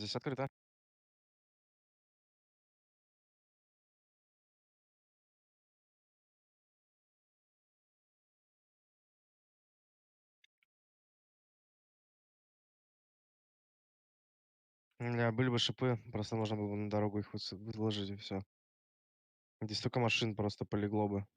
Здесь открыто. Были бы шипы, просто можно было бы на дорогу их выложить и все. Здесь столько машин просто полегло бы.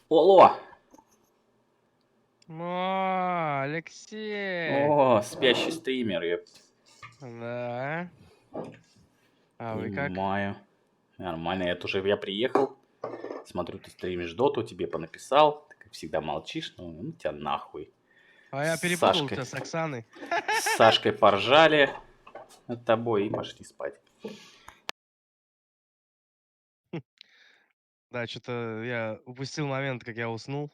Оло! О, Алексей! О, спящий стример, ёпт. Да. А вы как? Понимаю. Нормально, я приехал. Смотрю, ты стримишь доту, тебе понаписал. Ты, как всегда, молчишь. Ну тебя нахуй. А я С перепутал Сашкой, тебя с Оксаной. с Сашкой поржали над тобой и пошли спать. Да, что-то я упустил момент, как я уснул.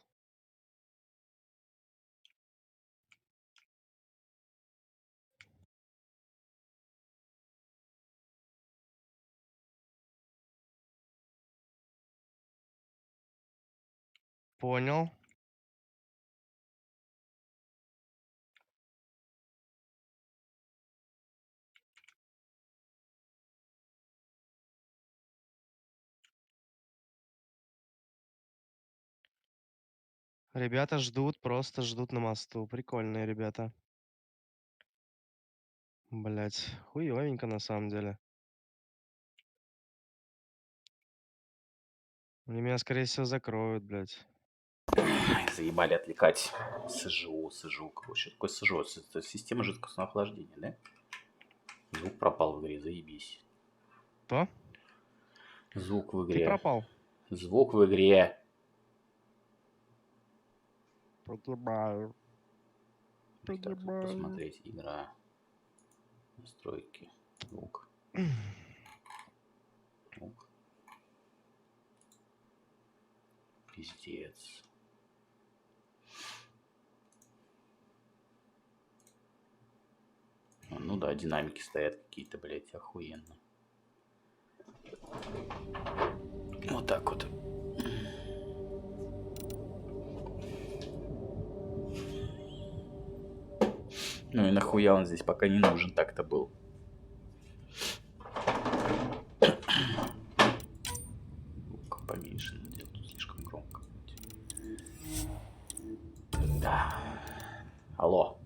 Понял. Ребята ждут, просто ждут на мосту. Прикольные ребята. Блять, хуёвенько на самом деле. Они меня, скорее всего, закроют, блядь. Ай, заебали отвлекать. Сижу, короче. Такое сижу. Это система жидкостного охлаждения, да? Звук пропал в игре, заебись. Что? Звук в Ты игре. пропал. Звук в игре. Понимаю. Так, тут Понимаю. посмотреть. Игра. Настройки. Звук. Звук. Пиздец. Ну да, динамики стоят какие-то, блядь, охуенно. Вот так вот. Ну и нахуя он здесь пока не нужен, так-то был. Звук поменьше надел, тут слишком громко. Да. Алло.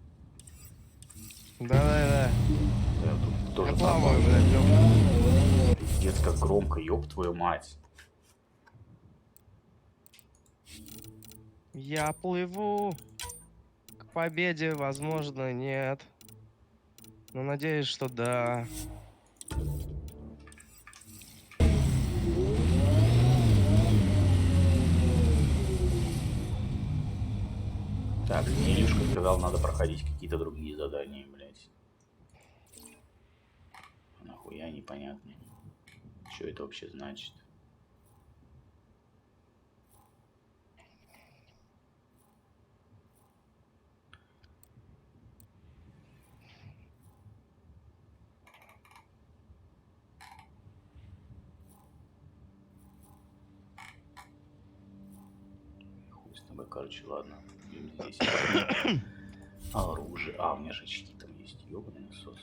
Да-да-да. Да, тут Я тоже пропал. плаваю, блядь, ёпта. Пиздец, как громко, ёб твою мать. Я плыву к победе, возможно, нет. Но надеюсь, что да. Так, Илюшка сказал, надо проходить какие-то другие задания, блядь. Нахуя непонятно. Что это вообще значит? Ой, короче, ладно. Здесь возьмем оружие. А, у меня же очки там есть. Ёбаный насос.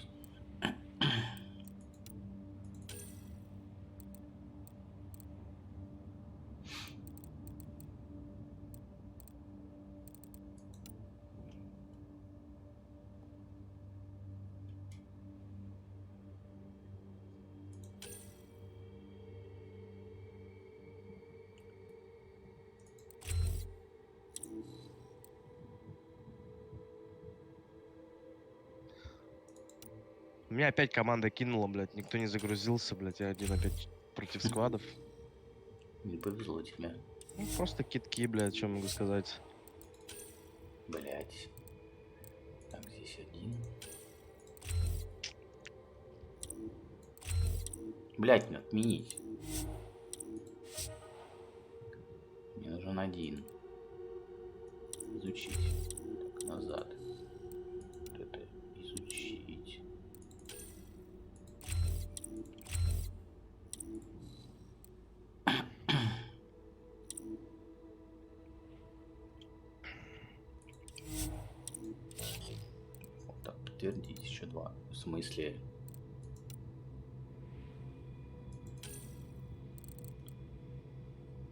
Меня опять команда кинула, блядь. Никто не загрузился, блядь. Я один опять против сквадов. Не повезло тебе. Ну, просто китки, блядь, что могу сказать. Блять. Так, здесь один. Блять, не отменить. Мне нужен один. Изучить. Так, назад. Вот это изучить. Вот так, подтвердить еще два. В смысле?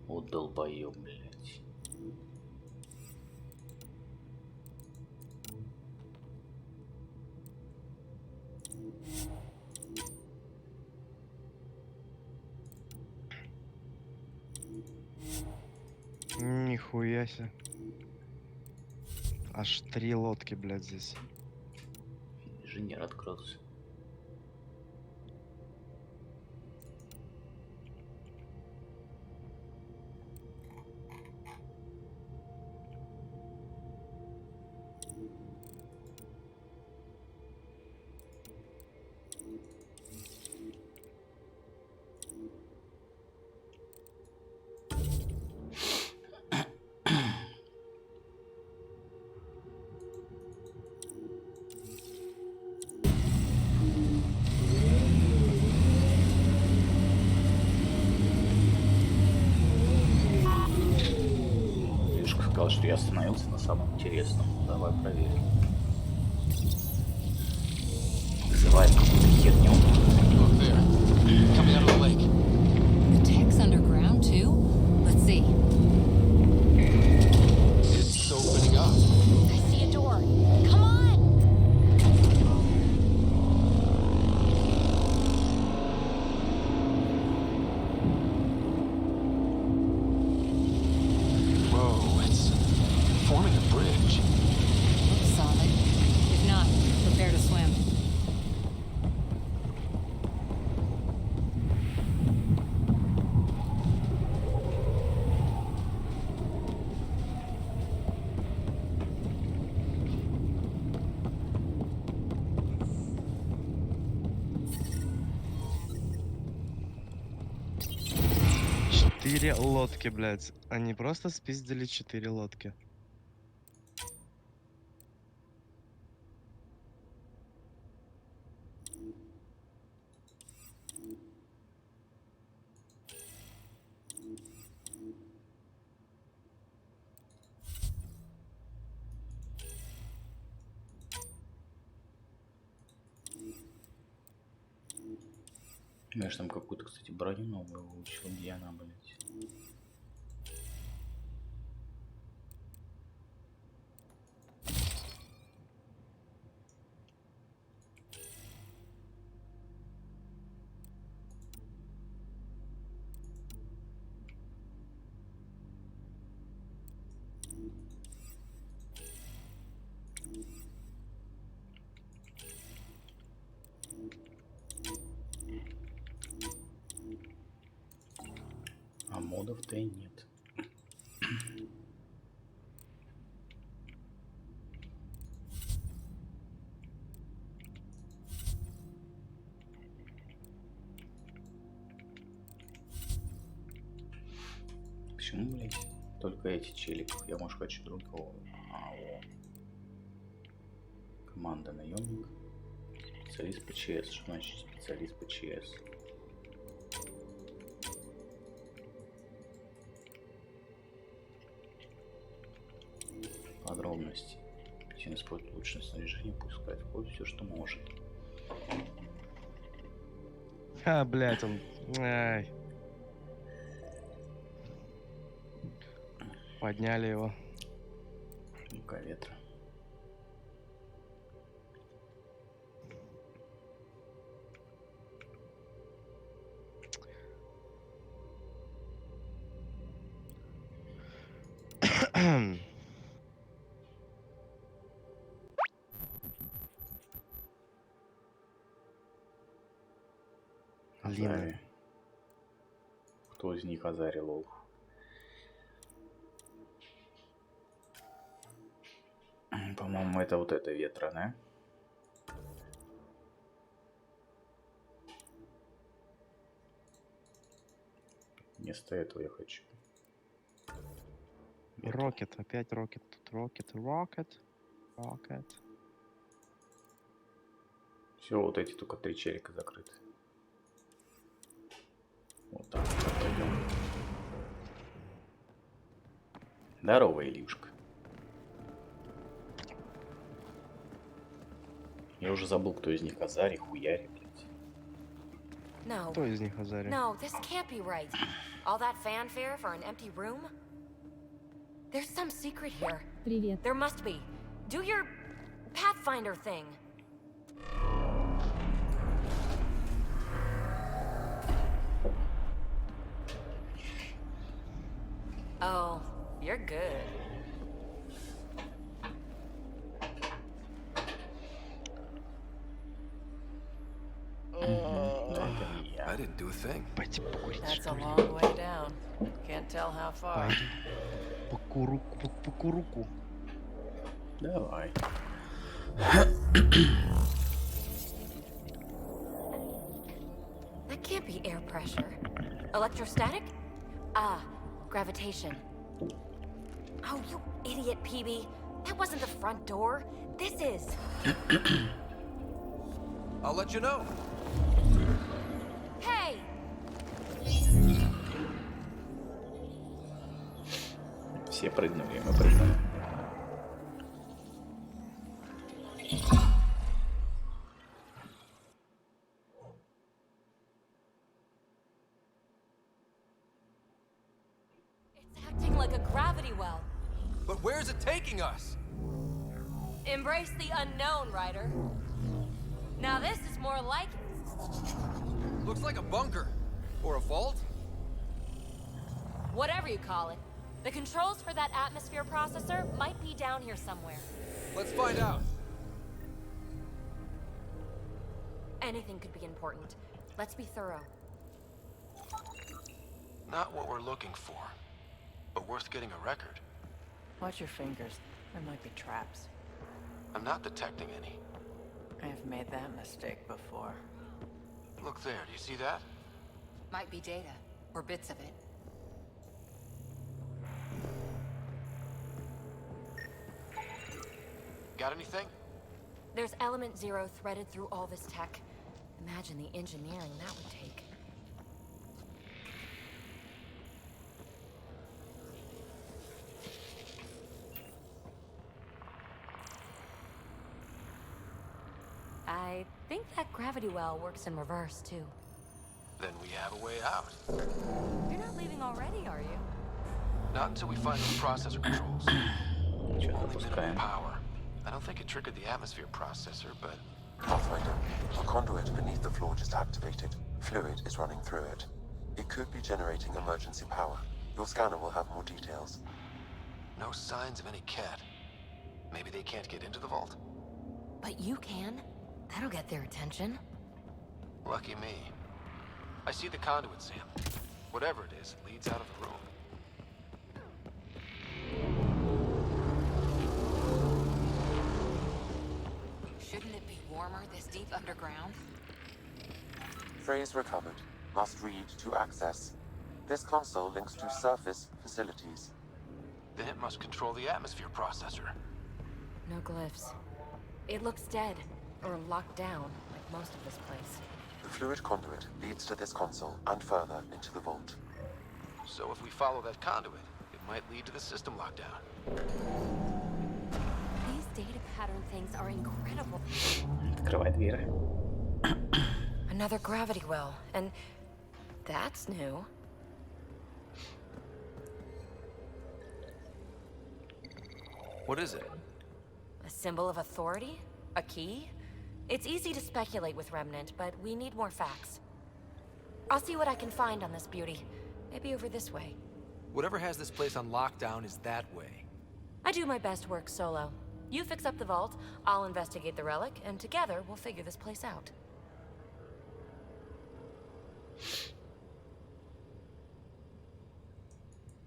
Вот долбоёб, блять. Нихуя себе. Аж 3 лодки, блядь, здесь. Инженер открылся. Лешка сказал, что я остановился на самом интересном. Давай проверим. Вызываем какую-то херню. Look there. Coming out of the lake. The tech's underground too? Let's see. It's opening up. I see a door. Come on! Whoa, it's forming a bridge. Looks solid. If not, prepare to swim. Четыре лодки, блядь. Они просто спиздили 4 лодки. Я же там какую-то, кстати, броню новую выучил. Где она, блять? А модов-то и нет. Почему, блять, только эти челиков? Я, может, хочу другого. О. Команда наемник. Специалист по ЧС. Что значит специалист по ЧС? способности. Если он использует лучшее снаряжение, пускай входит все, что может. А, блядь, он... Ай. Подняли его. Рука ветра. Лина. Азари. Кто из них Азари, лол? По-моему, это вот это ветра, да? Вместо этого я хочу. Рокет, опять рокет, тут рокет, рокет, рокет. Все, вот эти только 3 челика закрыты. Вот так вот пойдем. Здорово, Ильюшка. Я уже забыл, кто из них Азари, хуяри, блядь. No. Кто из них Азари? No, this can't be right. All that fanfare for an empty room? There's some secret here. Привет. There must be. Do your Pathfinder thing. Oh, you're good. I didn't do a thing. Пойди покурить, That's a что ли? long way down. Can't tell how far. Пойду покуруку. Давай. That can't be air pressure. Electrostatic? Ah, gravitation. Oh, you idiot, PB. That wasn't the front door. This is. I'll let you know. Hey! Все прыгнули, мы прыгнули. It's acting like a gravity well. But where's it taking us? Embrace the unknown, Ryder. Now this is more like it. Looks like a bunker. Or a vault? Whatever you call it. The controls for that atmosphere processor might be down here somewhere. Let's find out. Anything could be important. Let's be thorough. Not what we're looking for, but worth getting a record. Watch your fingers. There might be traps. I'm not detecting any. I've made that mistake before. Look there, do you see that? Might be data, or bits of it. Got anything? There's element 0 threaded through all this tech. Imagine the engineering that would take. I think that gravity well works in reverse, too. Then we have a way out. You're not leaving already, are you? Not until we find those processor controls. Что Only minimal запускаем? power. I don't think it triggered the atmosphere processor, but Pathfinder, a conduit beneath the floor just activated. Fluid is running through it. It could be generating emergency power. Your scanner will have more details. no signs of any cat. Maybe they can't get into the vault? But you can. That'll get their attention. Lucky me. I see the conduit, Sam. Whatever it is, it leads out of the room. Shouldn't it be warmer this deep underground? Phrase recovered. Must read to access. This console links to surface facilities. Then it must control the atmosphere processor. No glyphs. It looks dead, or locked down, like most of this place. The fluid conduit leads to this console and further into the vault. So if we follow that conduit, it might lead to the system lockdown. data pattern things are incredible. Открывай дверь. Another gravity well, and that's new. What is it? A symbol of authority? A key? It's easy to speculate with Remnant, but we need more facts. I'll see what I can find on this beauty. Maybe over this way. Whatever has this place on lockdown is that way. I do my best work solo. You fix up the vault, I'll investigate the relic, and together we'll figure this place out.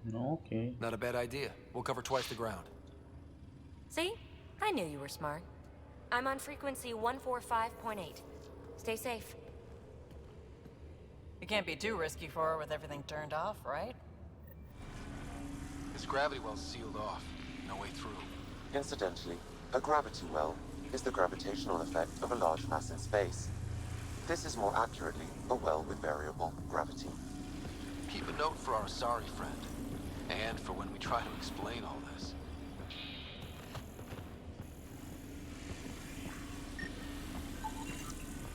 Ну окей. Not a bad idea. We'll cover twice the ground. See? I knew you were smart. I'm on frequency 145.8. Stay safe. You can't be too risky for her with everything turned off, right? This gravity well's sealed off. No way through. Incidentally, a gravity well is the gravitational effect of a large mass in space. This is more accurately a well with variable gravity. Keep a note for our sorry friend. And for when we try to explain all this.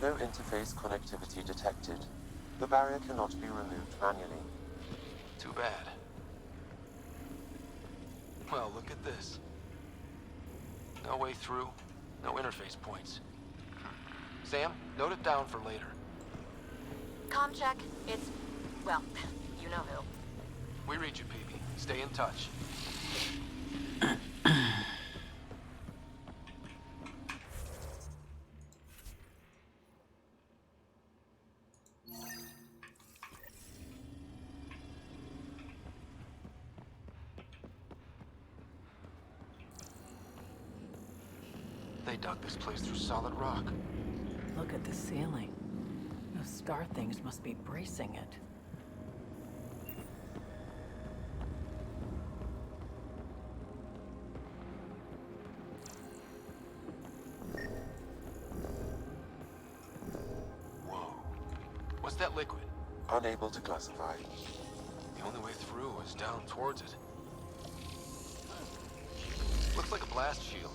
No interface connectivity detected. The barrier cannot be removed manually. Too bad. Well, look at this. No way through, no interface points. Sam, note it down for later. Comm check. It's, well, you know who. We read you, PB. Stay in touch. They dug this place through solid rock. Look at the ceiling. Those star things must be bracing it. Whoa. What's that liquid? Unable to classify. The only way through is down towards it. Looks like a blast shield.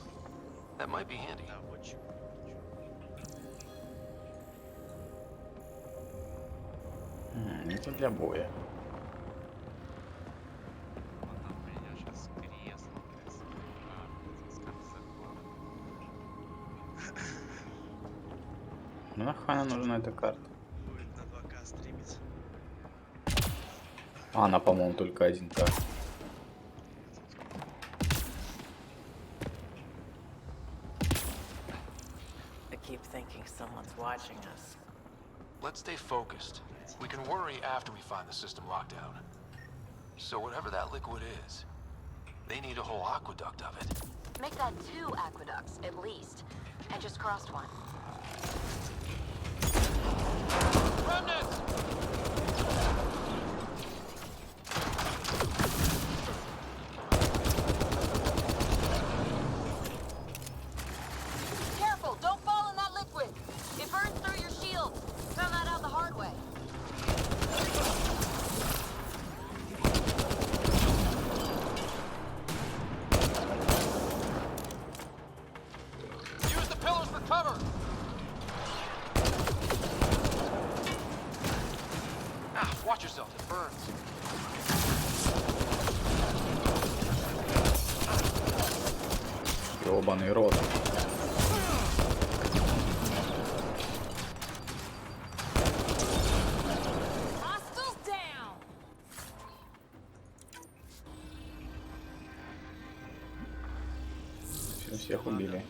That might be handy. Это для боя. Вот там у меня сейчас кресло, Ну нахана нужна эта карта? будет на 2К стримить. А, она, по-моему, только 1К. I keep thinking someone's watching us. Let's stay focused. We can worry after we find the system lockdown. So whatever that liquid is, they need a whole aqueduct of it. Make that 2 aqueducts, at least. I just crossed one. Remnants! Careful, don't fall in that liquid. It burns through your shields. Found that out the hard way. Use the pillars for cover! Ah, watch yourself, it burns. Ёбаный рот. Hostiles down! Всех убили.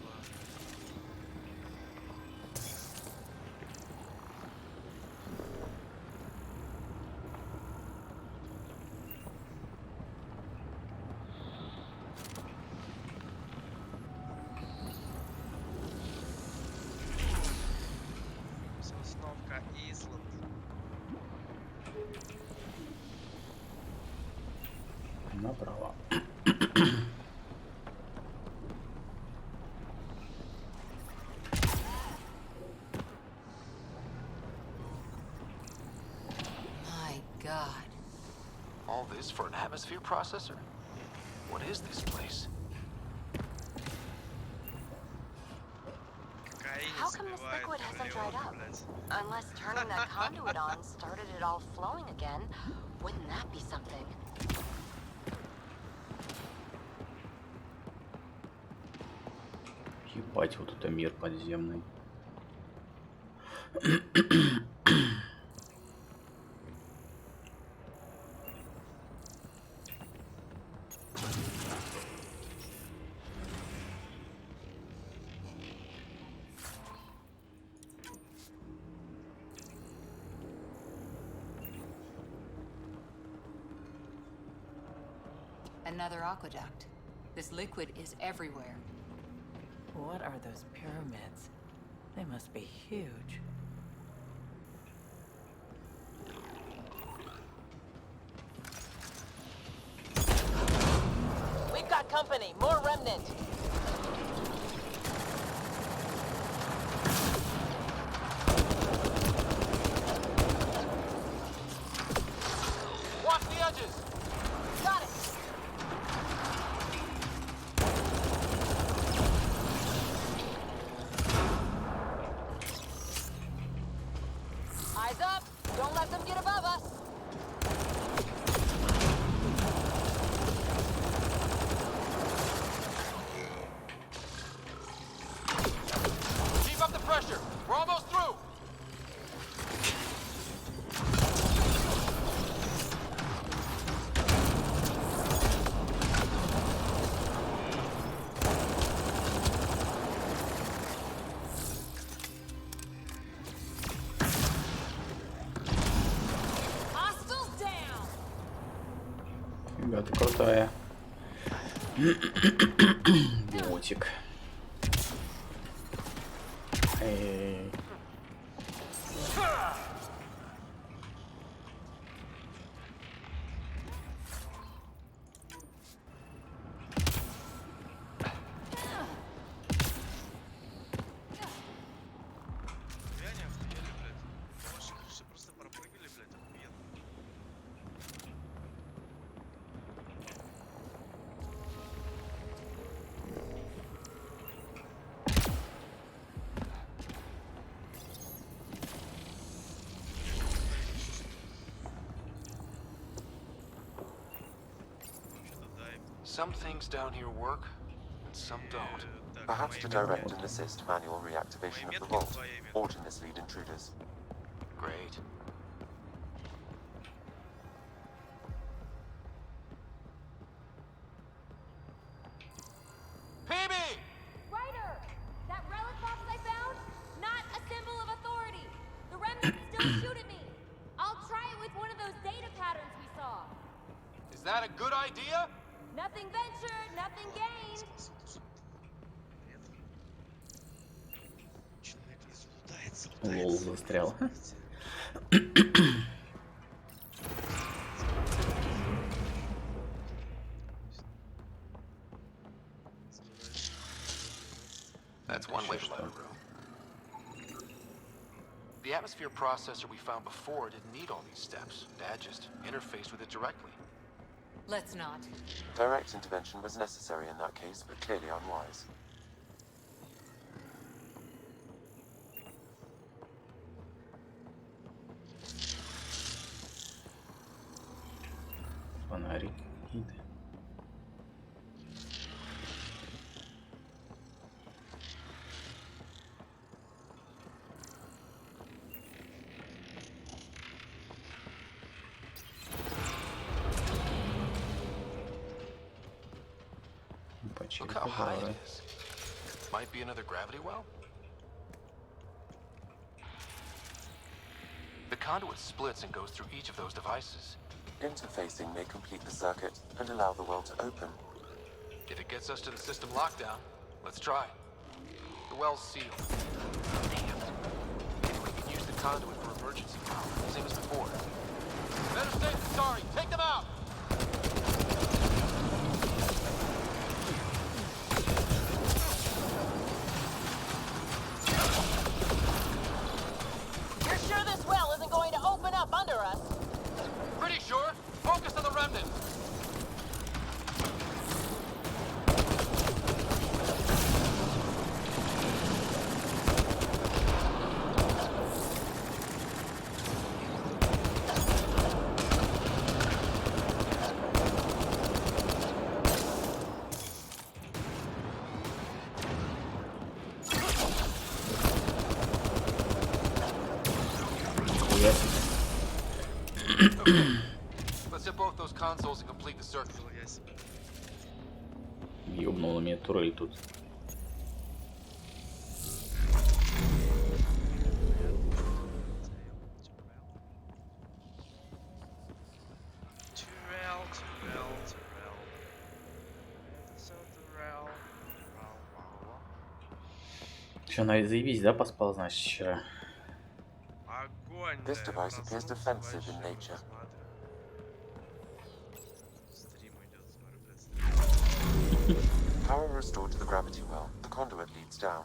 Сосновка Исланд. Направо. My God. All this for an atmosphere processor? What is this place? и не How come this забивает liquid hasn't налево, dried up? блядь. Unless turning that conduit on started it all flowing again. Wouldn't that be something? Ебать, вот это мир подземный. Another aqueduct. This liquid is everywhere. What are those pyramids? They must be huge. We've got company. More remnant. Watch the edges! Got it. Eyes up. Don't let them get above us. Keep up the pressure! We're almost through! Hostiles down. Ребята, крутая. Ботик. Эй. Реально охуели, блядь. По вашей крыше просто пропрыгали, блядь, охуенно. Что-то дай. Some things down here work, and some don't. Так, Perhaps to мои direct метки. and assist manual reactivation of the метки vault, твоими. or to mislead intruders. Great. PB! Ryder! That relic box I found? Not a symbol of authority. The remnants still shoot at me. I'll try it with one of those data patterns we saw. Is that a good idea? Nothing ventured, nothing gained. Человек не заблуждается, Лол застрял. That's one way to let it room. The atmosphere processor we found before didn't need all these steps. Dad just interfaced with it directly. Let's not. Direct intervention was necessary in that case, but clearly unwise. Фонарик какие-то. Почти Look how high it пожары. is. Might be another gravity well? The conduit splits and goes through each of those devices. Interfacing may complete the circuit and allow the well to open. If it gets us to the system lockdown, let's try. The well's sealed. Damn. Maybe we can use the conduit for emergency power, same as before. Better safe than sorry. Take them out! You're sure this well isn't going to open up under us? Pretty sure. Focus on the remnant. Нихуя себе. Let's hit both those consoles and complete the circuit. Нихуя себе. Ёбнула меня турель тут. Тюрел. So Tyrell. Чё, заебись, да, поспал, значит, вчера? Огонь, This да, я device appears проснулся, defensive in вообще nature. посматриваю. Стрим идет, смотрю, блядь. Power restored to the gravity well. The conduit leads down.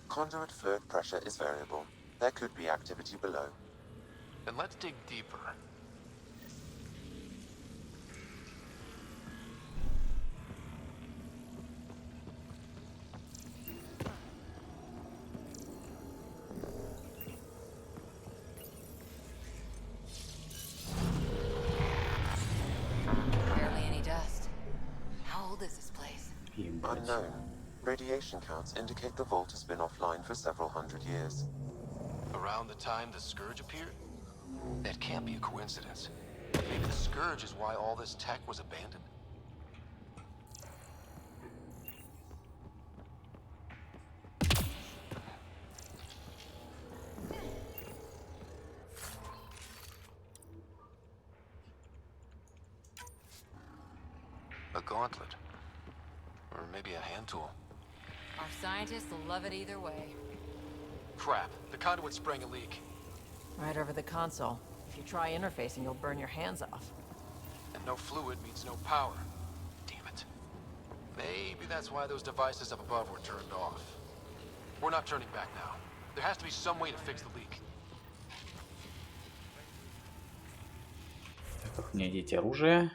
Conduit fluid pressure is variable. There could be activity below. Then let's dig deeper. Barely any dust. How old is this place? Ебать. Unknown. Radiation counts indicate the vault has been offline for several hundred years. Around the time the Scourge appeared? That can't be a coincidence. Maybe the Scourge is why all this tech was abandoned? A gauntlet. Or maybe a hand tool. Our scientists will love it either way. Crap, the conduit sprang a leak. Right over the console. If you try interfacing, you'll burn your hands off. And no fluid means no power. Damn it. Maybe that's why those devices up above were turned off. We're not turning back now. There has to be some way to fix the leak. Как мне одеть оружие?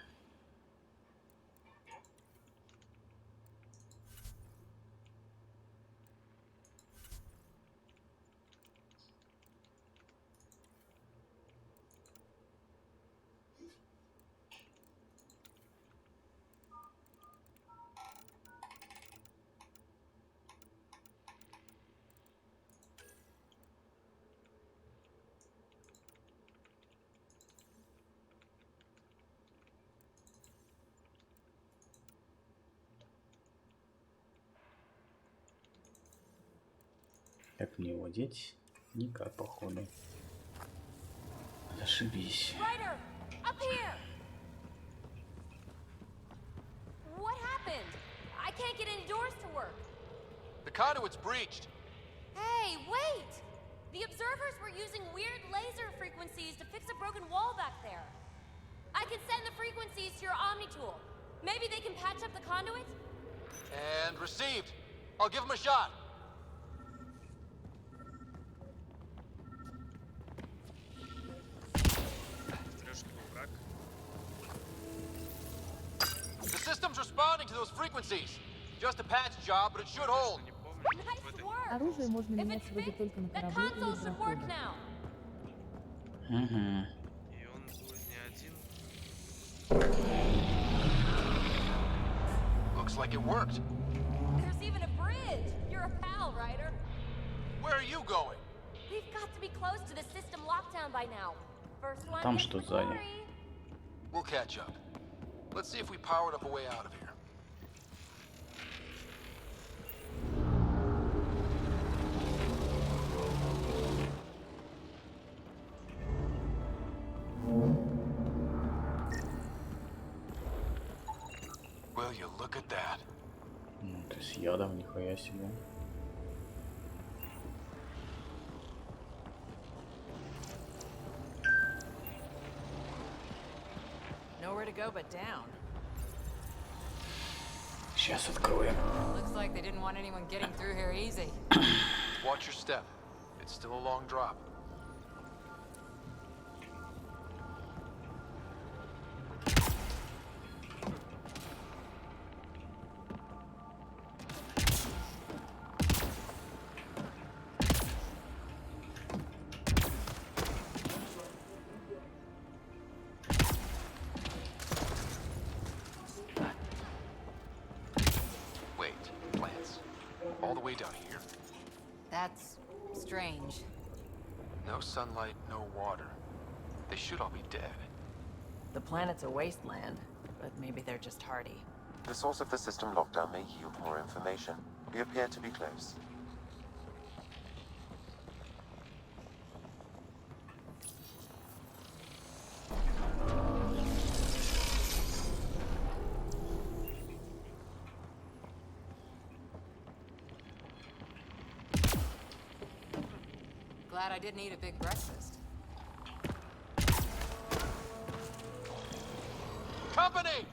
Как мне его одеть? Никак, походу. Зашибись. Ryder, up here! What happened? I can't get any doors to work. The conduit's breached. Hey, wait! The observers were using weird laser frequencies to fix a broken wall back there. I can send the frequencies to your Omni tool. Maybe they can patch up the conduit? And received. I'll give him a shot. Трешка был враг. The system's responding to those frequencies. Just a patch job, but it should hold. Не помню, в Nice этой... work! Оружие можно If менять it's вроде fixed, только на the корабле или console should work дроходе. now. Угу. И он будет не один. Looks like it worked. There's even a bridge. You're a pal, Ryder. Where are you going? We've got to be close to the system lockdown by now. First one Там gets что the сзади? glory. We'll catch up. Let's see if we powered up a way out of here. Will you look at that? Ну, ты с ядом, нихуя себе. Nowhere to go but down. Сейчас откроем. Looks like they didn't want anyone getting through here easy. Watch your step. It's still a long drop. Wait, plants. All the way down here. That's strange. No sunlight, no water. They should all be dead. The planet's a wasteland, but maybe they're just hardy. The source of the system lockdown may yield more information. We appear to be close. Glad I didn't eat a big breakfast. Company!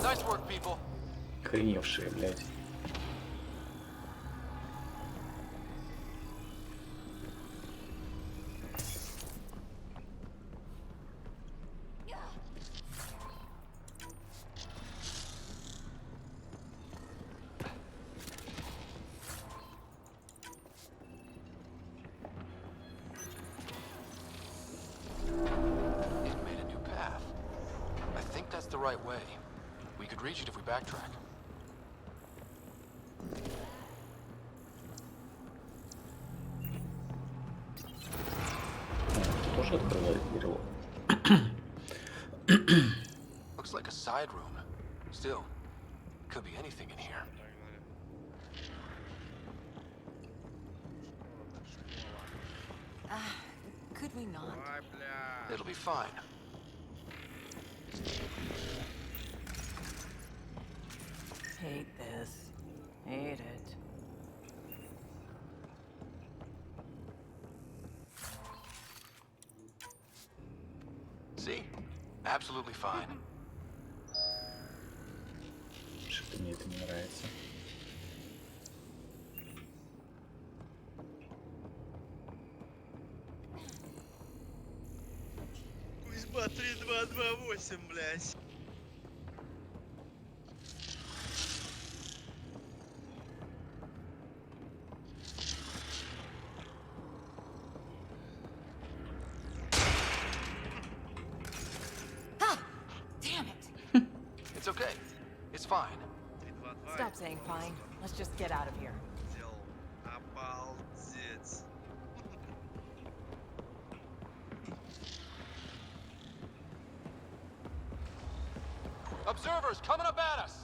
Nice work, people. Охреневшие, блядь. It made a new path. I think that's the right way. We could reach it if we backtrack. Тоже открывает дерево. Looks like a side room. Still, could be anything in here. Could we not? Ай, бля. It'll be fine. Hate this. Hate it. See? Absolutely fine. Что-то мне это не нравится. Кузьма 3228, блядь. Damn it! It's okay. It's fine. 322. Stop saying fine. Let's just get out of here. Сделал. Обалдеть. Observers coming up at us!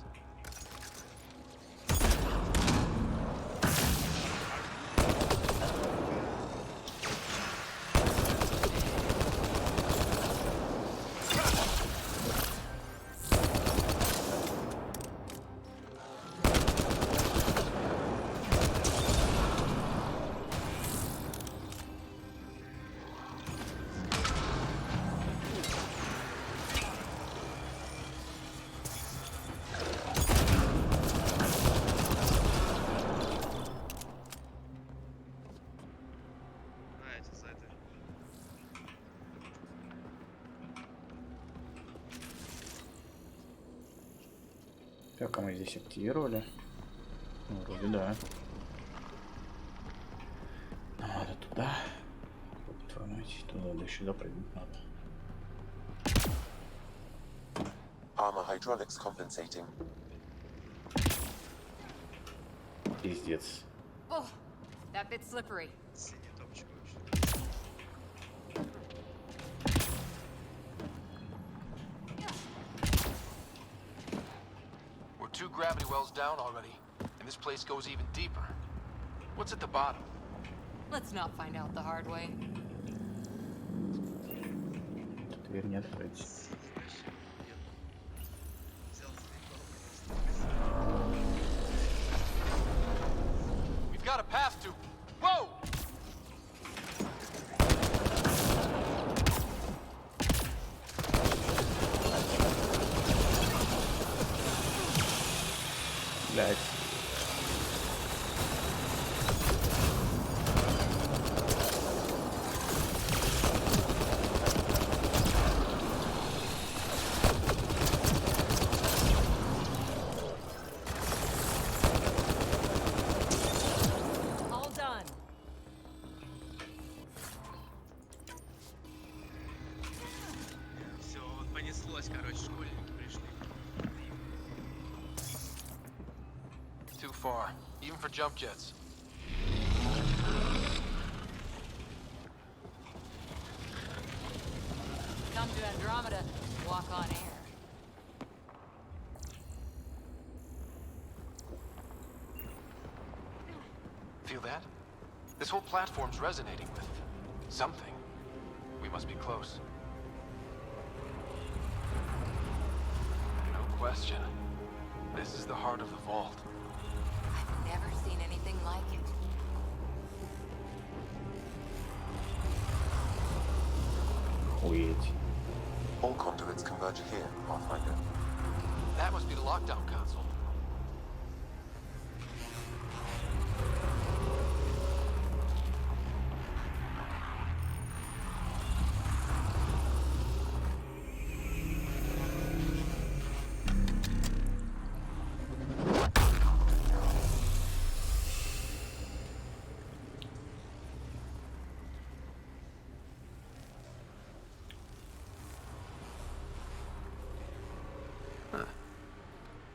Знаете, за это. Так, а мы здесь активировали? Ну, вроде да. Нам надо туда. Твою мать, туда, да сюда прыгнуть надо. Armor hydraulics compensating. Пиздец. Oh, that bit's slippery. Синий топчик вообще. We're 2 gravity wells down already, and and this place goes even deeper. What's at the bottom? Let's not find out the hard way. Дверь не открыть. Взял заебал просто. We've got a path to... Whoa! Блять. All done. Все, вот понеслось, короче, школьники пришли. Too far, even for jump jets. Come to Andromeda, walk on air. Feel that? This whole platform's resonating with something. We must be close. No question. This is the heart of the vault. I've never seen anything like it. Охуеть. All conduits converge here, WarThunder. That must be the lockdown console.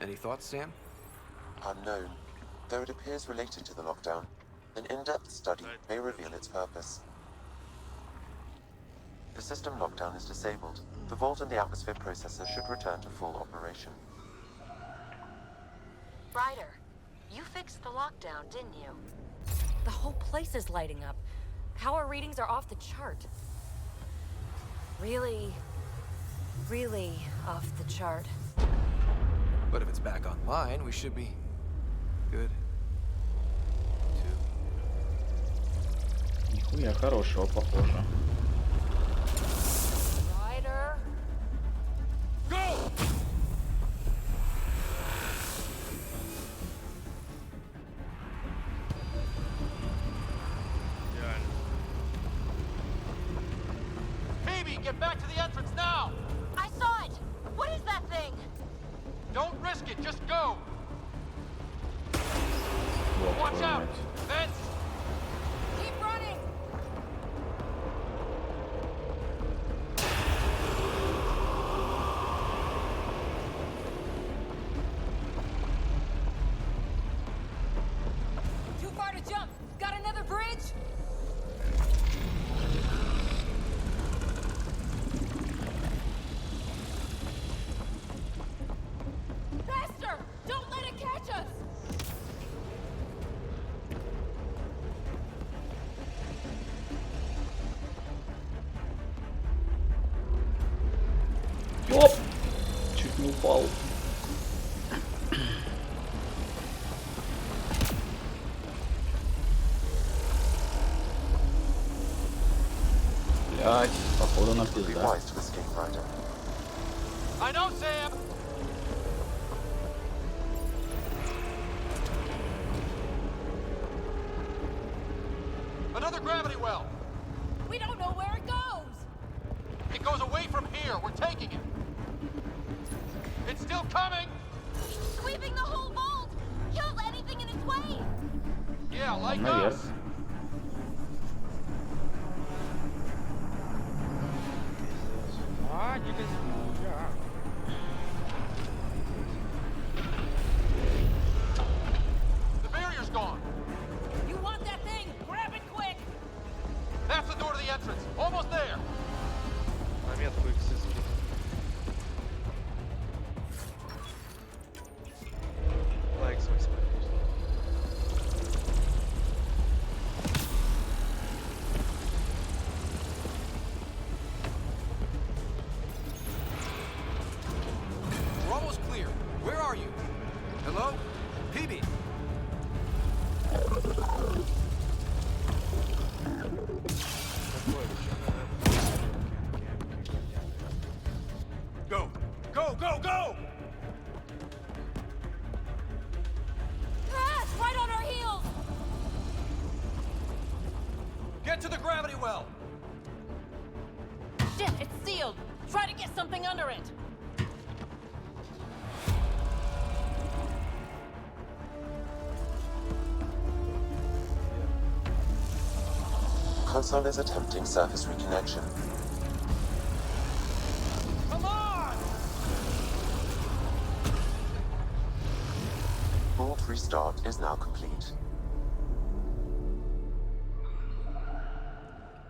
Any thoughts, Sam? Unknown. Though it appears related to the lockdown, an in-depth study may reveal its purpose. The system lockdown is disabled. The vault and the atmosphere processor should return to full operation. Ryder, you fixed the lockdown, didn't you? The whole place is lighting up. Power readings are off the chart. Really off the chart. But if it's back online, we should be good. Too. Нихуя хорошего, похоже. Ryder. Go! Реально. Phoebe, get back to the entrance now! I saw it! What is that thing? Don't risk it, just go! Вот, Watch твою out! мать. Vents! Keep running! Too far to jump! Got another bridge? Faster! Don't let it catch us! Оп! Чуть не упал. Блять, походу на It would be пизда. wise to escape, Ryder. I know, Sam! Another gravity well! We don't know where it goes! It goes away from here. We're taking it. It's still coming! Sweeping the whole vault! Kills anything in its way! Yeah, like Наверх. us. А, нельзя. The barrier's gone. You want that thing? Grab it quick! That's the door to the entrance. Almost there. На метку их сыски. Лайк свой смотри. clear. Where are you? Hello? PB? Go! Go, go, go! Crash! Right on our heels! Get to the gravity well! Shit, it's sealed. Try to get something under it. Console is attempting surface reconnection. Come on! Board restart is now complete.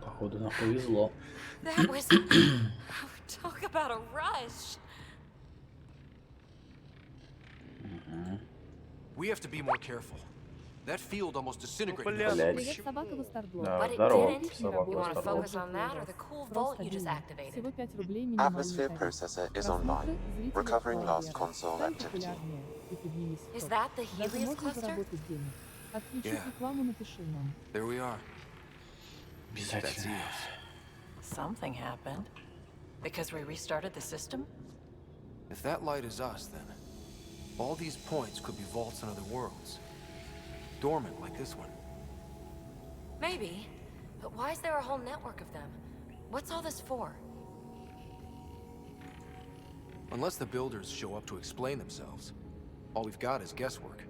Походу нам повезло. That was... Talk about a rush. We have to be more careful. That field almost disintegrated. Блядь. Привет, собака Бастардло. Да, But it здорово, didn't. собака You want to Бастардло. focus on that or the cool vault you just activated? Всего 5 рублей минимальный Atmosphere тариф. processor is Просмотры online, зрителей recovering last Huawei. console Стань activity. популярнее и поднимись в Is топ. that the Даже Helios можно cluster? заработать денег. Отключить Yeah. рекламу напиши нам. There we are. That's Обязательно. EOS. Something happened. Because we restarted the system? If that light is us, then all these points could be vaults in other worlds. Dormant like this one. Maybe. But why is there a whole network of them? What's all this for? Unless the builders show up to explain themselves, all we've got is guesswork.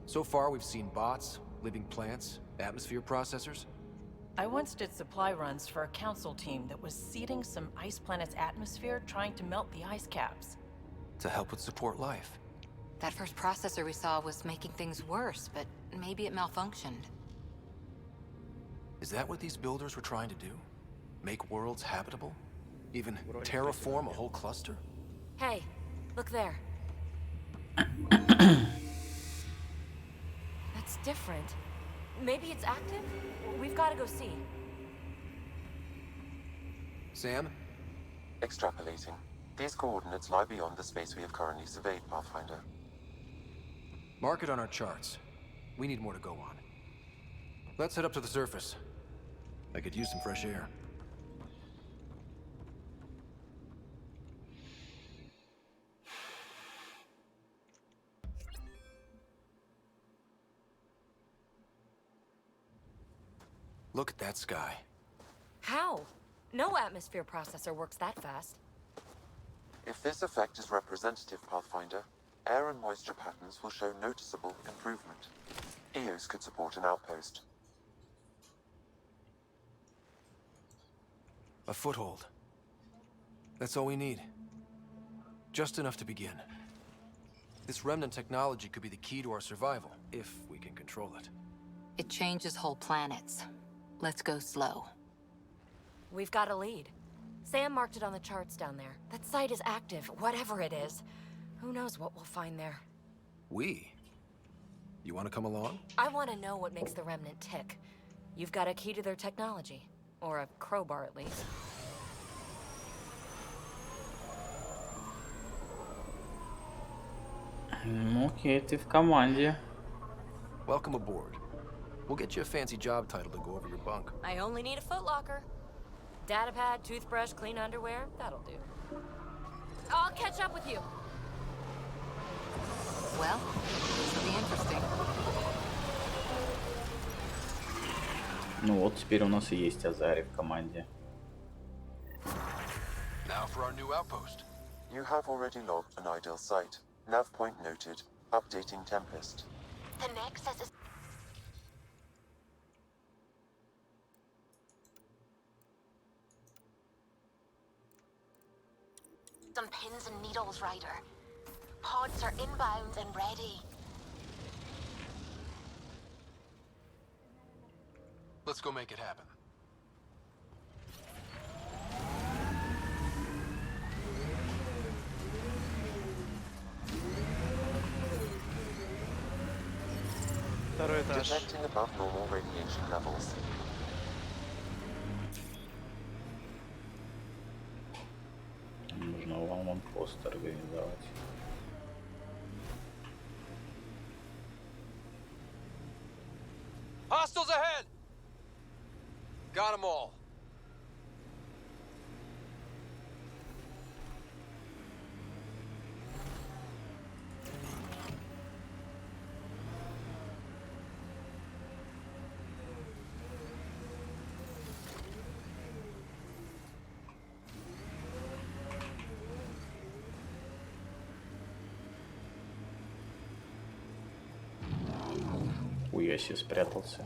So far, we've seen bots, living plants, atmosphere processors. I once did supply runs for a council team that was seeding some ice planet's atmosphere, trying to melt the ice caps. To help with support life. That first processor we saw was making things worse, but maybe it malfunctioned. Is that what these builders were trying to do? Make worlds habitable? Even terraform a whole cluster? Hey, look there. That's different. Maybe it's active? We've got to go see. Sam? Extrapolating. These coordinates lie beyond the space we have currently surveyed, Pathfinder. Mark it on our charts. We need more to go on. Let's head up to the surface. I could use some fresh air. Look at that sky. How? No atmosphere processor works that fast. If this effect is representative, Pathfinder, air and moisture patterns will show noticeable improvement. EOS could support an outpost. A foothold. That's all we need. Just enough to begin. This remnant technology could be the key to our survival, if we can control it. It changes whole planets. Let's go slow. We've got a lead. Sam marked it on the charts down there. That site is active, whatever it is. Who knows what we'll find there. We? You want to come along? I want to know what makes the Remnant tick. You've got a key to their technology. Or a crowbar, at least. Окей, ты в команде. Welcome aboard. We'll get you a fancy job title to go over your bunk. I only need a footlocker. Datapad, toothbrush, clean underwear, that'll do. I'll catch up with you. Well, this will be interesting. Ну вот, теперь у нас и есть Азари в команде. Now for our new outpost. You have already logged an ideal site. Nav point noted. Updating Tempest. The Nexus is... Some pins and needles, Ryder. Pods are inbound and ready. Let's go make it happen. Второй этаж. Detecting above normal radiation levels. Нужно вам пост организовать. Hostiles ahead! Got them all. Хуя себе спрятался.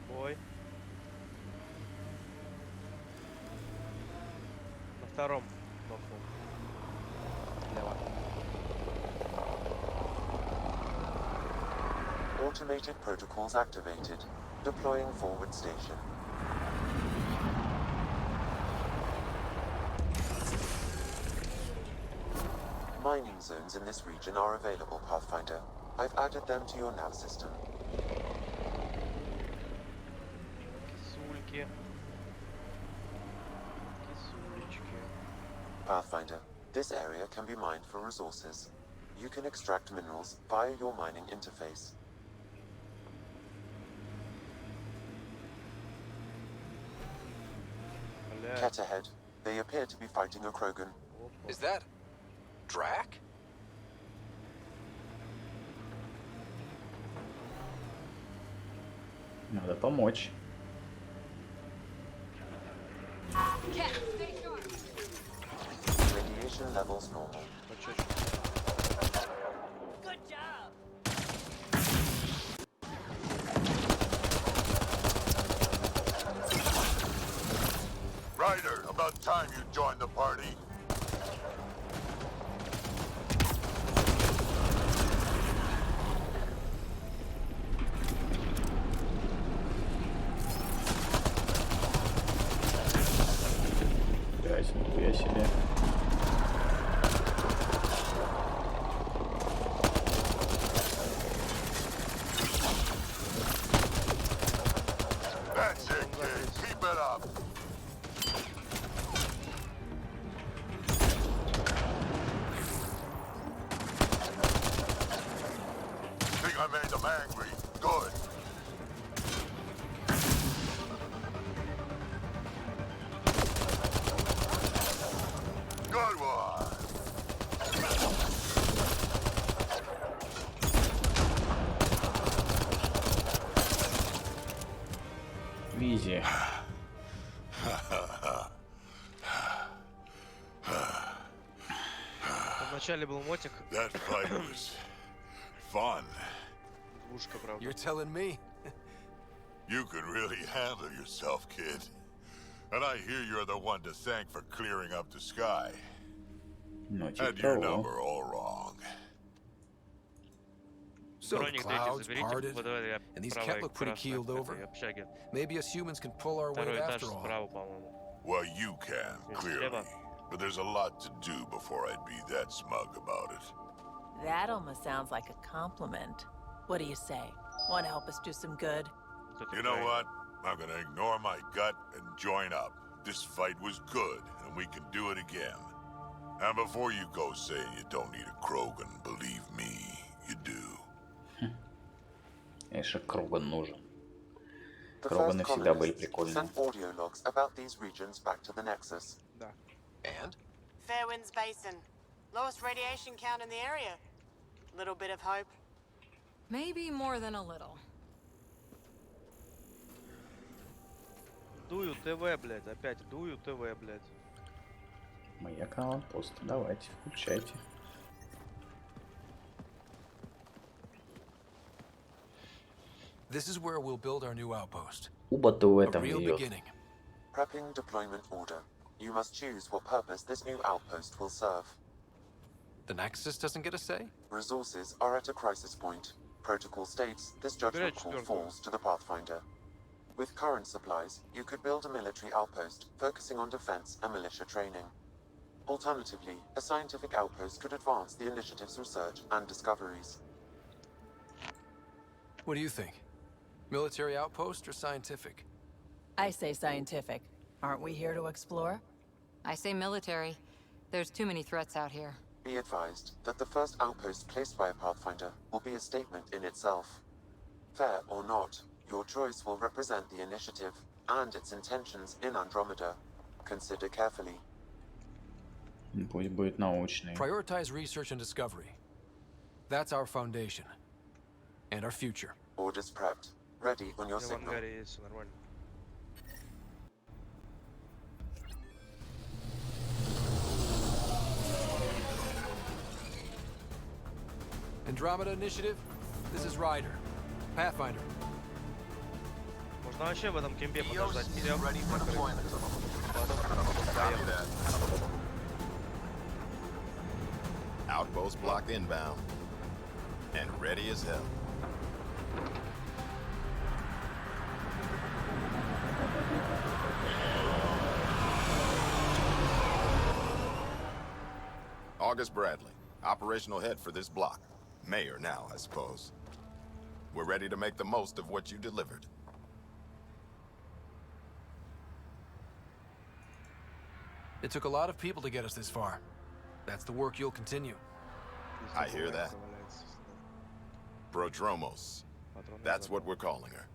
Бой. На втором нокнул. Лево. Automated protocols activated. Deploying forward station. Mining zones in this region are available, Pathfinder. I've added them to your nav system. Кисульки. Кисулечки. Pathfinder, this area can be mined for resources. You can extract minerals via your mining interface. Cat ahead. They appear to be fighting a Krogan. Is that Drac? Надо помочь. Radiation levels normal. Good job. Ryder, about time you joined the party. Нихуя себе. That's it, kid. Keep it up. Think I made them angry. Good. Good one. Визи. Вначале был мотик. That fight was fun. Двушка, правда. You're telling me? You could really handle yourself, kid. And I hear you're the one to thank for clearing up the sky. Ну, Had типа your того. number all wrong. So the Броник третий clouds заберите. parted, Вот давай я and these правой can't look pretty красной keeled в over. этой общаге. Maybe us humans can pull our weight Второй этаж after all. справа, по-моему. Well, you can, Yes, clearly. Eva. But there's a lot to do before I'd be that smug about it. That almost sounds like a compliment. What do you say? Want to help us do some good? You know what? I'm gonna ignore my gut and join up. This fight was good, and we can do it again. And before you go saying you don't need a Krogan, believe me, you do. Конечно, Кроган нужен. The Кроганы first всегда были colonists прикольные. sent audio logs about these regions back to the Nexus. Да. And? Fairwinds Basin. Lowest radiation count in the area. Little bit of hope. Maybe more than a little. Дую ТВ, блядь. Опять дую ТВ, блядь. Маяк аванпост. Давайте, включайте. This is where we'll build our new outpost. Уба-то в A этом real идет. beginning. Prepping deployment order. You must choose what purpose this new outpost will serve. The Nexus doesn't get a say? Resources are at a crisis point. Protocol states this judgment call falls to the Pathfinder. With current supplies, you could build a military outpost focusing on defense and militia training. Alternatively, a scientific outpost could advance the initiative's research and discoveries. What do you think? Military outpost or scientific? I say scientific. Aren't we here to explore? I say military. There's too many threats out here. Be advised that the first outpost placed by a Pathfinder will be a statement in itself. Fair or not, your choice will represent the initiative and its intentions in Andromeda. Consider carefully. Пусть будет научный. Prioritize research and discovery. That's our foundation. And our future. Orders prepped. Ready on your В signal. ангаре есть, всё нормально. Andromeda Initiative, this is Ryder. Pathfinder. Можно вообще в этом кемпе подождать. EOS is Идём. ready for deployment. Copy that. Outpost blocked inbound. And ready as hell. August Bradley, operational head for this block. Mayor now, I suppose. We're ready to make the most of what you delivered. It took a lot of people to get us this far. That's the work you'll continue. I hear that. Prodromos. That's what we're calling her.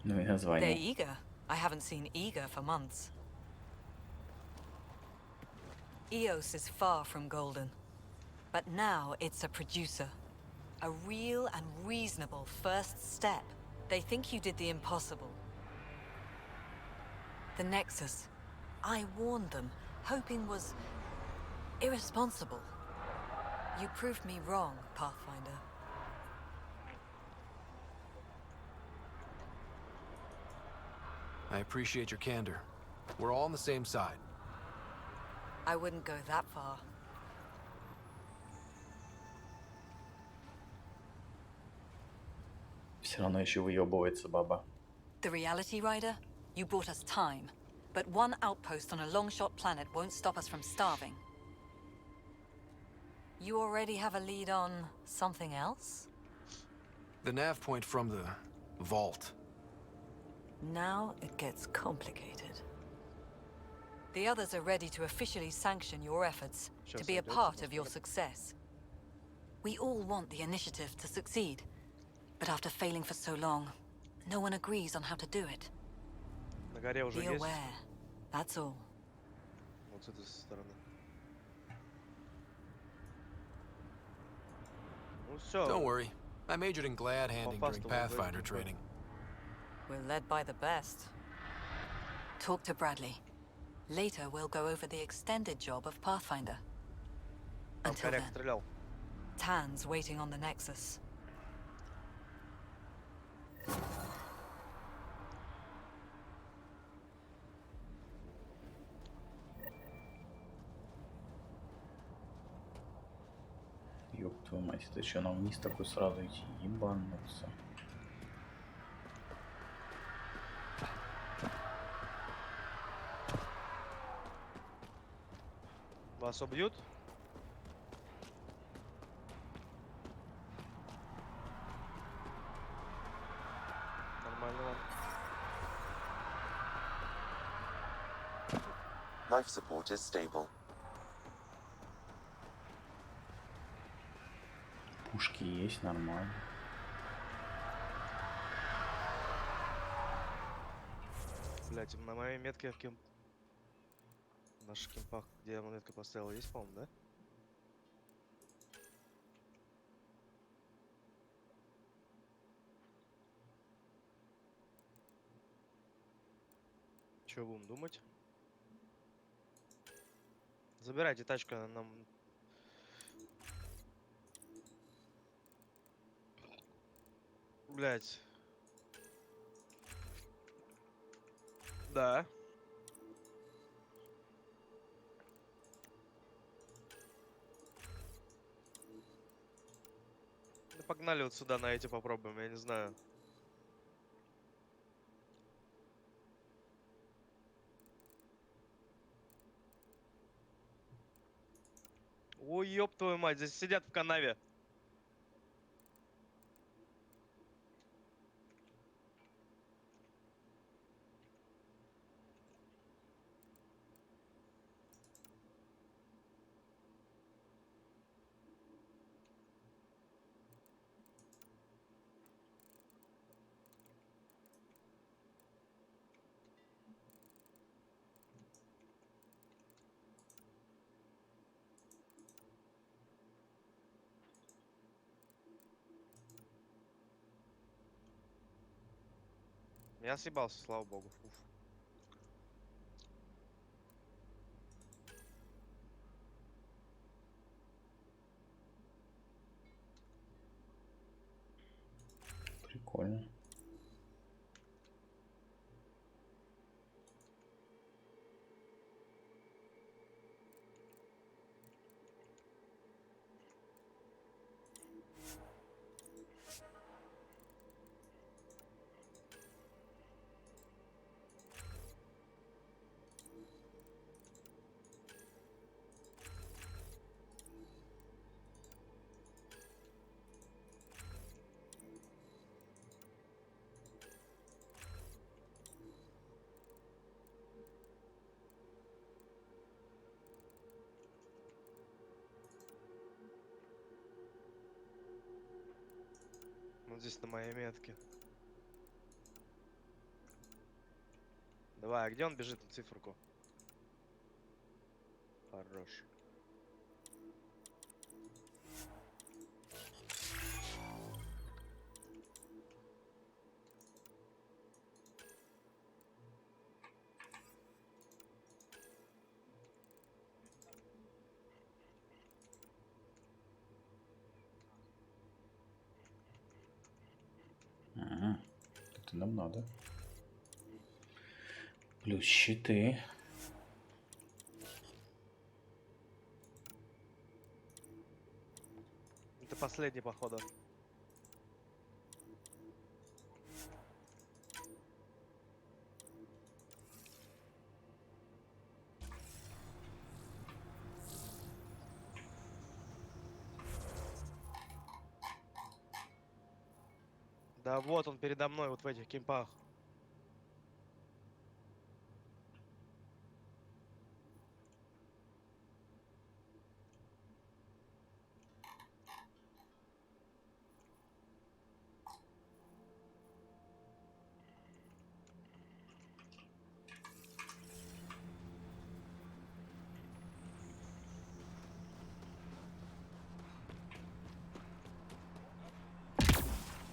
Ну и They're название. eager. I haven't seen eager for months. EOS is far from golden. But now it's a producer. A real and reasonable first step. They think you did the impossible. The Nexus. I warned them, hoping was irresponsible. You proved me wrong, Pathfinder. I appreciate your candor. We're all on the same side. I wouldn't go that far. Все равно еще выебывается баба. The reality, Rider? You bought us time. But one outpost on a long-shot planet won't stop us from starving. You already have a lead on something else? The nav point from the vault. Now it gets complicated. The others are ready to officially sanction your efforts, to be a part of your success. We all want the initiative to succeed. But after failing for so long, no one agrees on how to do it. На горе уже Be есть. aware. That's all. Вот с этой стороны. Ну всё. Don't worry. I majored in glad handing during Попастовал, Pathfinder вроде бы. training. We're led by the best. Talk to Bradley. Later, we'll go over the extended job of Pathfinder. Там Until коряк then, стрелял. Tan's waiting on the Nexus. Ёб твою мать, это что, нам вниз такой сразу идти? Ебануться. Вас убьют? Нормально вам. Life support is stable. Пушки есть, нормально. Блять, на моей метке в кемп... В наших кемпах, где я метку поставил, есть, по-моему, да? Чё будем думать? Забирайте тачку, нам... Блять. Да. Ну, погнали вот сюда на эти попробуем, я не знаю. Ой, ёб твою мать, здесь сидят в канаве. Я съебался, слава богу. Уф. Прикольно. Вот здесь на моей метке. Давай, а где он бежит на циферку? Хорош. Ага. Это нам надо. Плюс щиты. Это последний, походу. Да вот он передо мной, вот в этих кемпах.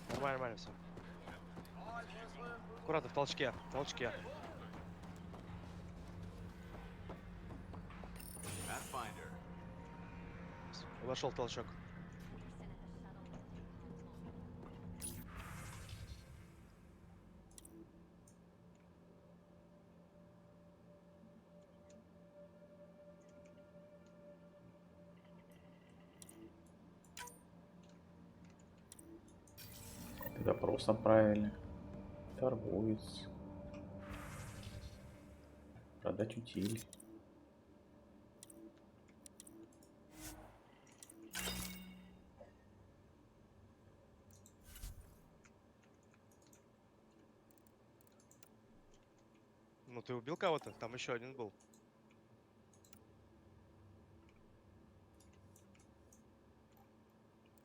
Нормально, нормально все. Аккуратно, в толчке, в толчке. Вошел в толчок. Запрос отправили. Торговец. Продать утиль. Ну ты убил кого-то? Там еще один был.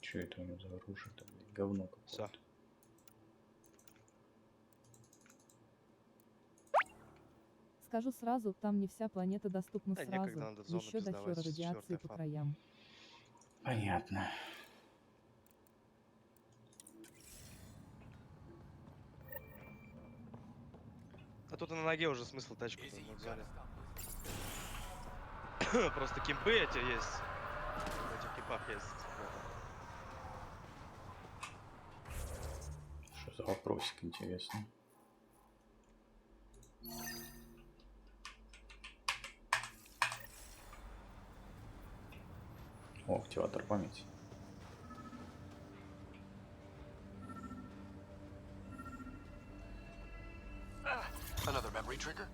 Что это у него за оружие-то? Говно какое-то. Все. Скажу сразу, там не вся планета доступна Да, сразу, некогда, надо в зону еще до пиздовать, хера радиации 4-й по фаб. краям. Понятно. А тут и на ноге уже смысл тачку в зоне. Просто кемпы эти есть. В этих кемпах есть. Что за вопросик интересный? О, активатор памяти. Another memory trigger?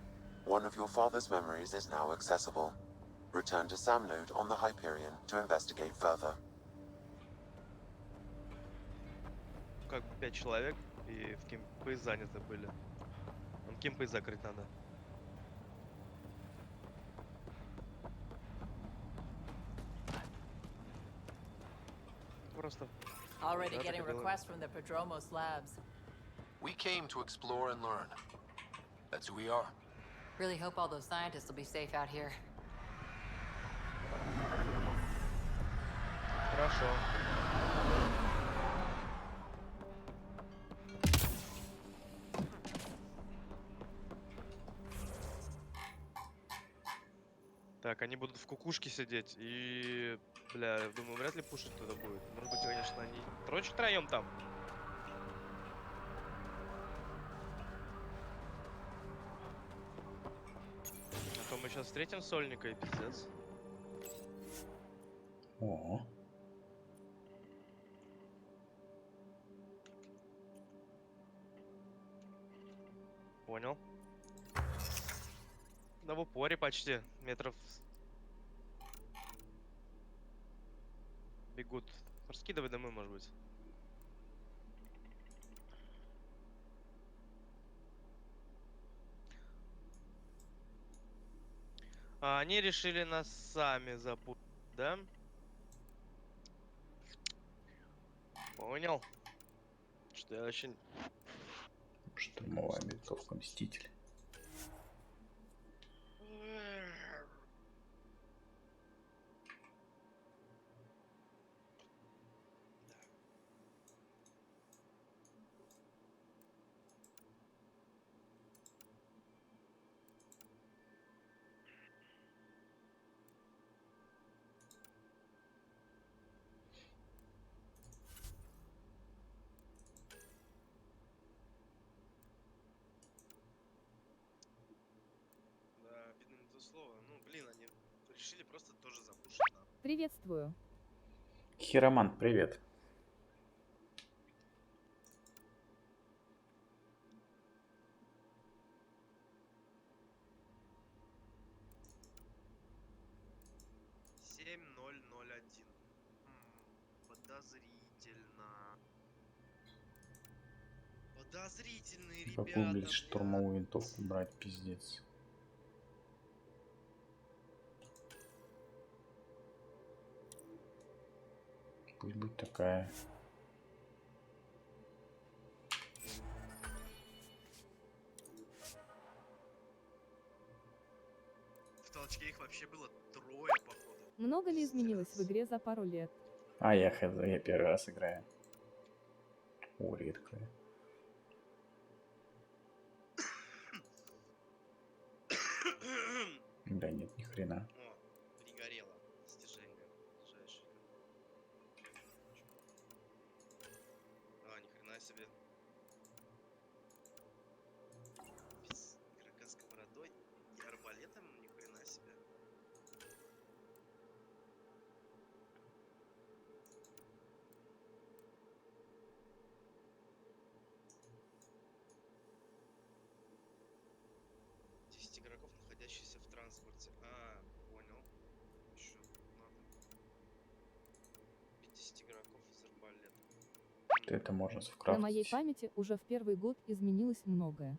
One of your father's memories is now accessible. Return to Sam node on the Hyperion to investigate further. Как бы 5 человек, и в кемпы заняты были. Вон кемпы закрыть надо. Просто. Already Да, так и getting делаем. requests from the Prodromos labs. We came to explore and learn. That's who we are. Really hope all those scientists will be safe out here. Хорошо. Так, они будут в кукушке сидеть и... Бля, я думаю, вряд ли пушить туда будет. Может быть, конечно, они... Троем там. А то мы сейчас встретим сольника и пиздец. О, Понял. Да в упоре почти. Метров... Бегут. Раскидывай домой, может быть. А они решили нас сами запутать, да? Понял. Что я очень... штурмовая винтовка Мститель. Да, видно не то слово. Ну, блин, они решили просто тоже запушить нам. Приветствую. Хиромант, привет. Подозрительно. Подозрительные Какую, ребята, блядь, штурмовую винтовку брать, пиздец. Пусть будет такая. В толчке их вообще было трое, походу. Много ли изменилось в игре за пару лет? А, я хз, я первый раз играю. О, редкая. Да нет, ни хрена. О, пригорело. Достижение. Ближайшее. А, ни хрена себе. Без игрока сковородой и арбалетом, ни хрена себе. Игроков, находящихся в транспорте. А, понял. Еще надо 50 игроков с арбалетом. Это можно На скрафтить. моей памяти уже в первый год изменилось многое.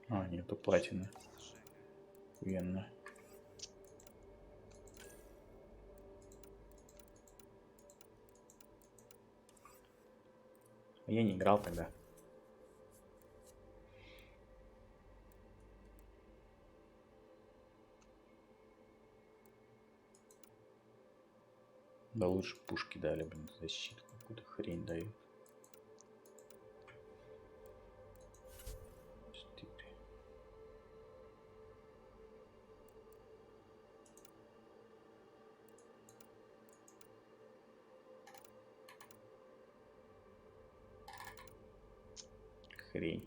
А, нету платины. Охуенно. Я не играл тогда. Да лучше пушки дали, блин, защиту какую-то хрень дают. 4. Хрень.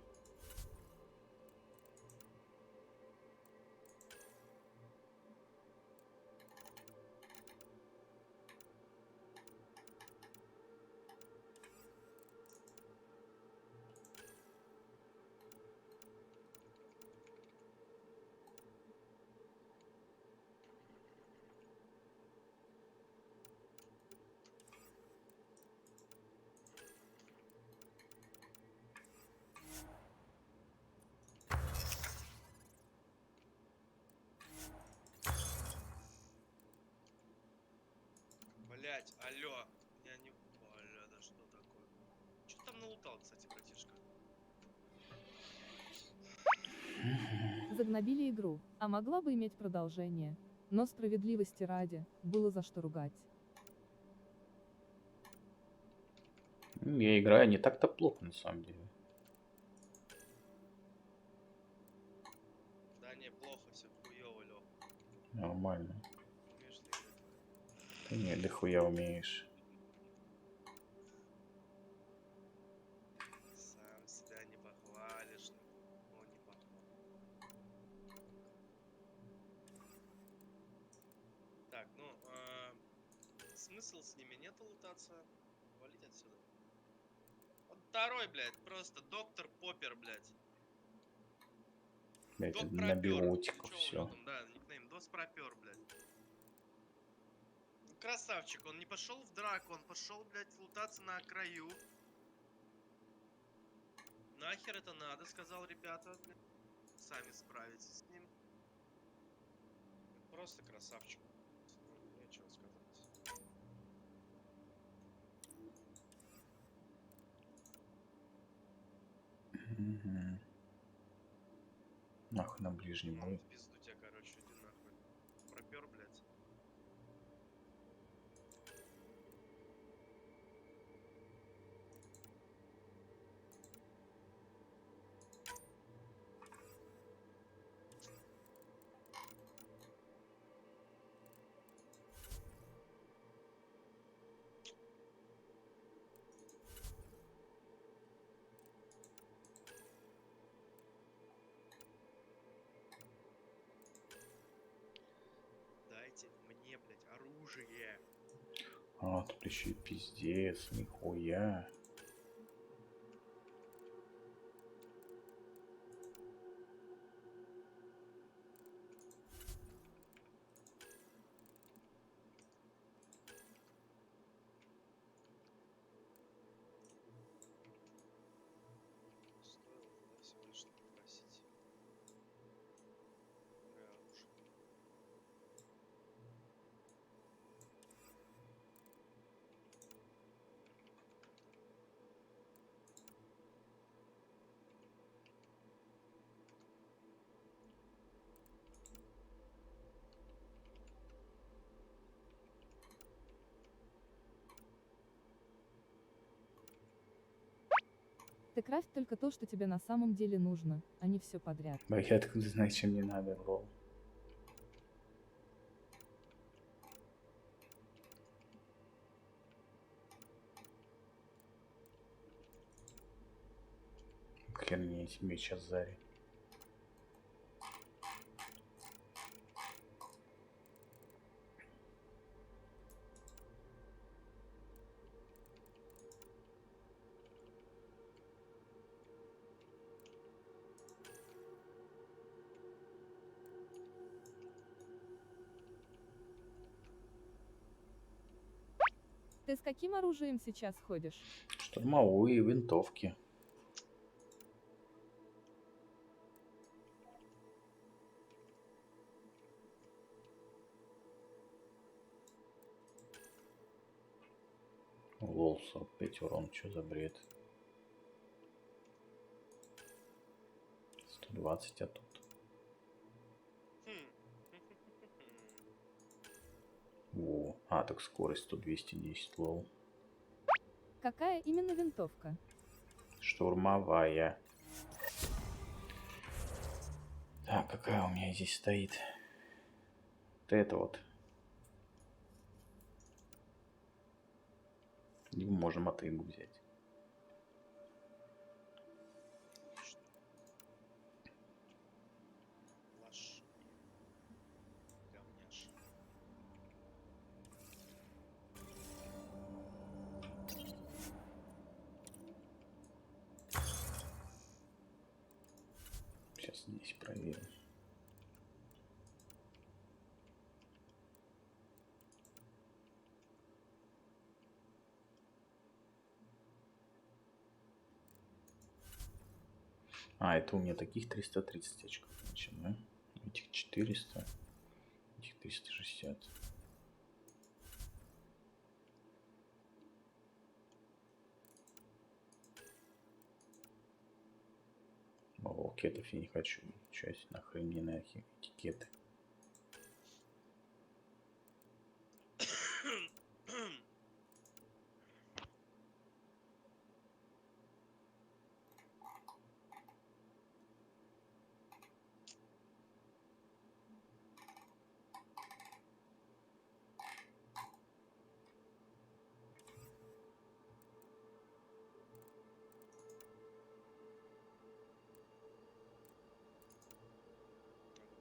Блять, алло. Я не... Бля, да что такое? Что ты там налутал, кстати, братишка? Загнобили игру, а могла бы иметь продолжение. Но справедливости ради, было за что ругать. Я играю не так-то плохо, на самом деле. Да не, плохо, все хуёво, Лёх. Нормально. Умеешь ты играть? Ты не дохуя умеешь. Сам себя не похвалишь. Ну, не похвалишь. Так, ну, смысл с ними нет лутаться. Валить отсюда. Вот второй, блядь, просто доктор Поппер, блядь. Это Док на пропер. биотику Чё у него все. там, да, никнейм. Дос пропер, блядь. Ну, красавчик, он не пошел в драку, он пошел, блядь, лутаться на краю. Нахер это надо, сказал ребята, блядь. Сами справитесь с ним. Просто красавчик. Ну, нечего сказать. Угу. Нахуй на ближнем Ну, бой. в пизду тебя, короче, иди нахуй. Пропер, блядь. Дайте мне, блядь, оружие. А, тут еще и пиздец, нихуя. Стоило тогда всего лишь попросить. Оружие. Ты крафт только то, что тебе на самом деле нужно, а не все подряд. А я откуда знаю, чем мне надо, лол. Хер мне эти меч Азари. Ты с каким оружием сейчас ходишь? Штурмовые винтовки. Лол, 45 урон, что за бред? 120, а тут. О, а, так скорость 100-210, лол. Какая именно винтовка? Штурмовая. Так, какая у меня здесь стоит? Вот это вот. И можем мотыгу взять. Лаш. Говняш. Сейчас здесь проверим. А, это у меня таких 330 очков. Значит, да? Этих 400. Этих 360. букетов я не хочу. Часть нахрен мне на этикеты.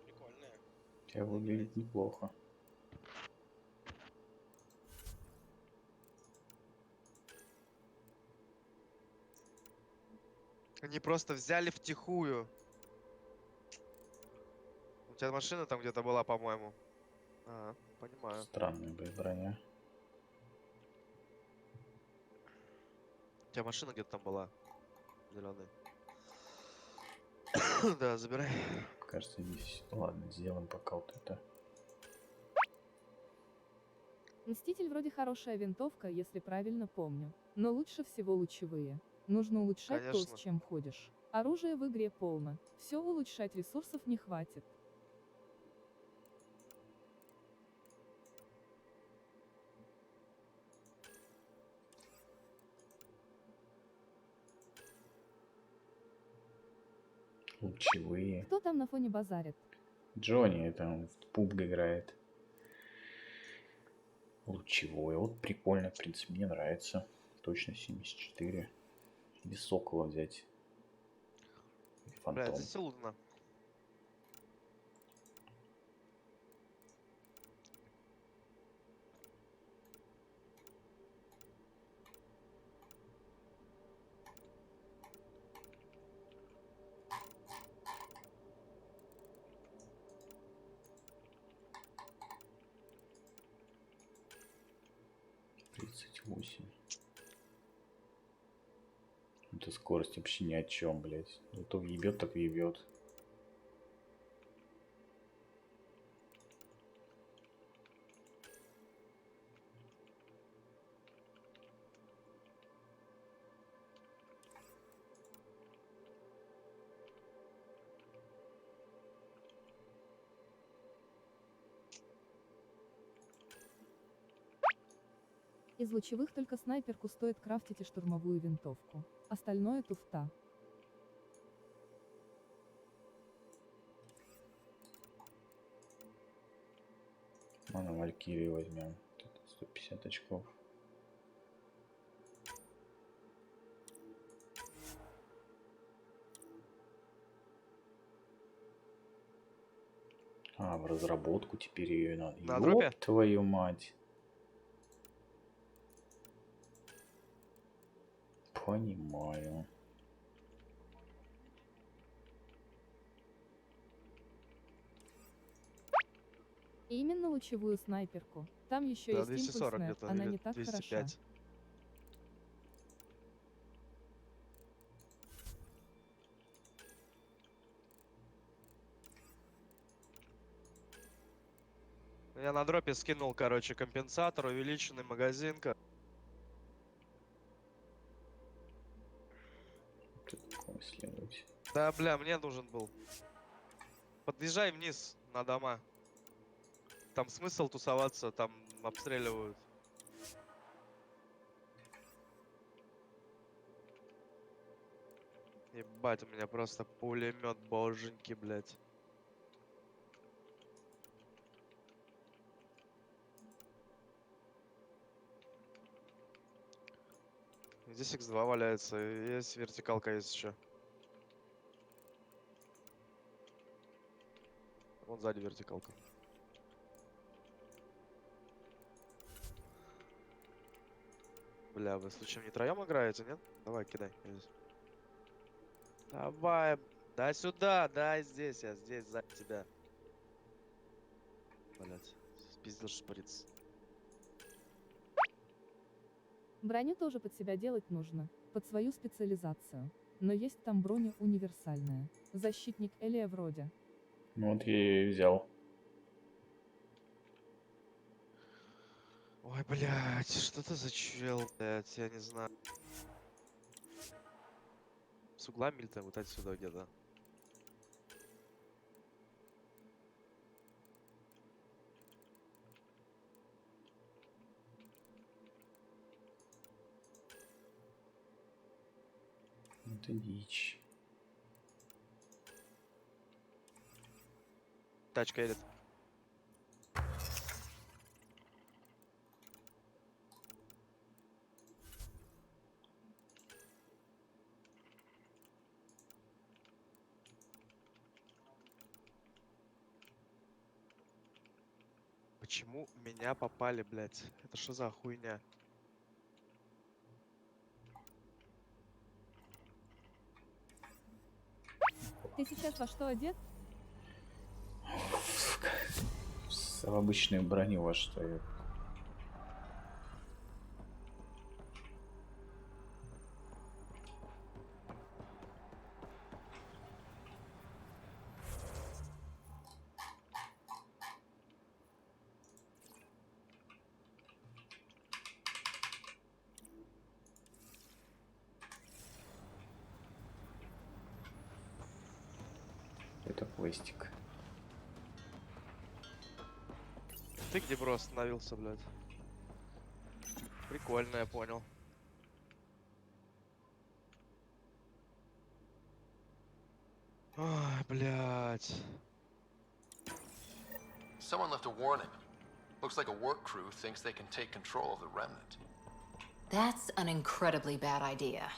Прикольная. Тебя выглядит неплохо. Они просто взяли втихую. У тебя машина там где-то была, по-моему. Ага, понимаю. Странная, блядь, броня. У тебя машина где-то там была. Зеленая. Да, забирай. Кажется, здесь... Ладно, сделаем пока вот это. Мститель вроде хорошая винтовка, если правильно помню. Но лучше всего лучевые. Нужно улучшать то, Конечно. с чем ходишь. Оружие в игре полно. Все улучшать ресурсов не хватит. Лучевые. Кто там на фоне базарит? Джонни, это он в пубг играет. Лучевой. Вот прикольно, в принципе, мне нравится. Точно 74. Или сокола взять. Или Бля, фантом. здесь лутно. Это скорость вообще ни о чем, блять. Ну то въебет, так въебет. Из лучевых только снайперку стоит крафтить и штурмовую винтовку. Остальное туфта. На Валькирию возьмем. 150 очков. А, в разработку теперь ее надо. На дропе? Ёб твою мать. Понимаю. И именно лучевую снайперку. Там еще Да, есть 240 импульсная, где-то, она или не так хороша. 205. Я на дропе скинул, короче, компенсатор, увеличенный магазинка. Исследовать. Да, бля, мне нужен был. Подъезжай вниз на дома. Там смысл тусоваться, там обстреливают. Ебать, у меня просто пулемет, боженьки, блядь. Здесь X2 валяется, и есть вертикалка есть еще. Вон сзади вертикалка. Бля, вы случаем не троем играете, нет? Давай, кидай. Я здесь. Давай, дай сюда, дай здесь, я здесь за тебя. Блять, спиздил шприц. Броню тоже под себя делать нужно, под свою специализацию. Но есть там броня универсальная. Защитник Элия вроде. Ну вот я ее и взял. Ой, блядь, что это за чел, блядь, я не знаю. С угла миль-то вот отсюда где-то. Это дичь. Тачка едет. Почему меня попали, блядь? Это что за хуйня? Ты сейчас во что одет? В обычную броню во что я. Это пластик. Ты где, бро, остановился, блядь? Прикольно, я понял. Ой, блядь. Someone left a warning. Looks like a work crew thinks they can take control of the remnant. That's an incredibly bad idea.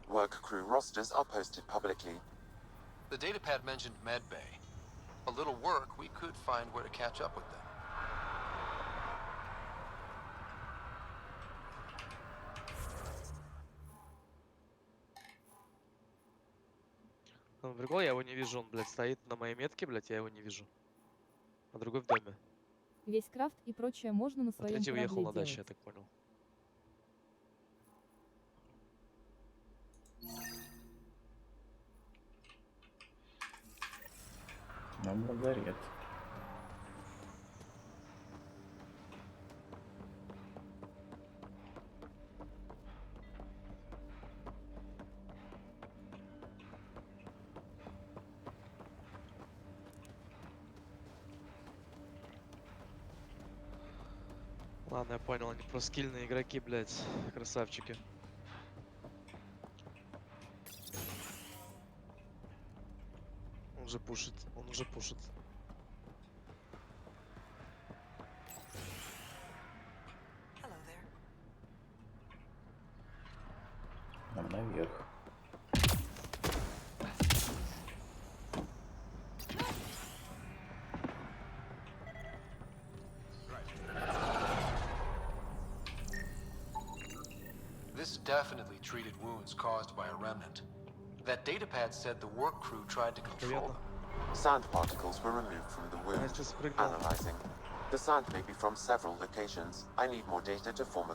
Work crew rosters are posted publicly. The datapad mentioned medbay. A little work, we could find where to catch up with them. Ну, прикол, я его не вижу, он, блядь, стоит на моей метке, блядь, я его не вижу. А другой в доме. Весь крафт и прочее можно на А своем третий уехал корабле на дачу, я делать. так понял. Нам благодарит. Ладно, я понял, они просто скильные игроки, блядь, красавчики. Он уже пушит, он уже пушит. Нам наверх. This definitely treated wounds caused by a remnant. That datapad said the work crew tried to control them. Sand particles were removed from the wound. Analyzing. The sand may be from several locations. I need more data to form a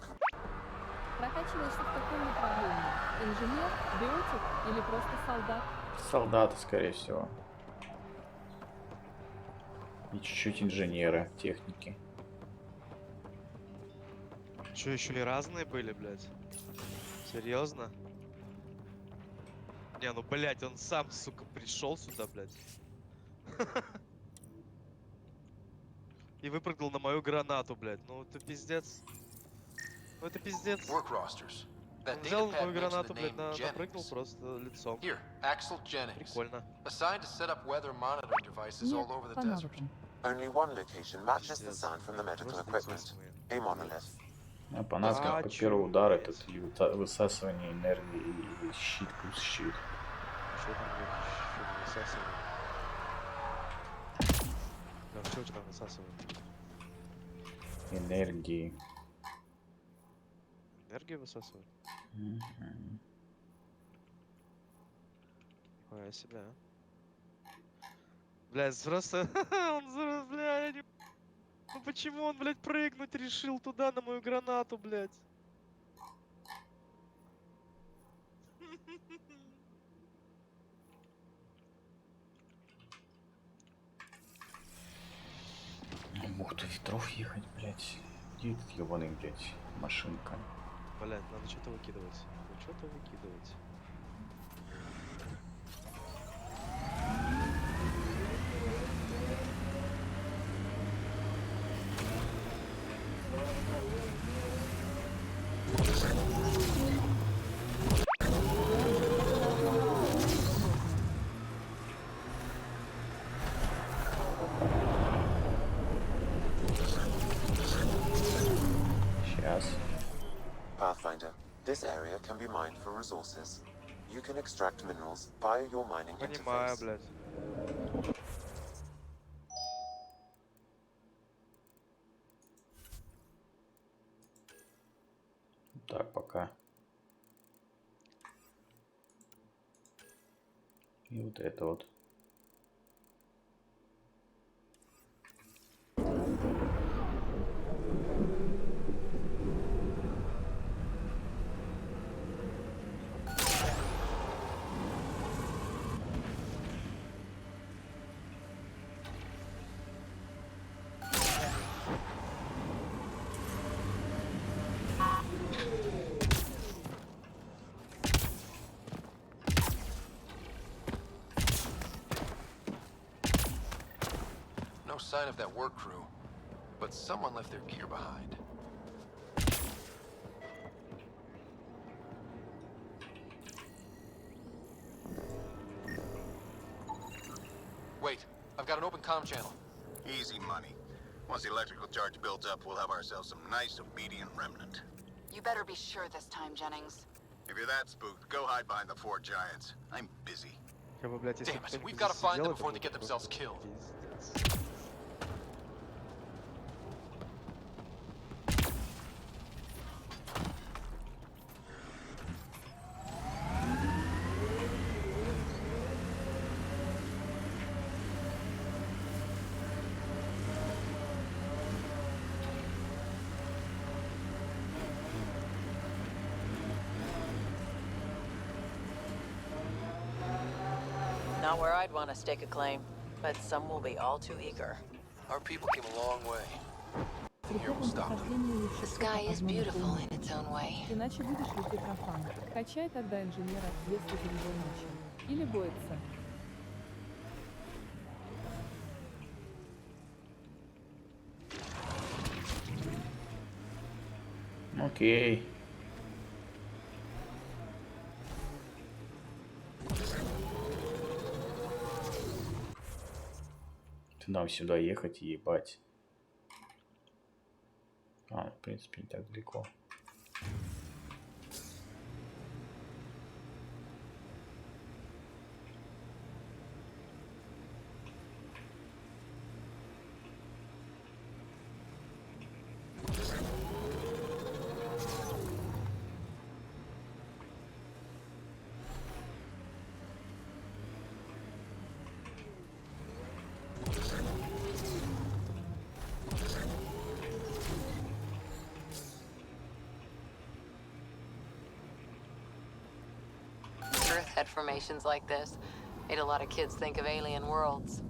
Прокачиваешься в каком направлении? Инженер, биотик или просто солдат? Солдаты, скорее всего. И чуть-чуть инженеры, техники. Че, еще и разные были, блядь? Серьезно? Не, ну, блядь, он сам, сука, пришел сюда, блядь. И выпрыгнул на мою гранату, блядь. Ну, это пиздец. Ну, это пиздец. Он взял мою гранату, блядь, напрыгнул просто лицом. Прикольно. Нет, по навыкам. Only one location matches the sand from the medical equipment. A monolith. А по нас как по первый удар этот высасывание энергии и щит плюс щит. Что там высасывает? Да, что у тебя там высасывает? Энергии. Энергию высасывает? Нихуя себе. Блядь, просто... он, бля, я не... Ну почему он, блядь, прыгнуть решил туда на мою гранату, блядь? Бухту ветров ехать, блядь. Где этот ебаный, блядь, машинка? Блядь, надо что-то выкидывать. Надо что-то выкидывать. Сейчас. Pathfinder, this area can be mined for resources. You can extract minerals via your mining Понимаю, interface. блядь. Так, пока. И вот это вот. No sign of that work crew, but someone left their gear behind. Wait, I've got an open comm channel. Easy money. Once the electrical charge builds up, we'll have ourselves some nice obedient remnant. You better be sure this time, Jennings. If you're that spooked, go hide behind the four giants. I'm busy. Как бы, блядь, если Damn бы it, кто-нибудь we've got to find засидел, them это before they было get бы themselves просто killed. пиздец. Not where I'd want to stake a claim, but some will be all too eager. Our people came a long way. При первом прохождении лучше The sky is одно beautiful напомнить. in its own way. Иначе будешь вести профан. Качай тогда инженера, если за него нечем. Или боится. Окей. Нам сюда ехать и ебать. А, в принципе, не так далеко. Earth had formations like this. Made a lot of kids think of alien worlds.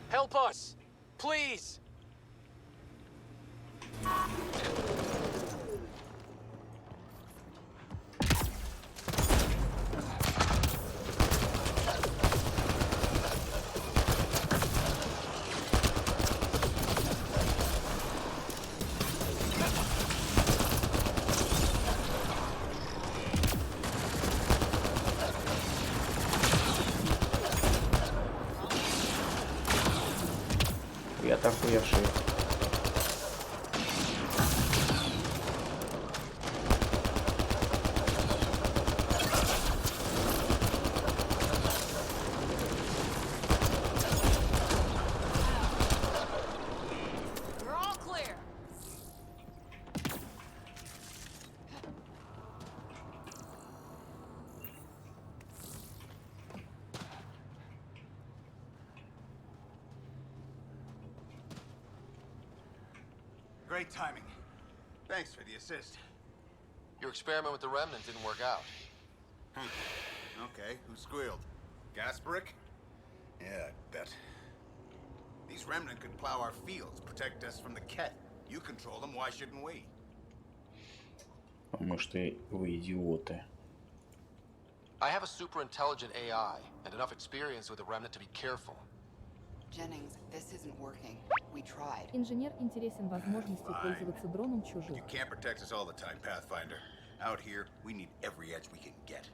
Help us! Please! Я так уехавший. You're all clear. Great timing. Thanks for the assist. Your experiment with the remnant didn't work out. Okay, who squealed? Gasparic? Yeah, I bet. These remnant could plow our fields, protect us from the Ket. You control them, why shouldn't we? Потому что вы идиоты. I have a super intelligent AI and enough experience with the remnant to be careful. Jennings, this isn't working. We tried. tried. Инженер интересен возможностью пользоваться дроном чужих. You can't protect us all the time, Pathfinder. Out here, we need every edge we can get.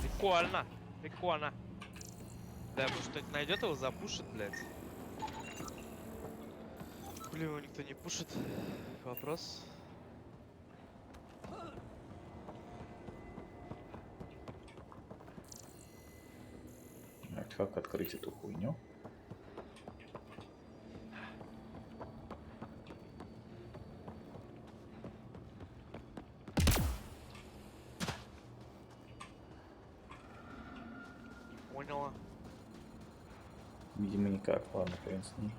Прикольно, прикольно. Да, может кто-нибудь найдет его, запушит, блядь. Блин, его никто не пушит. Вопрос. Как открыть эту хуйню? Поняла. Видимо, никак. Ладно, хрен с ним.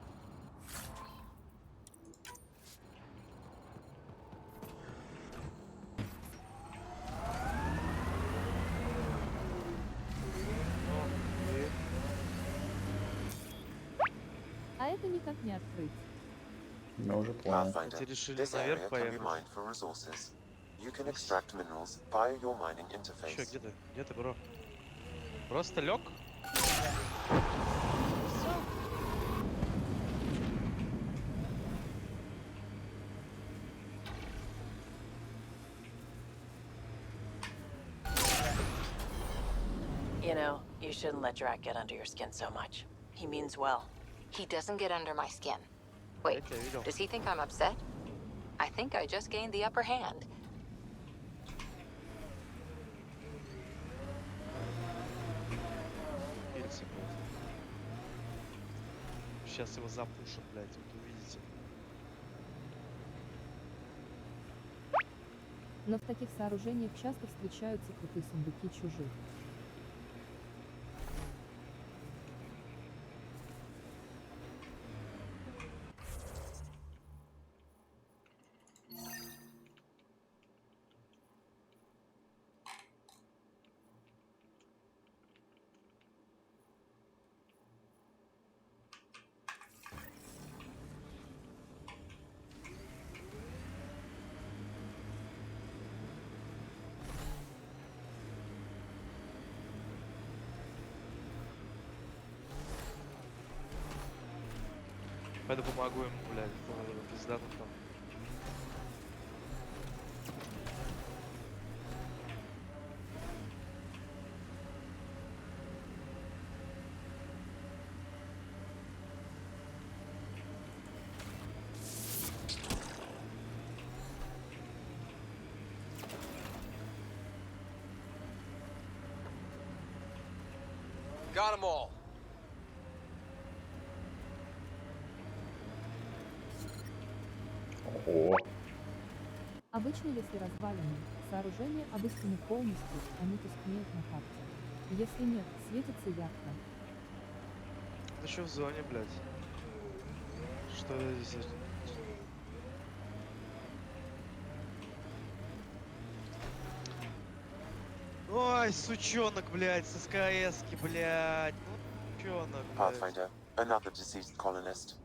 А это никак не открыть. Я уже понял. Pathfinder, this area can be mined for resources. You can extract minerals via your mining interface. Чё, где ты? Где ты, бро? Просто лег? You know, you shouldn't let Drac get under your skin so much. He means well. He doesn't get under my skin. Wait, does he think I'm upset? I think I just gained the upper hand. Сейчас его запушат, блядь, вот увидите. Но в таких сооружениях часто встречаются крутые сундуки чужих. Пойду помогу ему, блядь, пиздату там. Got them all. Ого. Обычно, если развалины, сооружение обысканы полностью, они тускнеют на карте. Если нет, светится ярко. Ты что в зоне, блядь? Что здесь? Ой, сучонок, блядь, с СКС-ки, блядь. Ну, сучонок, Pathfinder, another deceased colonist.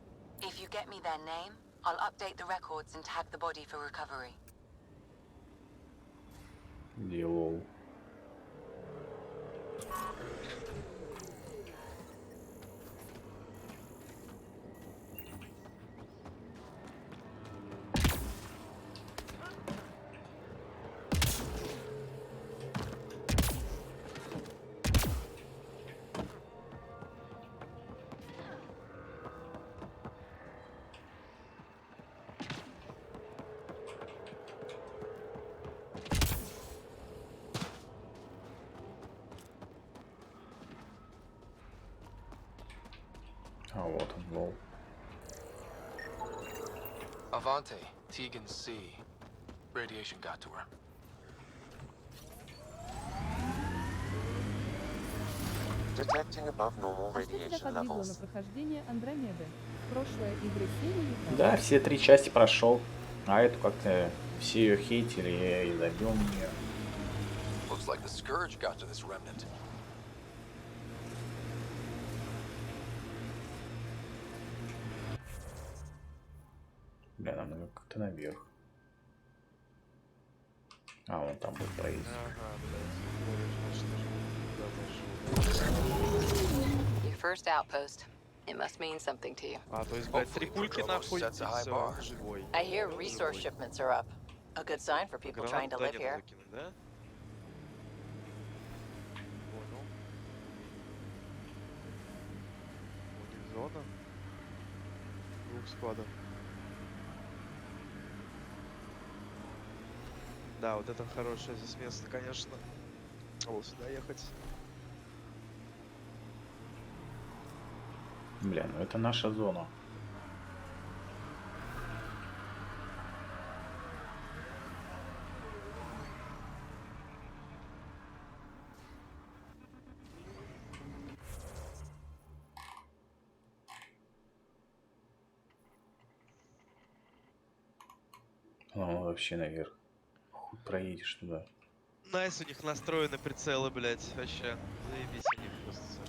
If you get me their name, I'll update the records and tag the body for recovery. Делал. А вот он, лол. Avante, Tegan C. Radiation got to her. Detecting above normal А что тебя radiation подвигло на levels. прохождение Андромеды? Прошлые игры серии? Да, все 3 части прошел. А эту как-то все ее хейтили, я и забил на нее. Looks like the Scourge got to this remnant. Бля, нам надо как-то наверх. А, вон там будет проезд. Ага, блядь. Значит, даже куда-то first outpost. It must mean something to you. А, то есть, блядь, 3 пульки нахуй, и всё, живой. I hear resource shipments are up. A good sign for people trying to live here. Закинуть, да? Понял. У них зона. 2 складов. Да, вот это хорошее здесь место, конечно. Вот сюда ехать. Бля, ну это наша зона. О, вообще наверх. Хуй проедешь туда. Найс, у них настроены прицелы, блядь, вообще. Заебись у них просто.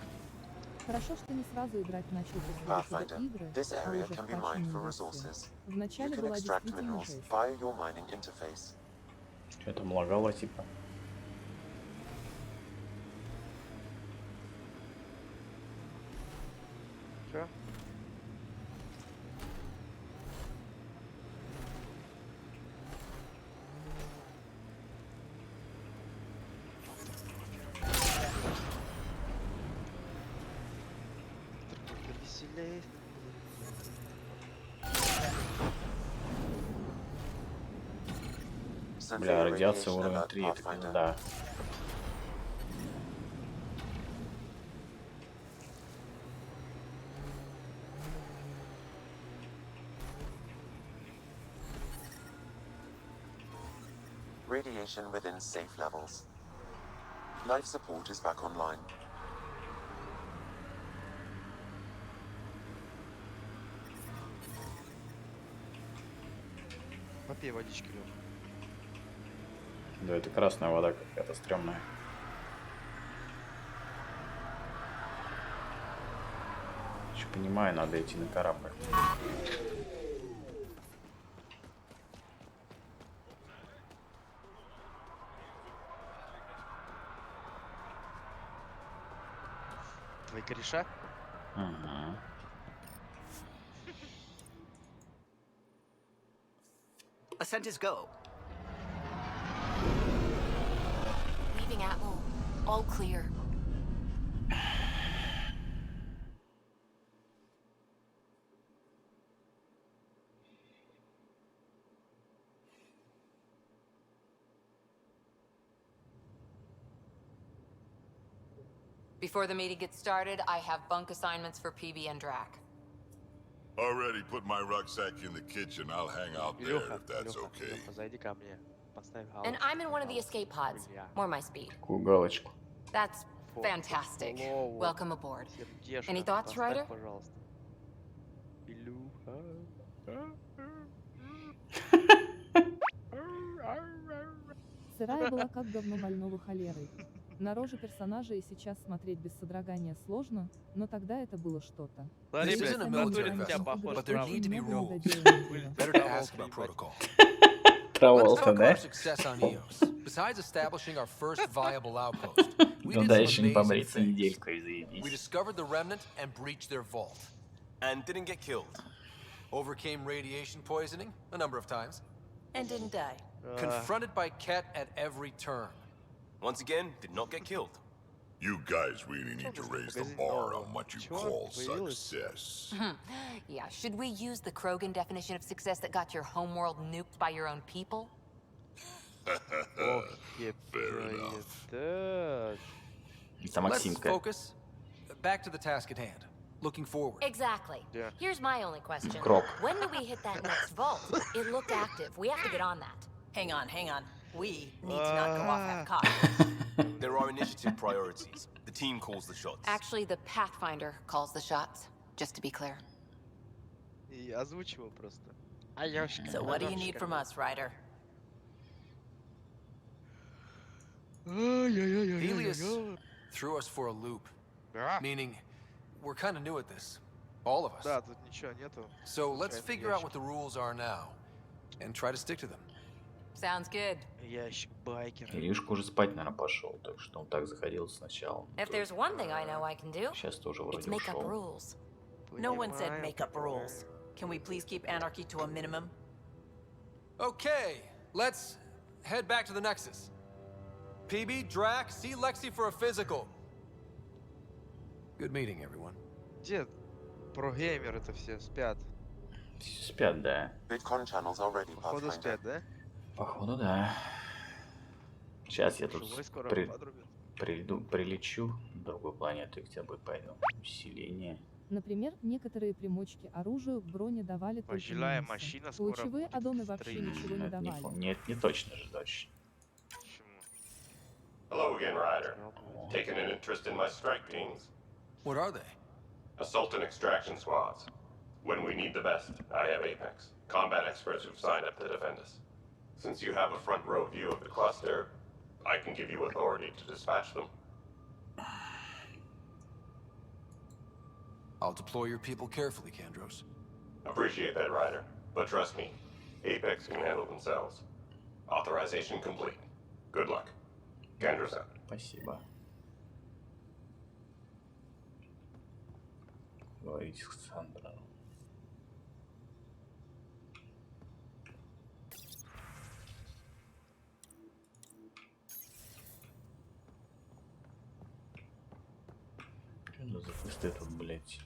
Хорошо, что не сразу играть начал после игры, This а area уже can в be mined for патче resources. В You начале can была extract действительно minerals жесть. via your mining interface. Что там лагало типа? Чё? Веселей. Бля, радиация уровень 3, это пизда. Radiation within safe levels. Life support is back online. Попей водички, Лёш. Да, это красная вода какая-то стрёмная. Еще понимаю, надо идти на корабль. Твои кореша? Ага. Ascent is go. Leaving Atmo. All clear. Before the meeting gets started, I have bunk assignments for PB and Drac. Already put my rucksack in the kitchen. I'll hang out there if that's okay. Зайди ко мне. Поставь галочку. And I'm in one of the escape pods. More my speed. Какую галочку? That's fantastic. Welcome aboard. Any thoughts, Поставь, Ryder? пожалуйста. Илюха. Сырая была как говно больного холерой. На рожу персонажа и сейчас смотреть без содрогания сложно, но тогда это было что-то. This isn't a military vessel, but there need to be rules. Better to ask about protocol. Let's talk our success on Eos. Besides establishing our first viable outpost, we Ну did да, some еще не amazing побриться things. неделькой, We заебись. discovered the remnant and breached their vault. And didn't get killed. Overcame radiation poisoning a number of times. And didn't die. Confronted by Ket at every turn. Once again, did not get killed. You guys really need to raise the bar on what you call success. Yeah, should we use the Krogan definition of success that got your homeworld nuked by your own people? Fair enough. Это Let's Максимка. focus. Back to the task at hand. Looking forward. Exactly. Yeah. Here's my only question. Крок. When do we hit that next vault? It looked active. We have to get on that. Hang on, hang on. We need to not go off half-cocked. There are initiative priorities. The team calls the shots. Actually, the Pathfinder calls the shots, just to be clear. И озвучивал просто. So what do you need from us, Ryder? Helios threw us for a loop. Meaning, we're kind of new at this. All of us. Да, тут ничего нету. So let's figure out what the rules are now. And try to stick to them. Sounds good. Ящик байкера. Илюшка уже спать, наверное, пошел, так что он так заходил сначала. If there's one thing I know I can do, Сейчас тоже it's вроде make up ушел. rules. No one said make up rules. Can we please keep anarchy to a minimum? Okay, let's head back to the Nexus. PB, Drac, see Lexi for a physical. Good meeting, everyone. Где прогеймеры это все спят? Спят, да. Bitcoin channels already, Походу Pathfinder. спят, да? Походу, да. Сейчас я тут Живой скоро подрубят. прилечу с другой планеты, где будет пойду. Усиление. Например, некоторые примочки оружию в броне давали только Пожилая минусы. машина скоро Лучевые будет аддоны вообще стрелять. ничего не давали. Нет, не точно же, дочь. Hello again, Ryder. Taking an interest in my strike teams? What are they? Assault and extraction squads. When we need the best, I have Apex, combat experts who've signed up to defend us. Since you have a front row view of the cluster, I can give you authority to dispatch them. I'll deploy your people carefully, Kandros. Appreciate that, Ryder. But trust me, Apex can handle themselves. Authorization complete. Good luck. Kandros out. Спасибо. Говорите с Сандрой. Что за квесты тут, блядь?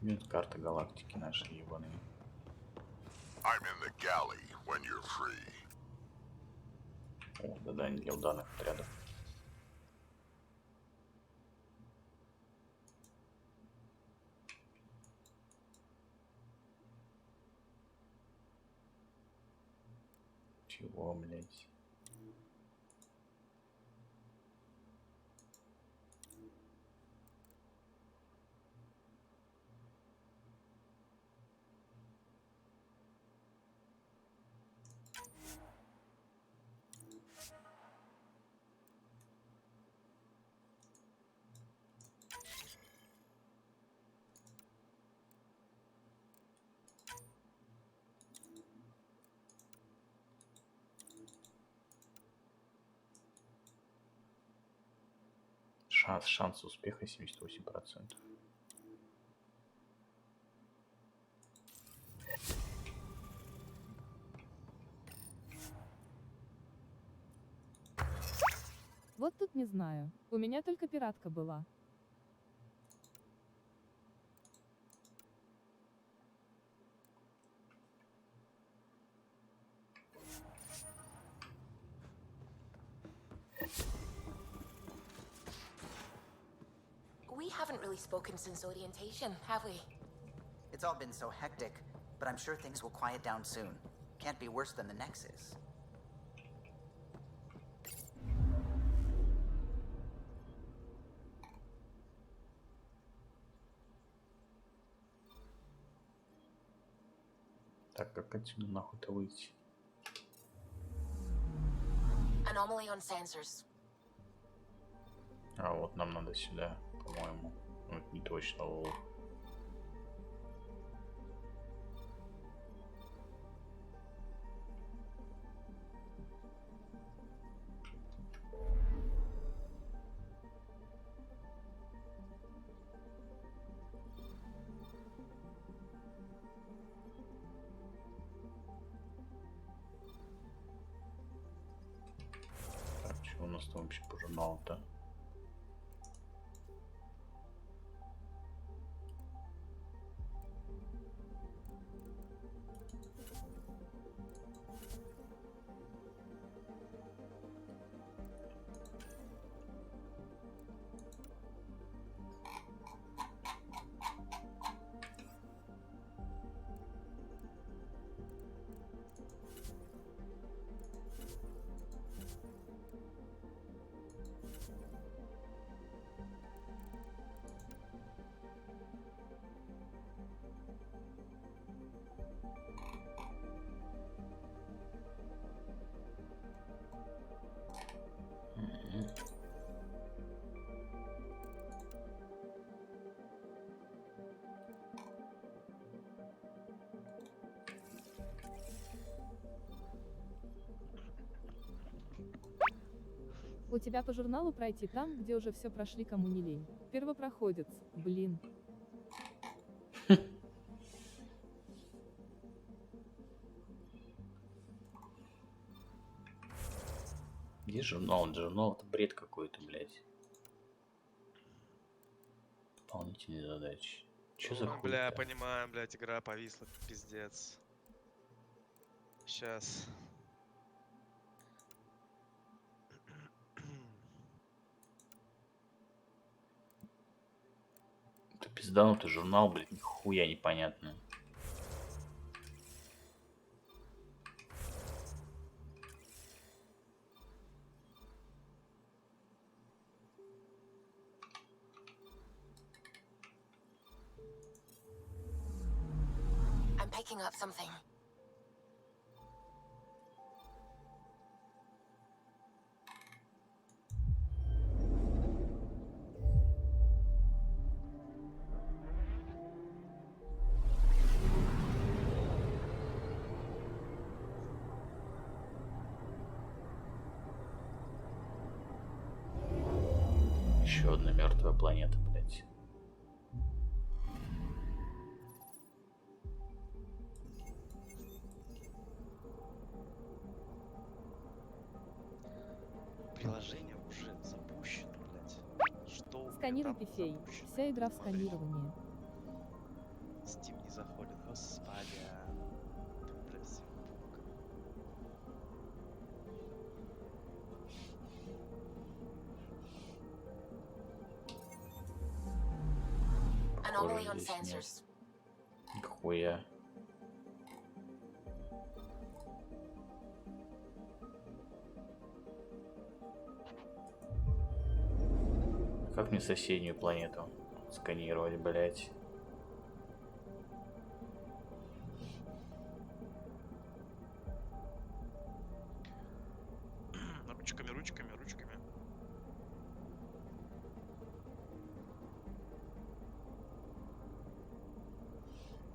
Нет, карта галактики наши ебаные. I'm in the galley when you're free. О, задание для ударных отрядов. Чего, блядь? Шанс успеха 78%. Вот тут не знаю. У меня только пиратка была. We haven't really spoken since orientation, have we? It's all been so hectic, but I'm sure things will quiet down soon. Can't be worse than the Nexus. Так, как отсюда нахуй-то выйти? Anomaly on sensors. А вот нам надо сюда, по-моему. Ну, это не точно. Так, что у нас там вообще по журналу-то? У тебя по журналу пройти там, где уже все прошли, кому не лень. Первопроходец, блин. Где журнал? Журнал это бред какой-то, блядь. Дополнительные задачи. Чё за хуй? Бля, понимаем, блядь, игра повисла, пиздец. Сейчас. Это пизданутый журнал, блядь, нихуя непонятно. I'm picking up something. Еще одна мертвая планета, блядь. Приложение уже запущено, блядь. Что у меня Сканируй там пифей. запущено? Вся игра в Смотри. сканировании. Steam не заходит, господи. Ты, блядь, зимбук. Anomaly on Здесь нет. sensors. Нихуя. Как мне соседнюю планету сканировать, блять? Ручками, ручками, ручками.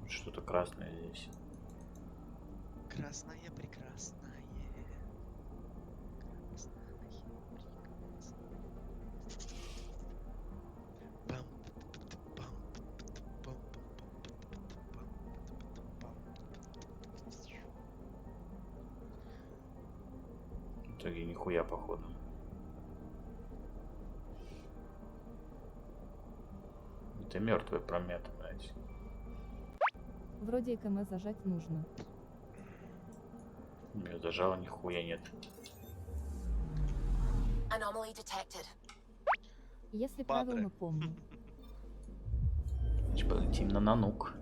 Что-то красное здесь. Красное, прекрасное. В итоге нихуя походу. Это мертвая промета, блядь. Вроде ЭКМ зажать нужно. Я зажала, нихуя нет. Anomaly detected. Если правильно помню. Значит, полетим на нанук.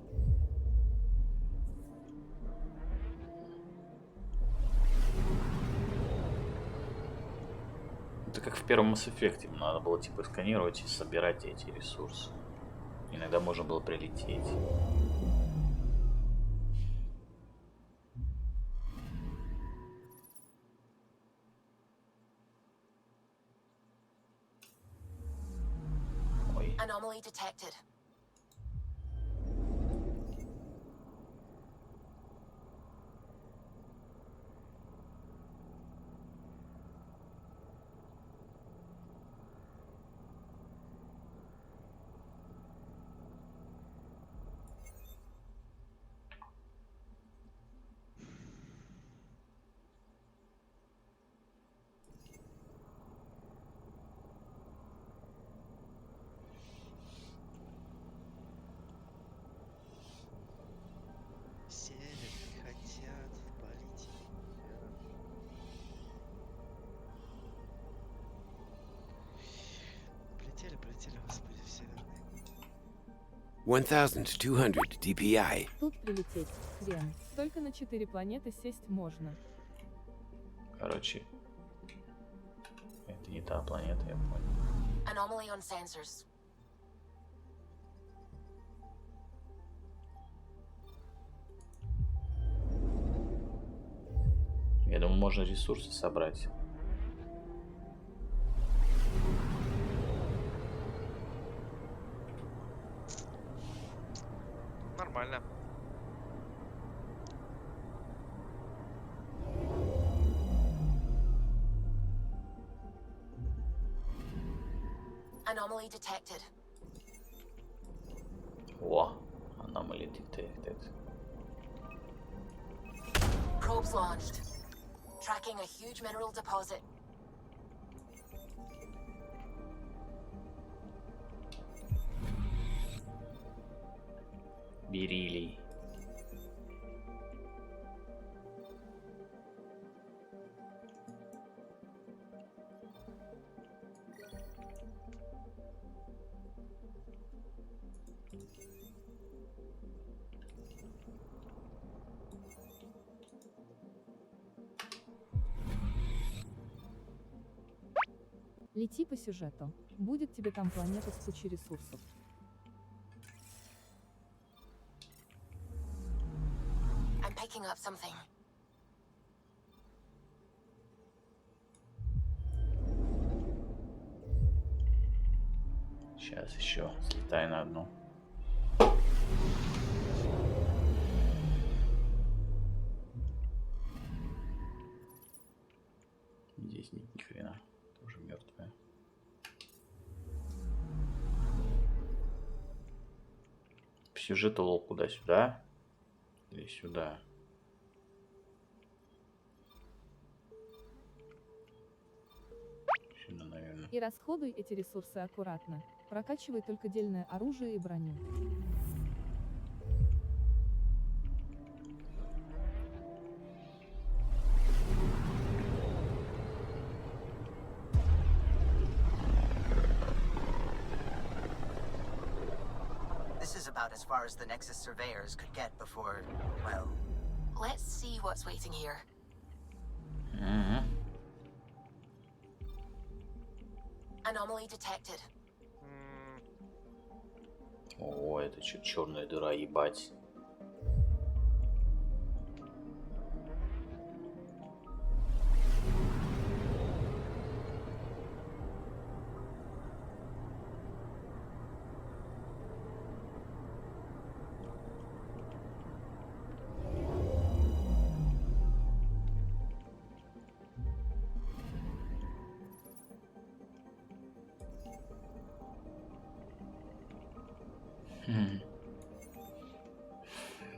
Это как в первом Mass Effect. Надо было типа сканировать и собирать эти ресурсы. Иногда можно было прилететь. Ой. Anomaly detected. Северные хотят полететь. Полетели, полетели, господи, в северные. 1200 DPI. Тут прилететь. Хрен. Только на 4 планеты сесть можно. Короче, это не та планета, я понял. Anomaly on sensors. Я думаю, можно ресурсы собрать. Нормально. Anomaly detected. О, anomaly detected. Probes launched. Tracking a huge mineral deposit. Бериллий. Лети по сюжету. Будет тебе там планета с кучей ресурсов. I'm picking up something. Сейчас еще слетай на одну. Здесь нет ни хрена. Тоже мертвая. По сюжету лол куда-сюда? Или сюда? Сюда, наверное. И расходуй эти ресурсы аккуратно. Прокачивай только дельное оружие и броню. This is about as far as the Nexus surveyors could get before, well... Let's see what's waiting here. Anomaly detected. О, это что, черная дыра, ебать.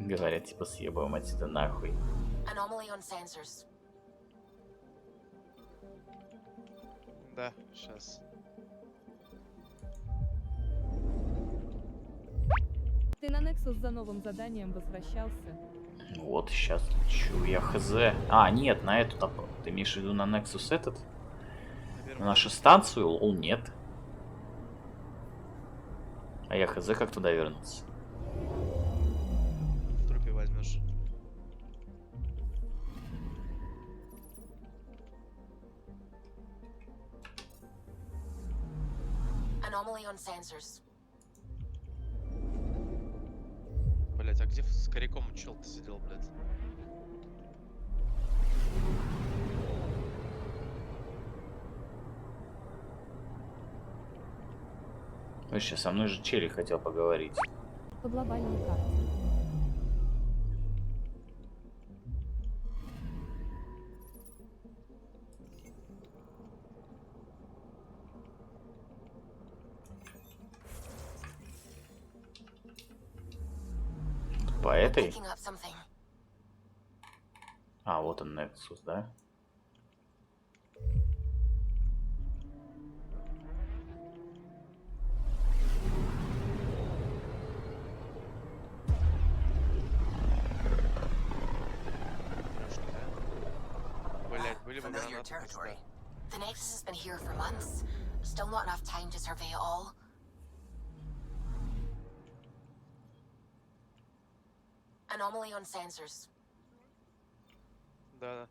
Говорят, типа, съебаем отсюда нахуй. Anomaly on sensors. Да, сейчас. Ты на Nexus за новым заданием возвращался? Вот, сейчас лечу я хз. А, нет, на эту, ты имеешь в виду на Nexus этот? На нашу станцию? О, нет. А я хз, как туда вернуться? В трупе возьмешь. Anomaly on sensors. Блять, а где с коряком чел-то сидел, блядь? Ой, сейчас со мной же челик хотел поговорить. По глобальной карте. По этой? Picking up something. А, вот он, Nexus, да? Блять, были бы Familiar гранаты. territory. The Nexus has been here for months. Still not enough time to survey it all. Anomaly on sensors. Да.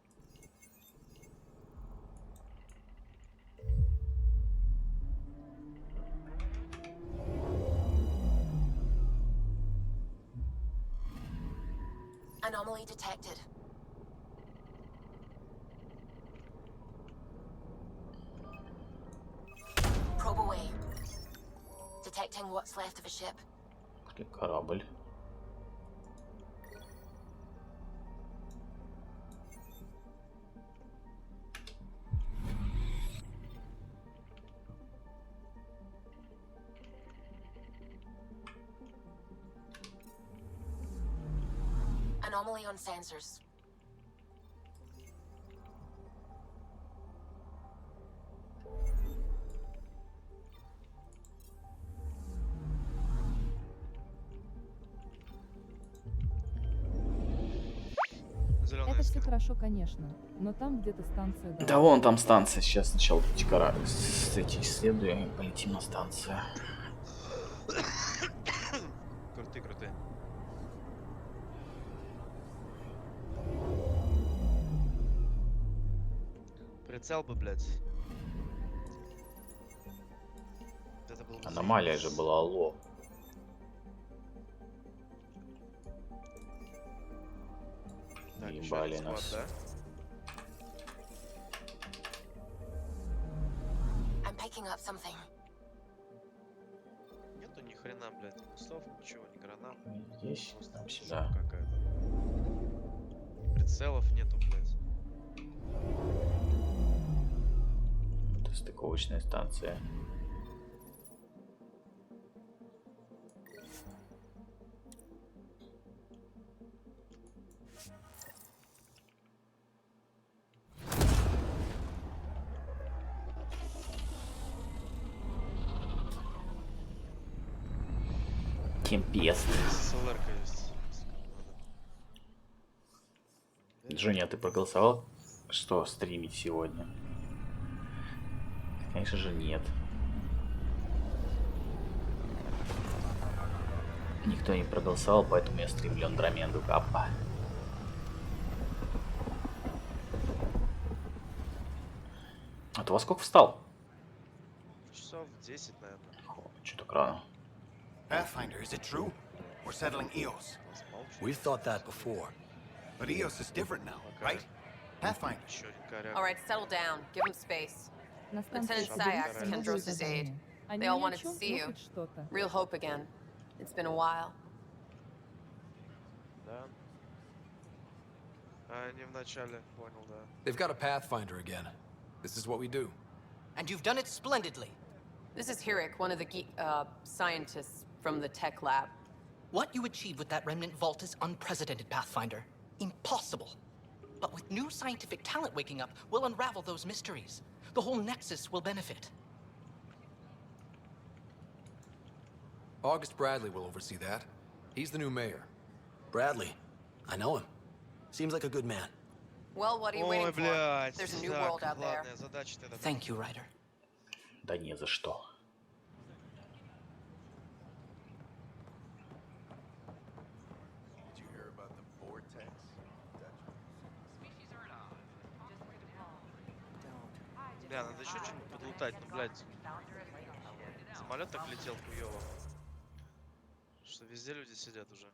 Anomaly detected. Probe away. Detecting what's left of a ship. Корабль. Anomaly on sensors. Это все хорошо, конечно, но там где-то станция. Да вон там станция. Сейчас сначала эти исследуем и полетим на станцию. Крутые. Прицел бы, блядь. Это был бы Аномалия же была, алло. Так, ебали нас. Да? I'm picking up something. Нету ни хрена, блядь, ни кустов, ничего, ни гранат. Здесь, просто там сюда. Какая-то. Прицелов нету, блядь. Это стыковочная станция. Кемпест. Джонни, а ты проголосовал, что стримить сегодня? Конечно же нет. Никто не проголосовал, поэтому я стримлю Андромеду Каппа. А ты во сколько встал? Часов 10, наверное. Что так рано? Pathfinder, is it true? We're settling EOS. We've thought that before. But EOS is different now, right? Pathfinder. Alright, settle down. Give him space. Lieutenant Syax, Kendros' aide. They all wanted to see you. Real hope again. It's been a while. Да. А, не в начале, понял, да. They've got a Pathfinder again. This is what we do. And you've done it splendidly. This is Hirik, one of the scientists from the tech lab. What you achieved with that remnant vault is unprecedented, Pathfinder. Impossible. But with new scientific talent waking up, we'll unravel those mysteries. The whole Nexus will benefit. August Bradley will oversee that. He's the new mayor. Bradley. I know him. Seems like a good man. Well, what are you waiting for? Блядь. There's a new world out there. Thank you, Ryder. Да не за что. Бля, надо еще что-нибудь подлутать, ну, блядь. Самолет так летел хуёво. Что везде люди сидят уже.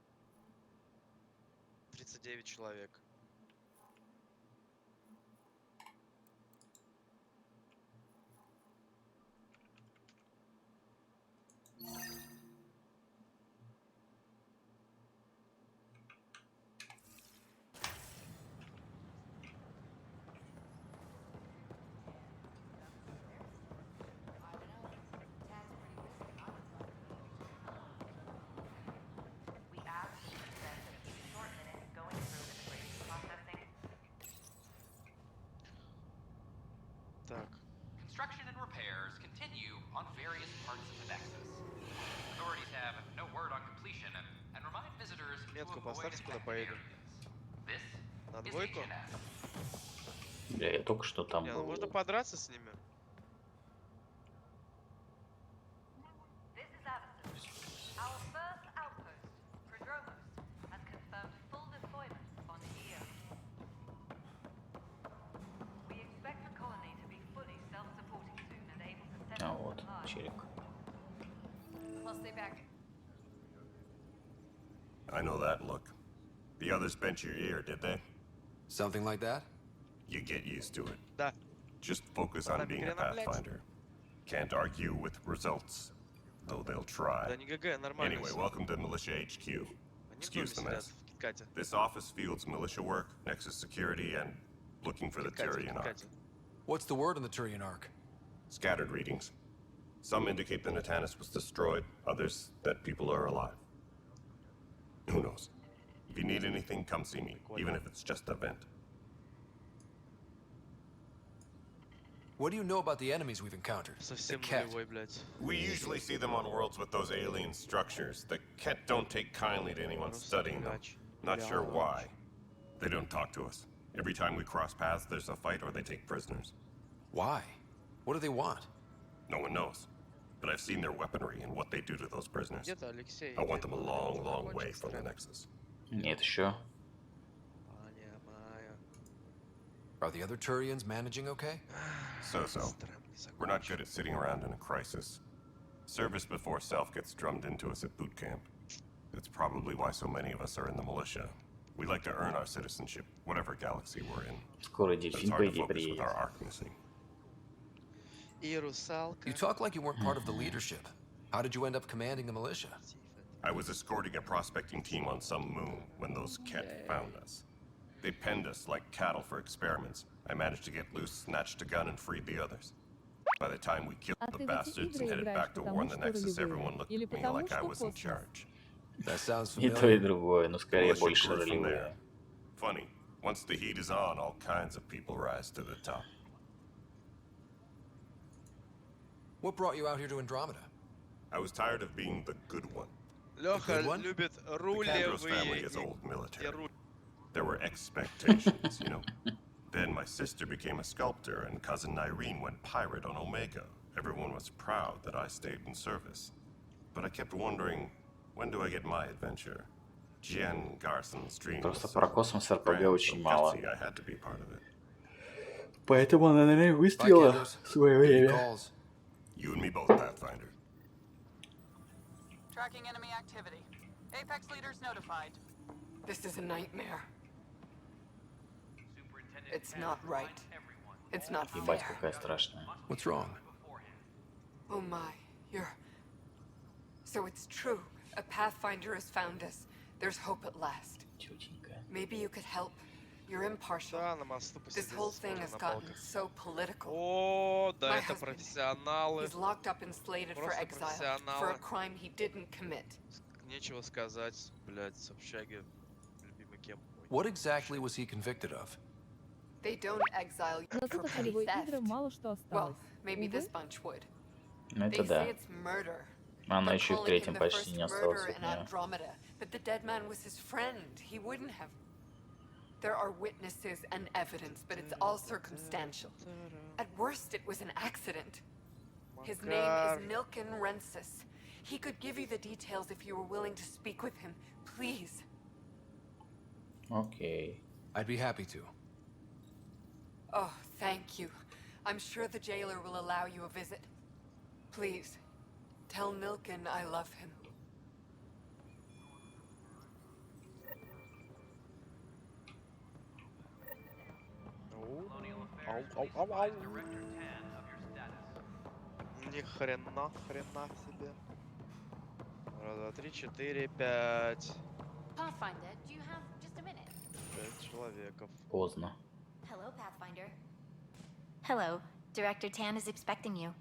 39 человек. Construction and repairs continue on various parts of the Nexus. Authorities have no word on completion and remind visitors to avoid infected areas. This is Agent S. Бля, я только что там Не, был. ну можно подраться с ними. А вот, черик. I know that look. The others bent your ear, did they? Something like that? You get used to it. Да. Just focus on being a Pathfinder. Can't argue with results, though they'll try. Да не ГГ, нормально. Anyway, welcome to Militia HQ. Excuse the mess. This office fields militia work, Nexus security, and looking for the Tyrian Ark. What's the word on the Tyrian Ark? Scattered readings. Some indicate the Natanus was destroyed, others that people are alive. Who knows? If you need anything, come see me, even if it's just a vent. What do you know about the enemies we've encountered? The Ket. We usually see them on worlds with those alien structures. The Ket don't take kindly to anyone studying them. Not sure why. They don't talk to us. Every time we cross paths, there's a fight or they take prisoners. Why? What do they want? No one knows. But I've seen their weaponry and what they do to those prisoners. I want them a long, long way from the Nexus. Нет еще. Are the other Turians managing okay? So. We're not good at sitting around in a crisis. Service before self gets drummed into us at boot camp. That's probably why so many of us are in the militia. We like to earn our citizenship, whatever galaxy we're in. Скоро But it's дельфин, по hard to идее, focus with приедет. our arc missing. You talk like you weren't part of the leadership. How did you end up commanding the militia? I was escorting a prospecting team on some moon when those Ket found us. They penned us like cattle for experiments. I managed to get loose, snatched a gun, and freed the others. By the time we killed the bastards and headed back to warn the Nexus, everyone looked at me like I was in charge. That sounds И familiar. то, и другое, но скорее Militia больше grew from ролевые. there. Funny, once the heat is on, all kinds of people rise to the top. What brought you out here to Andromeda? I was tired of being the good one. Леха любит The Kandros family is рулевые. old military. There were expectations, you know. Then my sister became a sculptor and cousin Irene went pirate on Omega. Everyone was proud that I stayed in service. But I kept wondering, when do I get my adventure? Jen Garson's dream Просто was про космос РПГ очень мало. gutsy, I had to be part of it. Поэтому она, наверное, выставила в свое время. You and me both, Pathfinder. Tracking enemy activity. Apex leaders notified. This is a nightmare. It's not right. It's not Ебать, fair. какая страшная. What's wrong? Oh my, you're... So it's true. A Pathfinder has found us. There's hope at last. Maybe you could help. You're impartial. This whole thing has gotten so political. О, да, My это husband, профессионалы. he's locked up and slated for Просто exile for a профессионалы. crime he didn't commit. Нечего сказать, блядь, с общаги. Любимый кем. What exactly was he convicted of? They don't exile you Зато for за petty полевые theft. игры мало что Well, осталось. maybe Увы. this bunch would. Ну They это да. say it's murder. Она But еще и в calling третьем him the почти first не осталось murderer от in нее. Andromeda, that the dead man was his friend. He wouldn't have. There are witnesses and evidence, but it's all circumstantial. At worst, it was an accident. His name is Nilken Rensis. He could give you the details if you were willing to speak with him. Please. Окей. I'd be happy to. Oh, thank you. I'm sure the jailer will allow you a visit. Please, tell Nilken I love him. Ни хрена себе. Раз, два, три, четыре, пять. Pathfinder, do you have just a minute? 5 человеков. Поздно. Hello, Pathfinder. Hello. Director Tan is expecting you.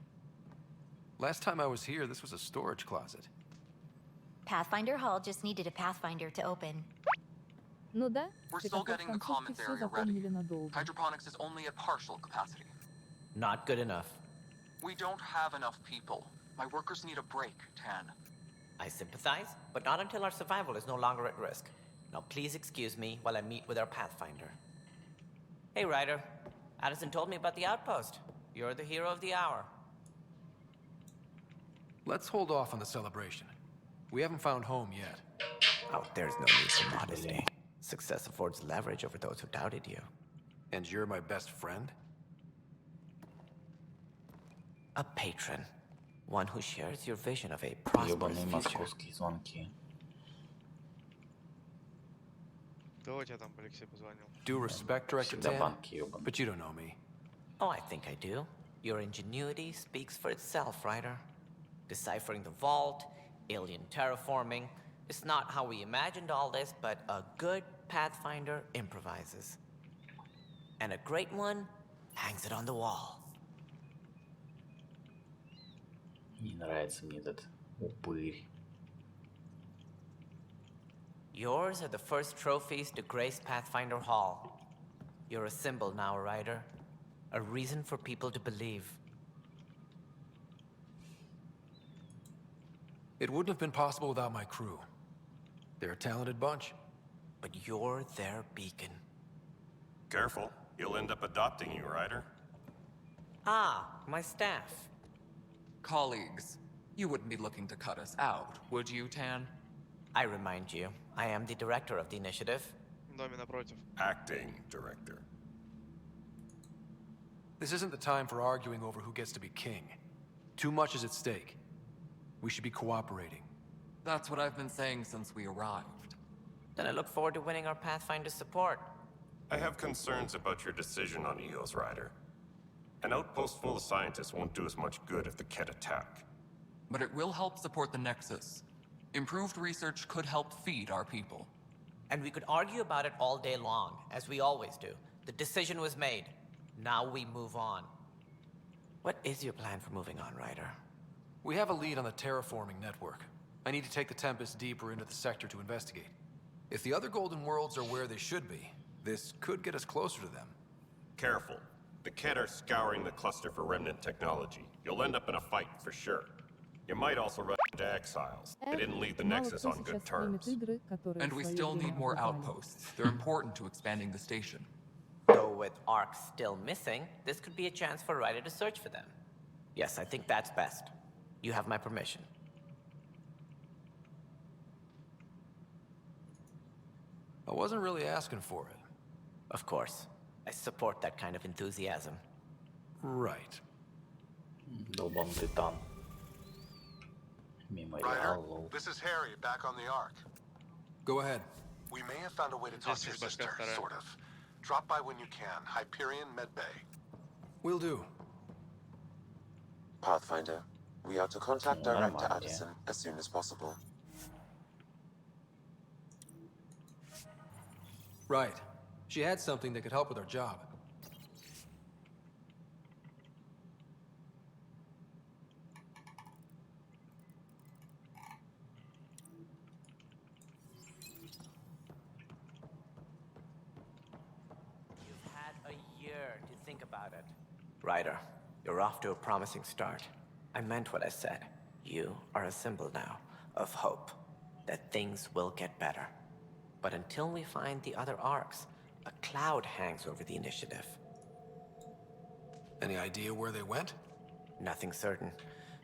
Last time I was here, this was a storage closet. Pathfinder Hall just needed a Pathfinder to open. Ну да, We're ты still как getting the французский commons все area ready. запомнили надолго. Hydroponics is only at partial capacity. Not good enough. We don't have enough people. My workers need a break, Tan. I sympathize, but not until our survival is no longer at risk. Now please excuse me while I meet with our Pathfinder. Hey, Ryder. Addison told me about the outpost. You're the hero of the hour. Let's hold off on the celebration. We haven't found home yet. Oh, there's no need for modesty. Success affords leverage over those who doubted you. And you're my best friend? A patron. One who shares your vision of a prosperous Ёбаные future. московские звонки. Кто тебе там, Алексей, позвонил? Due respect, Director Всегда Tan, банки ёбаные. but you don't know me. Oh, I think I do. Your ingenuity speaks for itself, Ryder. Deciphering the vault, alien terraforming. It's not how we imagined all this, but a good Pathfinder improvises. And a great one hangs it on the wall. Не нравится мне этот упырь. Yours are the first trophies to grace Pathfinder Hall. You're a symbol now, Ryder. A reason for people to believe. It wouldn't have been possible without my crew. They're a talented bunch. But you're their beacon. Careful, you'll end up adopting you, Ryder. Ah, my staff. Colleagues, you wouldn't be looking to cut us out, would you, Tan? I remind you, I am the director of the initiative. Acting director. This isn't the time for arguing over who gets to be king. Too much is at stake. We should be cooperating. That's what I've been saying since we arrived. Then I look forward to winning our Pathfinder support. I have concerns about your decision on EOS, Ryder. An outpost full of scientists won't do as much good if the Ket attack. But it will help support the Nexus. Improved research could help feed our people. And we could argue about it all day long, as we always do. The decision was made. Now we move on. What is your plan for moving on, Ryder? We have a lead on the terraforming network. I need to take the Tempest deeper into the sector to investigate. If the other Golden Worlds are where they should be, this could get us closer to them. Careful. The Ket are scouring the cluster for remnant technology. You'll end up in a fight, for sure. You might also run into exiles. They didn't leave the Nexus on good terms. And we still need more outposts. They're important to expanding the station. Though with Ark still missing, this could be a chance for Ryder to search for them. Yes, I think that's best. You have my permission. I wasn't really asking for it. Of course. I support that kind of enthusiasm. Right. Долбанный титан. Ryder, this is Harry, back on the Ark. Go ahead. We may have found a way to talk to your sister, sort of. Drop by when you can. Hyperion Medbay. Will do. Pathfinder, we are to contact Director Addison as soon as possible. Right. She had something that could help with our job. You've had a year to think about it. Ryder, you're off to a promising start. I meant what I said. You are a symbol now of hope, that things will get better. But until we find the other arcs, a cloud hangs over the initiative. Any idea where they went? Nothing certain,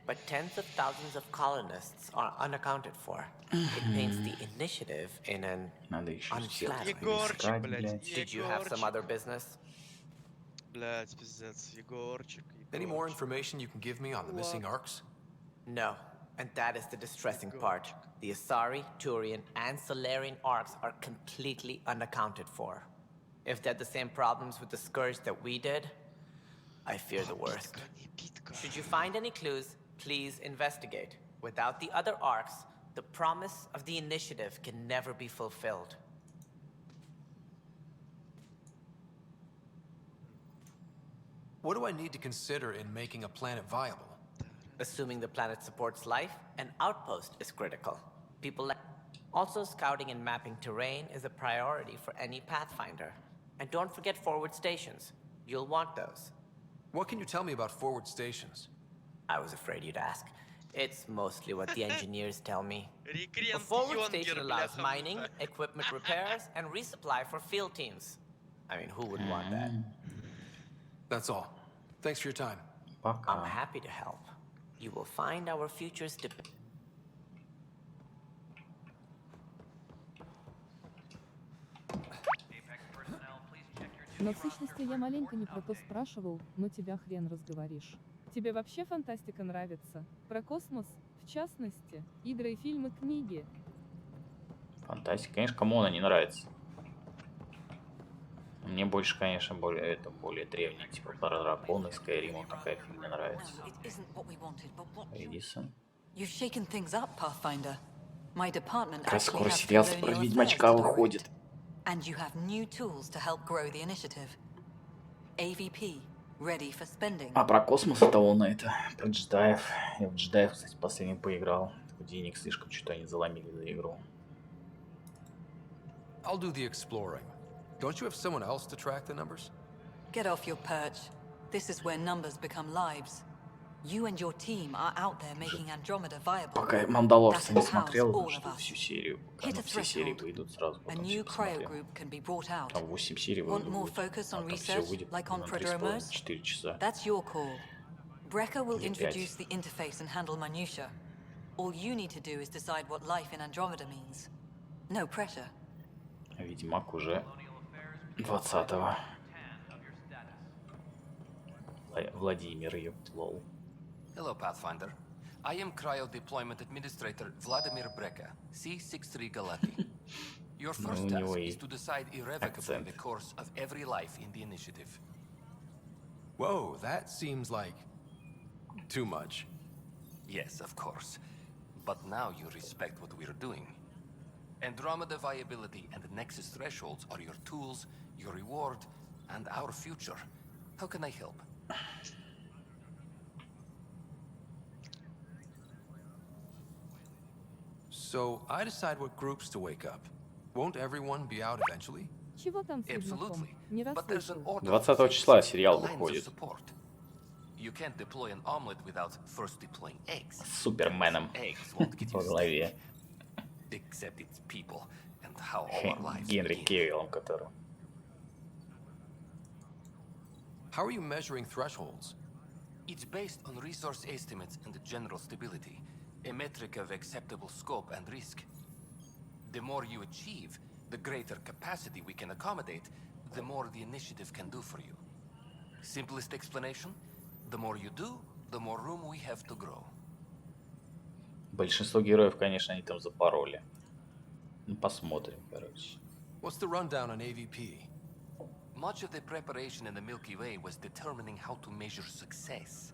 but tens of thousands of colonists are unaccounted for. It paints the initiative in an unflattering light. Did you have some other business? Any more information you can give me on the missing arcs? No, and that is the distressing part. The Asari, Turian, and Solarian arcs are completely unaccounted for. If they had the same problems with the Scourge that we did, I fear the worst. Should you find any clues, please investigate. Without the other arcs, the promise of the initiative can never be fulfilled. What do I need to consider in making a planet viable? Assuming the planet supports life, an outpost is critical. Also, scouting and mapping terrain is a priority for any Pathfinder. And don't forget forward stations. You'll want those. What can you tell me about forward stations? I was afraid you'd ask. It's mostly what the engineers tell me. A forward station allows mining, equipment repairs, and resupply for field teams. I mean, who wouldn't want that? That's all. Thanks for your time. I'm happy to help. You will find our futures Но в сущности я маленько не про то спрашивал, но тебя хрен разговоришь. Тебе вообще фантастика нравится? Про космос, в частности, игры, фильмы, книги? Фантастика, конечно, кому она не нравится. Мне больше, конечно, более древний, типа про драконы, Скайрим, такая фильм мне нравится. Эдисон. Как раз скоро сериал про Ведьмачка выходит. And you have new tools to help grow the initiative. AVP, ready for spending. А про космос это он, это про джедаев. Я в джедаев, кстати, последний поиграл. Денег слишком что-то они заломили за игру. I'll do the exploring. Don't you have someone else to track the numbers? Get off your perch. This is where numbers become lives. You and your team are out there making Andromeda viable. Пока Мандалорца не смотрел, что всю серию. Пока все серии выйдут сразу, потом все посмотрел. Там 8 серий выйдут, а там все выйдет на 3,5-4 часа. That's your call. Brecker will introduce the interface and handle minutia. All you need to do is decide what life in Andromeda means. No pressure. Ведьмак уже 20-го. Владимир, ёптвол. Hello, Pathfinder. I am Cryo Deployment Administrator Vladimir Brecker, C63 Galati. Your first task is to decide irrevocably the course of every life in the initiative. Whoa, that seems like too much. Yes, of course. But now you respect what we're doing. Andromeda viability and Nexus thresholds are your tools, your reward, and our future. How can I help? So I decide what groups to wake up. Won't everyone be out eventually? Чего там с ведьмаком? Не расслышал. 20 числа сериал выходит. You can't deploy an omelet without first deploying eggs. С Суперменом во главе. Except it's people and how all our lives Генри Кевиллом, которого. How are you measuring thresholds? It's based on resource estimates and general stability, a metric of acceptable scope and risk. The more you achieve, the greater capacity we can accommodate, the more the initiative can do for you. Simplest explanation, the more you do, the more room we have to grow. Большинство героев, конечно, они там запороли. Ну, посмотрим, короче. What's the rundown on AVP? Much of the preparation in the Milky Way was determining how to measure success.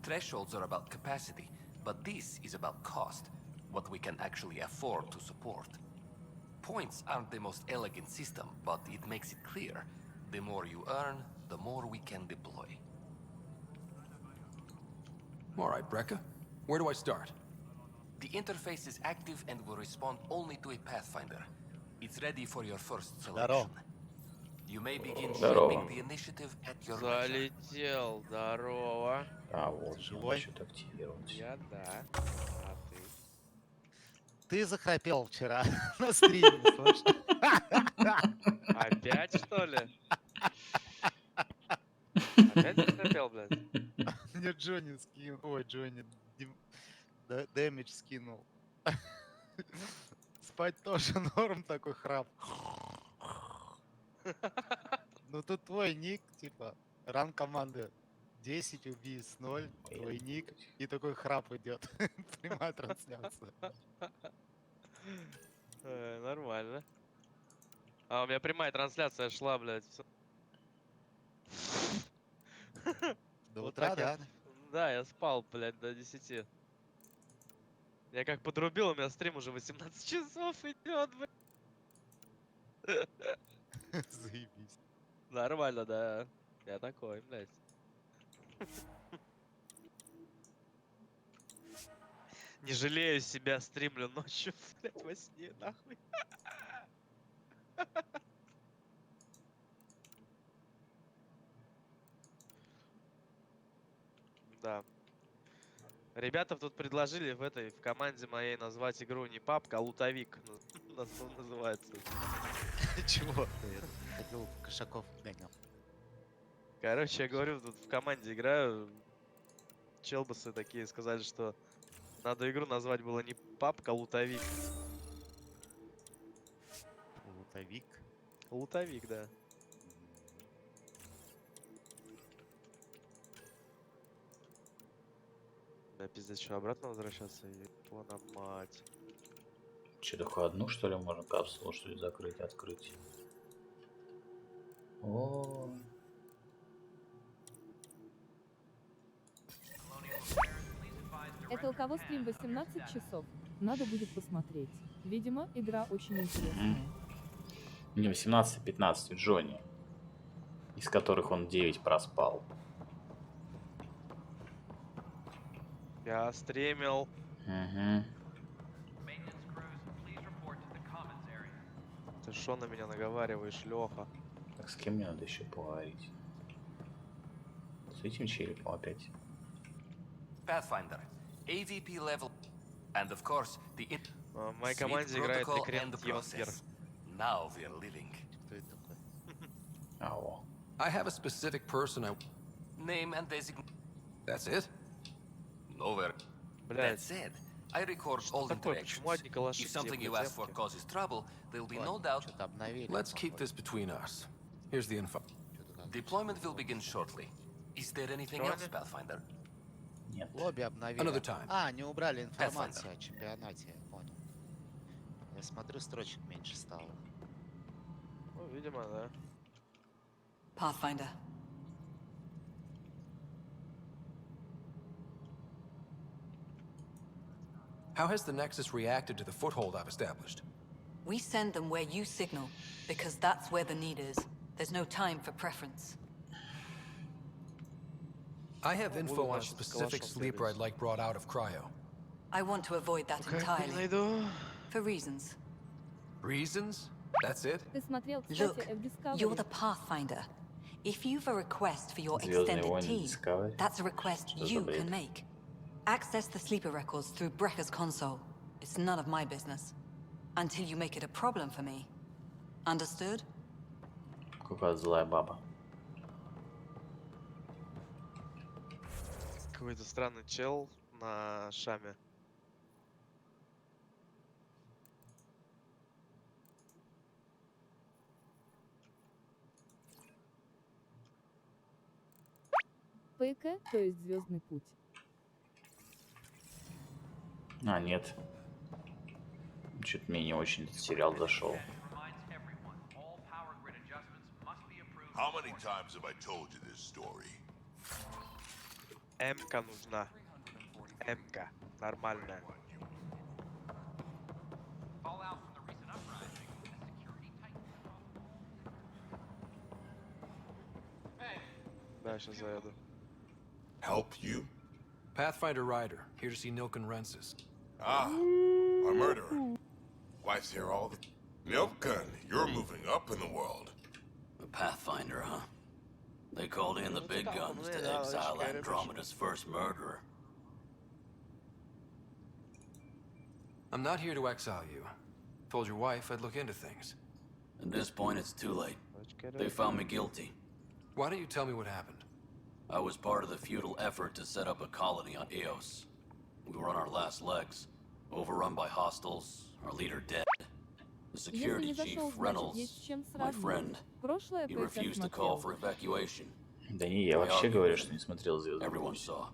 Thresholds are about capacity, but this is about cost, what we can actually afford to support. Points aren't the most elegant system, but it makes it clear. The more you earn, the more we can deploy. All right, Brecker. Where do I start? The interface is active and will respond only to a Pathfinder. It's ready for your first selection. You may begin shaping the initiative at your leisure. Залетел, здорово. А, вот, живой. Что-то активировать. Я да. А ты? Ты захрапел вчера на стриме, слышишь? Опять, что ли? Опять захрапел, блядь? Мне Джонни скинул. Ой, Джонни. Дэмидж скинул. Спать тоже норм, такой храп. Ну тут твой ник, типа, ран команды 10 убийств, 0, твой ник, и такой храп идет. Прямая трансляция. Нормально. А у меня прямая трансляция шла, блядь. До утра, да? Да, я спал, блядь, до 10. Я как подрубил, у меня стрим уже 18 часов идет, блядь. Заебись. Нормально, да. Я такой, блядь. Не жалею себя, стримлю ночью, блядь, во сне, нахуй. Да. Ребята тут предложили в команде моей назвать игру не папка, а лутовик. Называется. Чего ты? Ходил кошаков гонял. Короче, я говорю, тут в команде играю. Челбасы такие сказали, что надо игру назвать было не папка, а лутовик. Лутовик? Лутовик, да. Да, пиздец, что, обратно возвращаться? Ебана мать. Че, такое одну, что ли, можно капсулу, что ли, закрыть, открыть? О. Это у кого стрим 18 часов? Надо будет посмотреть. Видимо, игра очень интересная. Не, 18-15 у Джонни. Из которых он 9 проспал. Я стримил. Угу. Ты Шо на меня наговариваешь, Леха? Так с кем мне надо еще поговорить? С этим черепом опять. Pathfinder, AVP level, and of course the В моей команде играет Effect Andromeda. Now we are living. Ау. I have a specific person I... Name and designation. That's it? Nowhere. That said, I record all interactions. If something you ask for causes trouble, there'll be no doubt. Let's keep this between us. Here's the info. Deployment will begin shortly. Is there anything else, Pathfinder? Нет. Лобби обновили. Another time. А, не убрали информацию о чемпионате, я понял. Я смотрю, строчек меньше стало. Ну, видимо, да. Pathfinder. How has the Nexus reacted to the foothold I've established? We send them where you signal, because that's where the need is. There's no time for preference. I have info on a specific sleeper I'd like brought out of cryo. I want to avoid that entirely. For reasons. Reasons? That's it? Look, you're the Pathfinder. If you've a request for your extended team, that's a request you can make. Access the sleeper records through Brekker's console. It's none of my business. Until you make it a problem for me. Understood? Какая злая баба. Какой-то странный чел на шаме. ПК, то есть Звездный путь. А, нет. Что-то мне не очень этот сериал зашел. How many times have I told you this story? М-ка нужна. М-ка. Нормальная. Да, сейчас заеду. Help you? Pathfinder Ryder, here to see Nilken Rensis. Ah, a murderer. Wife's here all the... Nilken, you're moving up in the world. The Pathfinder, huh? They called in the big guns to exile Andromeda's first murderer. I'm not here to exile you. Told your wife I'd look into things. At this point, it's too late. They found me guilty. Why don't you tell me what happened? I was part of the futile effort to set up a colony on Eos. We were on our last legs, overrun by hostiles, our leader dead. The security chief, Reynolds, my friend, he refused to call for evacuation. Да не, я вообще говорю, что не смотрел «Звездный Everyone путь». saw.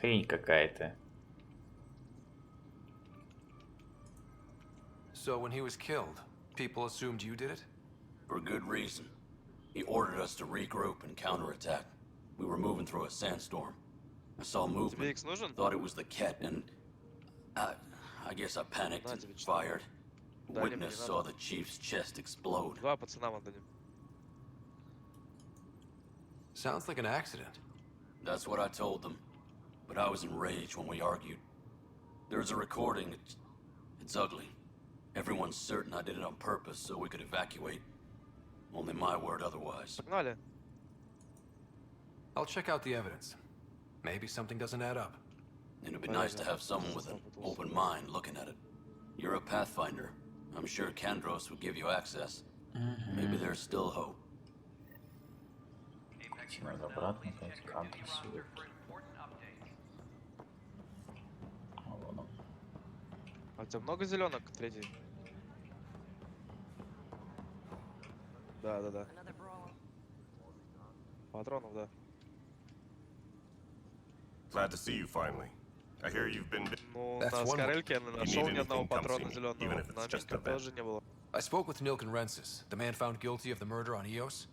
Хрень какая-то. So when he was killed, people assumed you did it? For good reason. He ordered us to regroup and counterattack. We were moving through a sandstorm. I saw movement, thought it was the Ket, and I guess I panicked and fired. Witness saw the chief's chest explode. Sounds like an accident. That's what I told them. But I was enraged when we argued. There's a recording. It's ugly. Everyone's certain I did it on purpose so we could evacuate. Only my word otherwise. I'll check out the evidence. Maybe something doesn't add up. It'd be nice to have someone with an open mind looking at it. You're a Pathfinder. I'm sure Kandros would give you access. Maybe there's still hope. Надо обратно, опять канты, ссылки. Вон он. А у тебя много зеленок, третий? Да. Патронов, да. Glad to see you finally. I hear you've been... Ну, на скорельке я не нашел ни одного патрона зеленого. На Митке тоже не было. I spoke with Nilken Rensis, the man found guilty of the murder on Eos.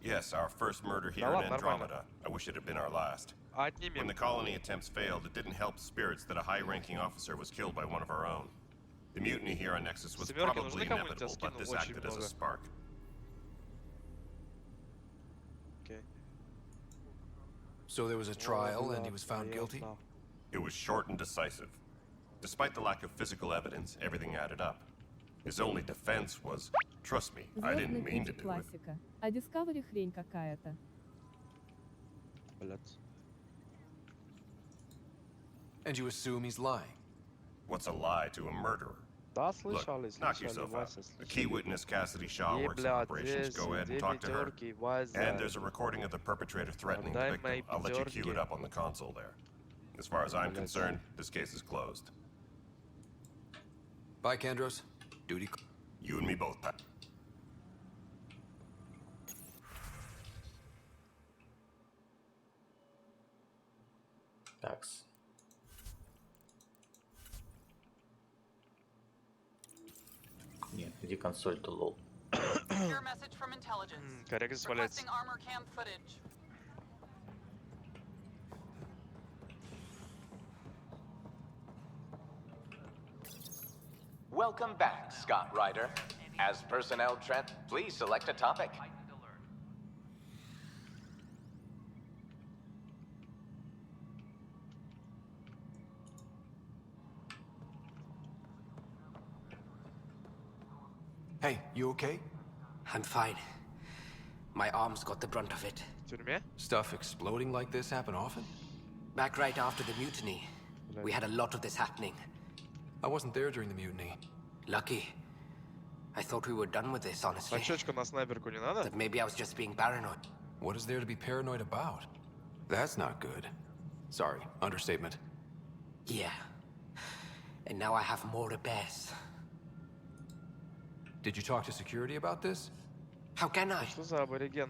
Yes, our first murder here in Andromeda. I wish it had been our last. When the colony attempts failed, it didn't help spirits that a high-ranking officer was killed by one of our own. The mutiny here on Nexus was probably inevitable, but this acted as a spark. Okay. So there was a trial and he was found guilty? It was short and decisive. Despite the lack of physical evidence, everything added up. His only defense was, trust me, I didn't mean to do it. Классика. А Discovery хрень какая-то. And you assume he's lying? What's a lie to a murderer? Look, knock yourself out. A key witness, Cassidy Shaw, works in operations. Go ahead and talk to her. And there's a recording of the perpetrator threatening the victim. I'll let you cue it up on the console there. As far as I'm concerned, this case is closed. Bye, Kandros. Duty. You and me both, Pat. Такс. Нет, где консоль-то, лол? Your message from intelligence. Requesting armor cam footage. Welcome back, Scott Ryder. As personnel trend, please select a topic. Hey, you okay? I'm fine. My arms got the brunt of it. Stuff exploding like this happen often? Back right after the mutiny, we had a lot of this happening. I wasn't there during the mutiny. Lucky. I thought we were done with this, honestly. But maybe I was just being paranoid. What is there to be paranoid about? That's not good. Sorry, understatement. Yeah. And now I have more repairs. Did you talk to security about this? How can I?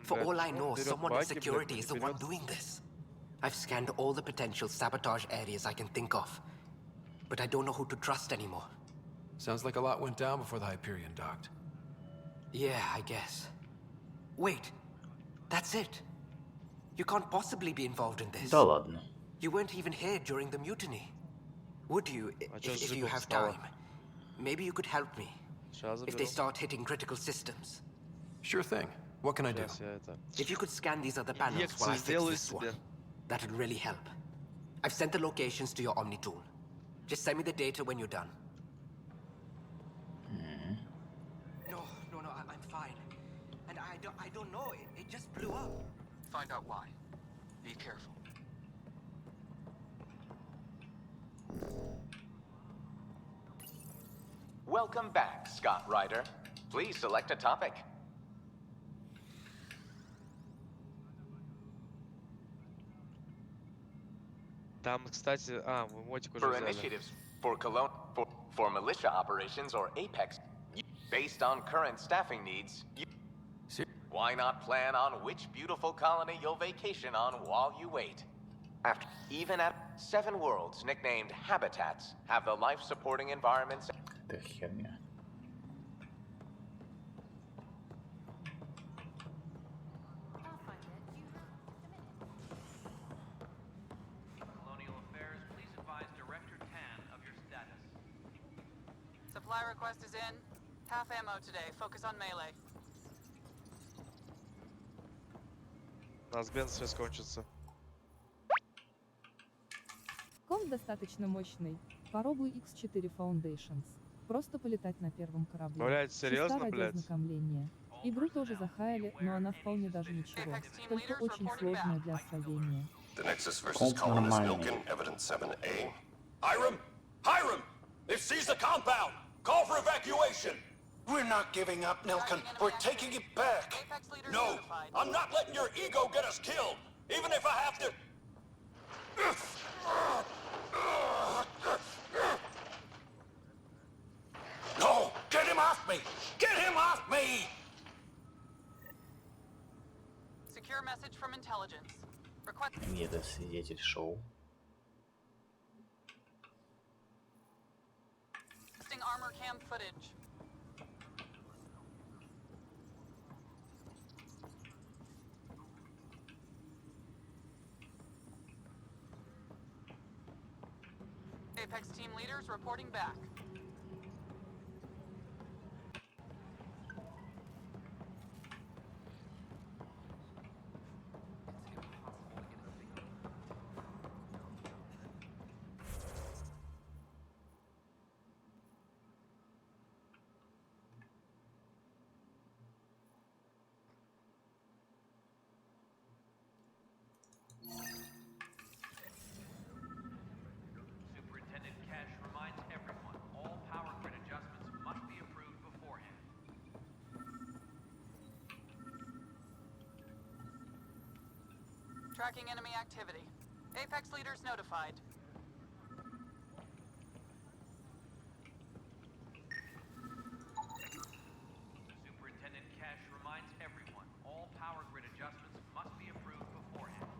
For all I know, someone in security is the one doing this. I've scanned all the potential sabotage areas I can think of. But I don't know who to trust anymore. Sounds like a lot went down before the Hyperion docked. Yeah, I guess. Wait. That's it. You can't possibly be involved in this. Да ладно. You weren't even here during the mutiny. Would you, if you have time? Maybe you could help me. If they start hitting critical systems. Sure thing. What can I do? If you could scan these other panels while I fix this one, that'd really help. I've sent the locations to your Omni tool. Just send me the data when you're done. No, I'm fine. And I don't know, it just blew up. Find out why. Be careful. Welcome back, Scott Ryder. Please select a topic. Там, кстати, мы мотик уже For взяли. initiatives, for militia operations or Apex, based on current staffing needs, why not plan on which beautiful colony you'll vacation on while you wait? Even at 7 worlds nicknamed habitats have the life-supporting environments. Да херня. Colonial Affairs, please advise Director Tan of your status. Supply request is in. Half ammo today. Focus on melee. У нас бенз сейчас кончится. Комп достаточно мощный. Попробуй X4 Foundations. Просто полетать на первом корабле. Блядь, серьезно, Чисто ради блядь? ознакомления. Игру тоже захаяли, но она вполне даже ничего. Только очень сложная для освоения. The Nexus versus Colonist Milken, Evidence 7A. Hiram! Hiram! They've seized the compound! Call for evacuation! We're not giving up, Nilken. We're taking it back. No! I'm not letting your ego get us killed! Even if I have to... No! Get him off me! Get him off me! Secure message from intelligence. Requesting Это свидетель шоу. armor cam footage. Apex team leaders reporting back. Tracking enemy activity. Apex leaders notified. Superintendent Cash reminds everyone all power grid adjustments must be approved beforehand.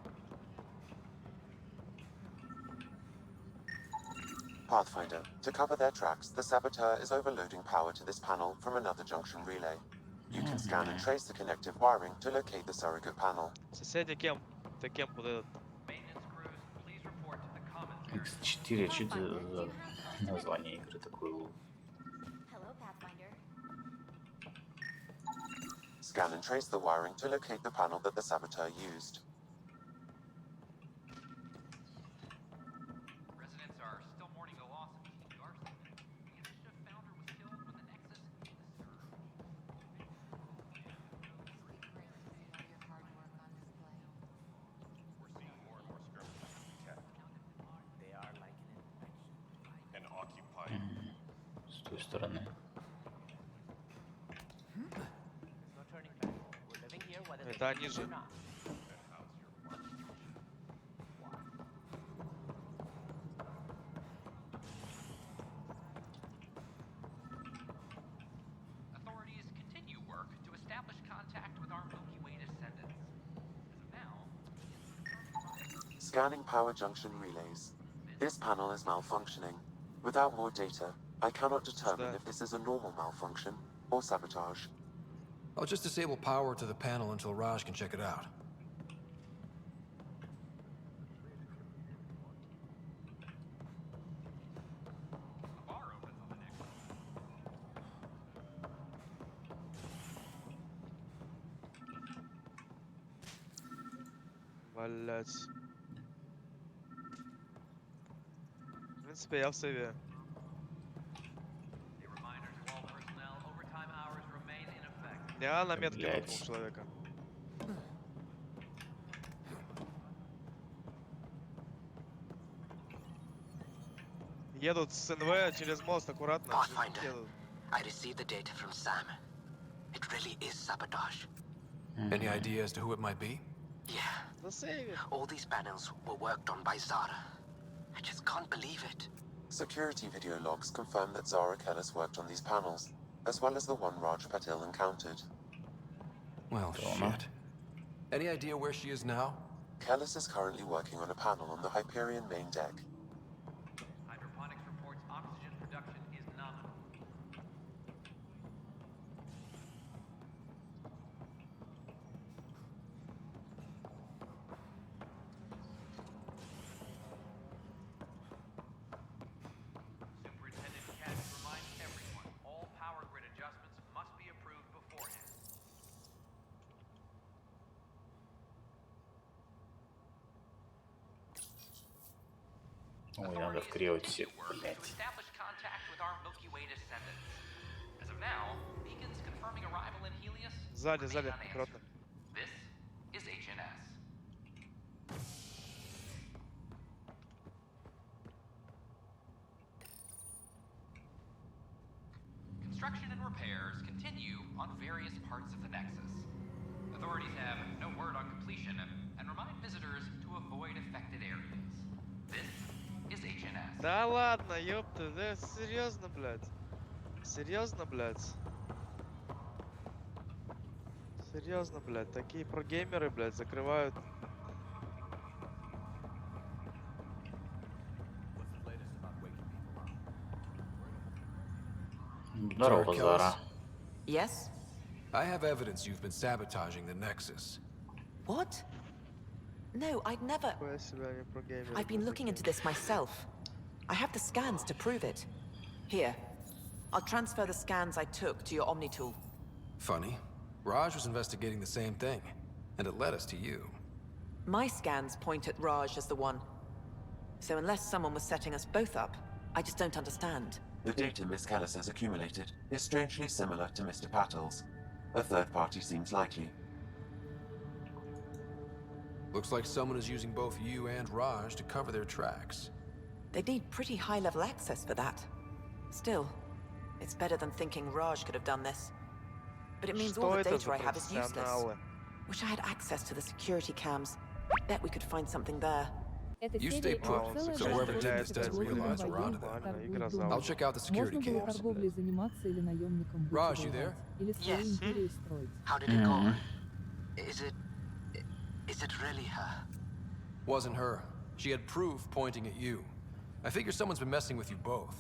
Pathfinder, to cover their tracks, the saboteur is overloading power to this panel from another junction relay. You can scan and trace the connective wiring to locate the surrogate panel. Соседний кем? Это кем вот этот? Maintenance crews, please report to the commons area. X4, что это за название игры такое? Hello, Pathfinder. Scan and trace the wiring to locate the panel that the saboteur used. Residents are still mourning the loss of Chief Garson. The initiative founder was killed when the Nexus hit the surge. We're seeing more and more skirmishes with the Ket. They are like an infection. And occupied. С той стороны. There's no turning back. We're living here whether they Это like они it же. or not. Authorities continue work to establish contact with our Milky Way descendants. As of now, Scanning power junction relays. This panel is malfunctioning. Without more data, I cannot determine if this is a normal malfunction or sabotage. I'll just disable power to the panel until Raj can check it out. a bar opens on the Nexus. Блять. В принципе, я в сейве. A reminder to all personnel, overtime hours remain in effect. Я на метке Блядь. нокнул человека. Едут с НВ через мост аккуратно. Pathfinder, Едут. I received the data from Sam. It really is sabotage. Any idea as to who it might be? Yeah. На сейве. All these panels were worked on by Zara. I just can't believe it. Security video logs confirm that Zara Kellis worked on these panels, as well as the one Raj Patil encountered. Well, shit. Any idea where she is now? Kellis is currently working on a panel on the Hyperion main deck. Hydroponics reports oxygen production is nominal. Superintendent Cash reminds everyone all power grid adjustments must be approved beforehand. Ой, надо вклеивать все, To блядь. establish contact with our Milky Way descendants. As of now, beacons confirming arrival in Helios Сзади, remain сзади, unanswered. аккуратно. This is HNS. Construction and repairs continue on various parts of the Nexus. Authorities have no word on completion and remind visitors to avoid affected areas. This is HNS. Да ладно, ёпта, да серьезно, блядь. Серьезно, блядь. Серьезно, блядь. Такие прогеймеры, блядь, закрывают. Здорово, Зара. Yes? I have evidence you've been sabotaging the Nexus. What? No, I'd never. Нихуя себе, они прогеймеры, I've been блядь, looking такие. into this myself. I have the scans to prove it. Here. I'll transfer the scans I took to your Omni tool. Funny. Raj was investigating the same thing, and it led us to you. My scans point at Raj as the one. So unless someone was setting us both up, I just don't understand. The data Miss Kellis has accumulated is strangely similar to Mr. Patel's. A third party seems likely. Looks like someone is using both you and Raj to cover their tracks. They'd need pretty high-level access for that. Still, it's better than thinking Raj could have done this. But it means all Что the это data за I have is useless. профессионалы? Wish I had access to the security cams. Bet we could find something there. You stay put, so whoever did this doesn't realize we're onto them. I'll check out the security cams. торговлей заниматься или наемником быть Raj, you there? или свою империю строить. How did it go? Is it really her? Wasn't her. She had proof pointing at you. I figure someone's been messing with you both.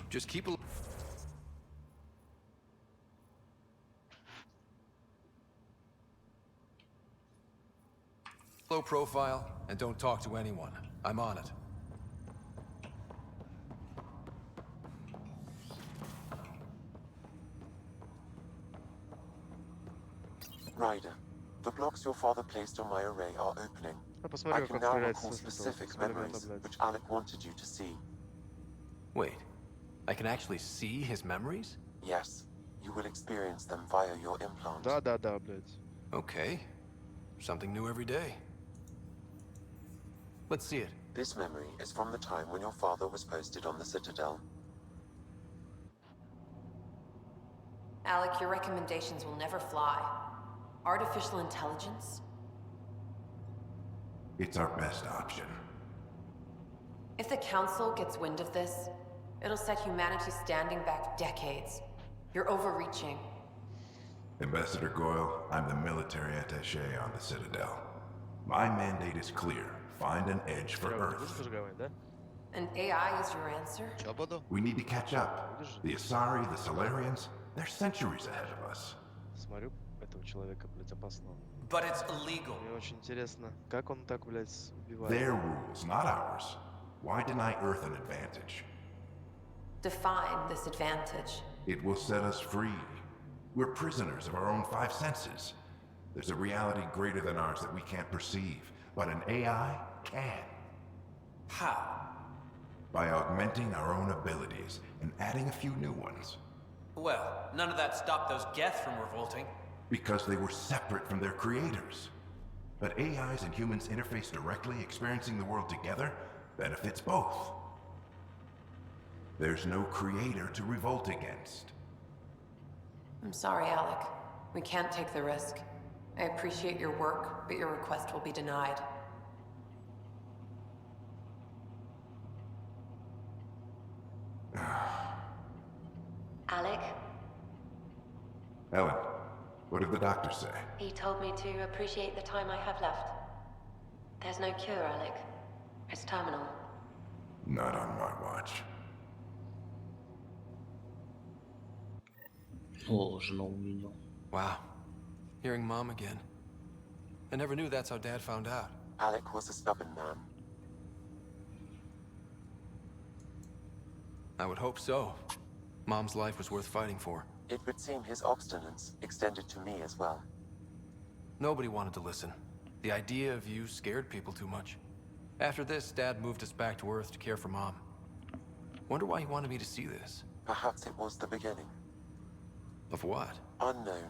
Just keep a low profile and don't talk to anyone. I'm on it. Ryder, the blocks your father placed on my array are opening. I посмотрю, can как now стреляется recall с этого, specific посмотрю, memories, блядь. which Alec wanted you to see. Wait, I can actually see his memories? Yes, you will experience them via your implant. Да, блядь. Okay. Something new every day. Let's see it. This memory is from the time when your father was posted on the Citadel. Alec, your recommendations will never fly. Artificial intelligence? It's our best option. If the Council gets wind of this, it'll set humanity standing back decades. You're overreaching. Ambassador Goyle, I'm the military attaché on the Citadel. My mandate is clear. Find an edge for Earth. And AI is your answer? We need to catch up. The Asari, the Solarians, they're centuries ahead of us. Смотрю этого человека, блядь, опасного. But it's illegal. Мне очень интересно, как он так, блядь, убивает. Their rules, not ours. Why deny Earth an advantage? Define this advantage. It will set us free. We're prisoners of our own five senses. There's a reality greater than ours that we can't perceive, but an AI can. How? By augmenting our own abilities and adding a few new ones. Well, none of that stopped those Geth from revolting. Because they were separate from their creators. But AIs and humans interface directly, experiencing the world together, benefits both. There's no creator to revolt against. I'm sorry, Alec. We can't take the risk. I appreciate your work, but your request will be denied. Alec, Ellen, what did the doctor say? he told me to appreciate the time I have left. There's no cure, Alec. It's terminal. Not on my watch. Wow. Hearing Mom again. I never knew that's how Dad found out. Alec was a stubborn man. I would hope so. Mom's life was worth fighting for. It would seem his obstinance extended to me as well. Nobody wanted to listen. The idea of you scared people too much. After this, Dad moved us back to Earth to care for Mom. Wonder why he wanted me to see this. Perhaps it was the beginning. Of what? Unknown.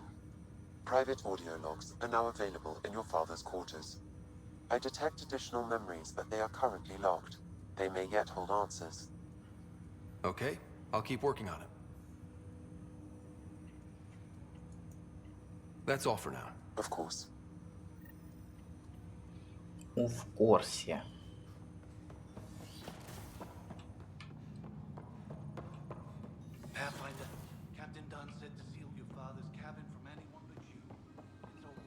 Private audio logs are now available in your father's quarters. I detect additional memories, but they are currently locked. They may yet hold answers. Okay, I'll keep working on it. That's all for now. Of course. В курсе. Pathfinder, Captain Dunn said to seal your father's cabin from anyone but you. It's over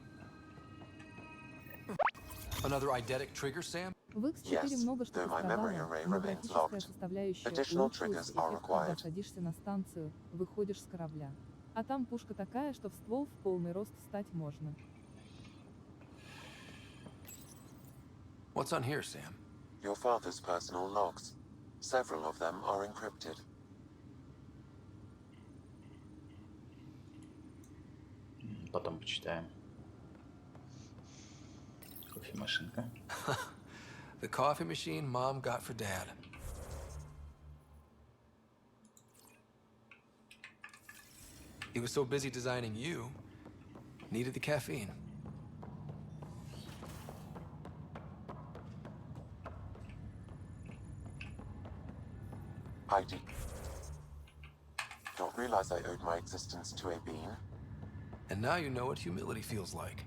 now. Another eidetic trigger, Sam? В X4 много что пострадало, но графическая составляющая улучшилась, эффект, когда садишься на станцию, выходишь с корабля. А там пушка такая, что в ствол в полный рост встать можно. What's on here, Sam? Your father's personal logs. Several of them are encrypted. Потом почитаем. Кофемашинка. The coffee machine Mom got for Dad. He was so busy designing you, needed the caffeine. I did not realize I owed my existence to a being. And now you know what humility feels like.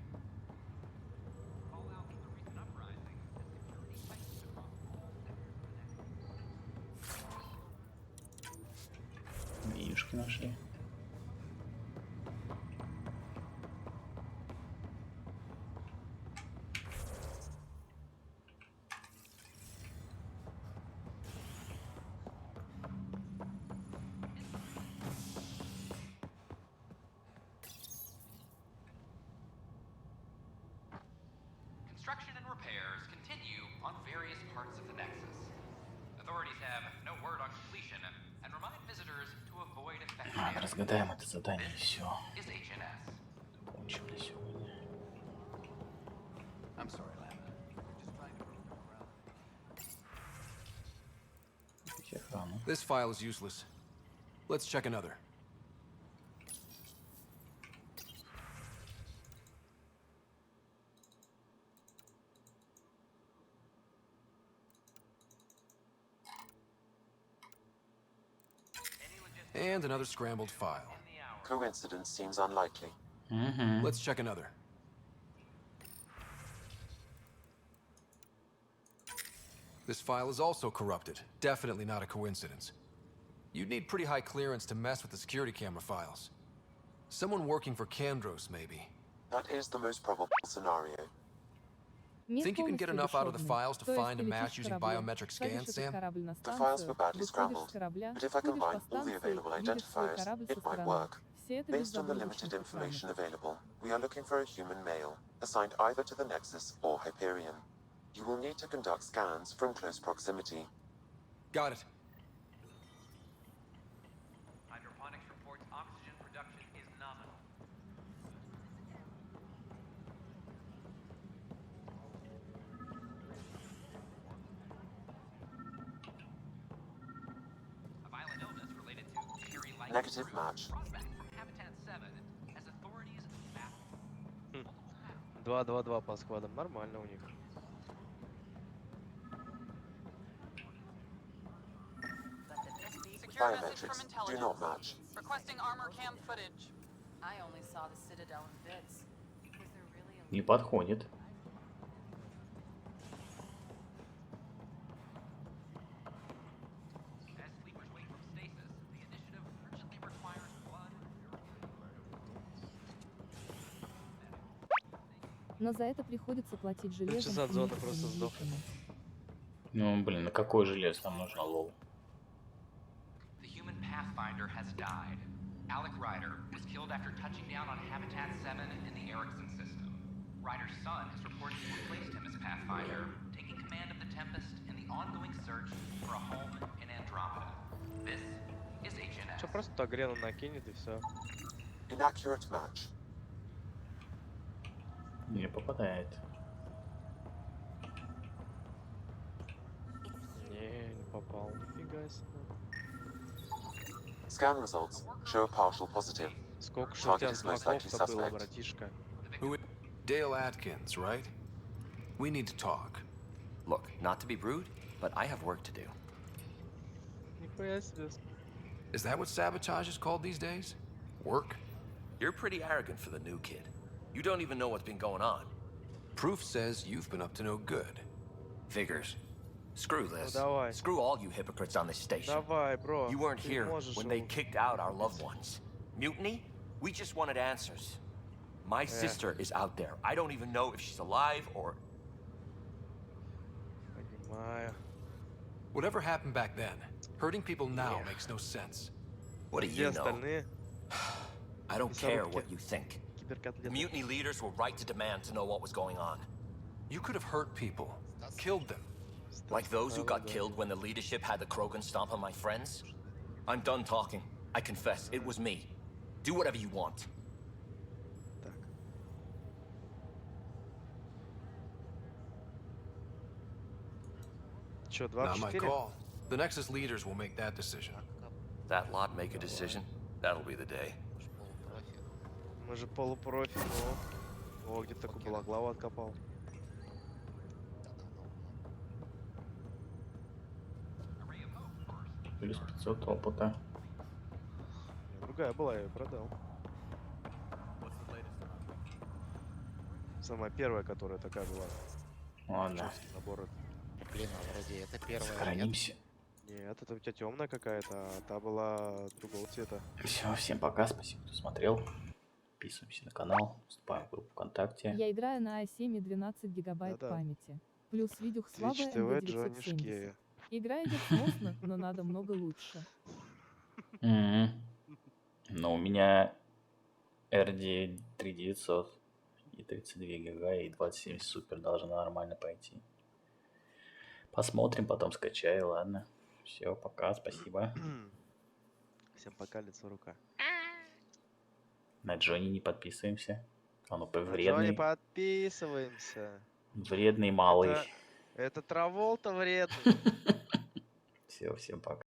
менюшки нашли. Construction and repairs continue on various parts of the Nexus. Authorities have no word on completion and remind visitors to avoid Effect Andromeda. Разгадаем это задание, все. Is HNS. Кончим на сегодня. I'm sorry, Lambda. Just trying to prove your morale. This file is useless. Let's check another. And another scrambled file. Coincidence seems unlikely. Let's check another. This file is also corrupted. Definitely not a coincidence. You'd need pretty high clearance to mess with the security camera files. Someone working for Kandros, maybe. That is the most probable scenario. Think you can get enough out of the files to find a match using biometric scans, Sam? The files were badly scrambled, but if I combine all the available identifiers, it might work. Based on the limited information available, we are looking for a human male, assigned either to the Nexus or Hyperion. You will need to conduct scans from close proximity. Got it. Hydroponics reports oxygen production is nominal. A violent illness related to cherry-like Negative match. brought back from Habitat 7 as authorities map. 2-2-2 по складам. Нормально у них. Secure message from Biometrics do not match. Requesting armor cam footage. I only saw the Citadel in bits. Was there really a Не подходит. As sleepers wake from stasis, the initiative urgently requires blood. Но за это приходится платить железом. Сейчас от зоны просто сдох. Ну, блин, на какой желез нам нужно, лол? The human Pathfinder has died. Alec Ryder was killed after touching down on Habitat 7 in the Erickson system. Ryder's son has reportedly replaced him as Pathfinder, taking command of the Tempest in the ongoing search for a home in Andromeda. This is HNS. Что, просто Грену накинет и все. Inaccurate match. Не попадает. Не попал. Нифига себе. Scan results show a partial positive. Сколько же у тебя Target is most likely смоков-то было, suspect. братишка? Dale Atkins, right? We need to talk. Look, not to be rude, but I have work to do. Нихуя себе. Is that what sabotage is called these days? Work? You're pretty arrogant for the new kid. You don't even know what's been going on. Proof says you've been up to no good. Figures. Screw this. давай. Screw all you hypocrites on this station. Давай, бро. You weren't Ты here можешь when they его. kicked out our loved ones. Mutiny? We just wanted answers. My sister is out there. I don't even know if she's alive or... Понимаю. Whatever happened back then, hurting people now makes no sense. What do Где you know? остальные? I don't И care коробки. what you think. The Киберкотлеты. mutiny leaders were right to demand to know what was going on. You could have hurt people, killed them. Like those who got killed when the leadership had the Krogan stomp on my friends? I'm done talking. I confess, it was me. Do whatever you want. Так. Чё, Not my 24? call. The Nexus leaders will make that decision. That lot make a decision. That'll be the day. Мы же полупрофи, но... О, где-то такой балаклаву откопал. Плюс 500 опыта. Другая была, я ее продал. Самая первая, которая такая была. Ладно. Набор. Блин, а вроде это первая. Сохранимся. Нет, это у тебя темная какая-то, а та была другого цвета. Все, всем пока, спасибо, кто смотрел. Подписываемся на канал, вступаем в группу ВКонтакте. Я играю на i7 и 12 гигабайт памяти. Плюс видюх слабая MD970. Игра идет сносно, но надо много лучше. Но у меня RD 3900 и 32 гига и 2070 супер должна нормально пойти. Посмотрим, потом скачаю, ладно. Все, пока, спасибо. Всем пока, лицо рука. На Джонни не подписываемся. Он вредный. На Джонни подписываемся. Вредный малый. Это Траволта вредный. Все, всем пока.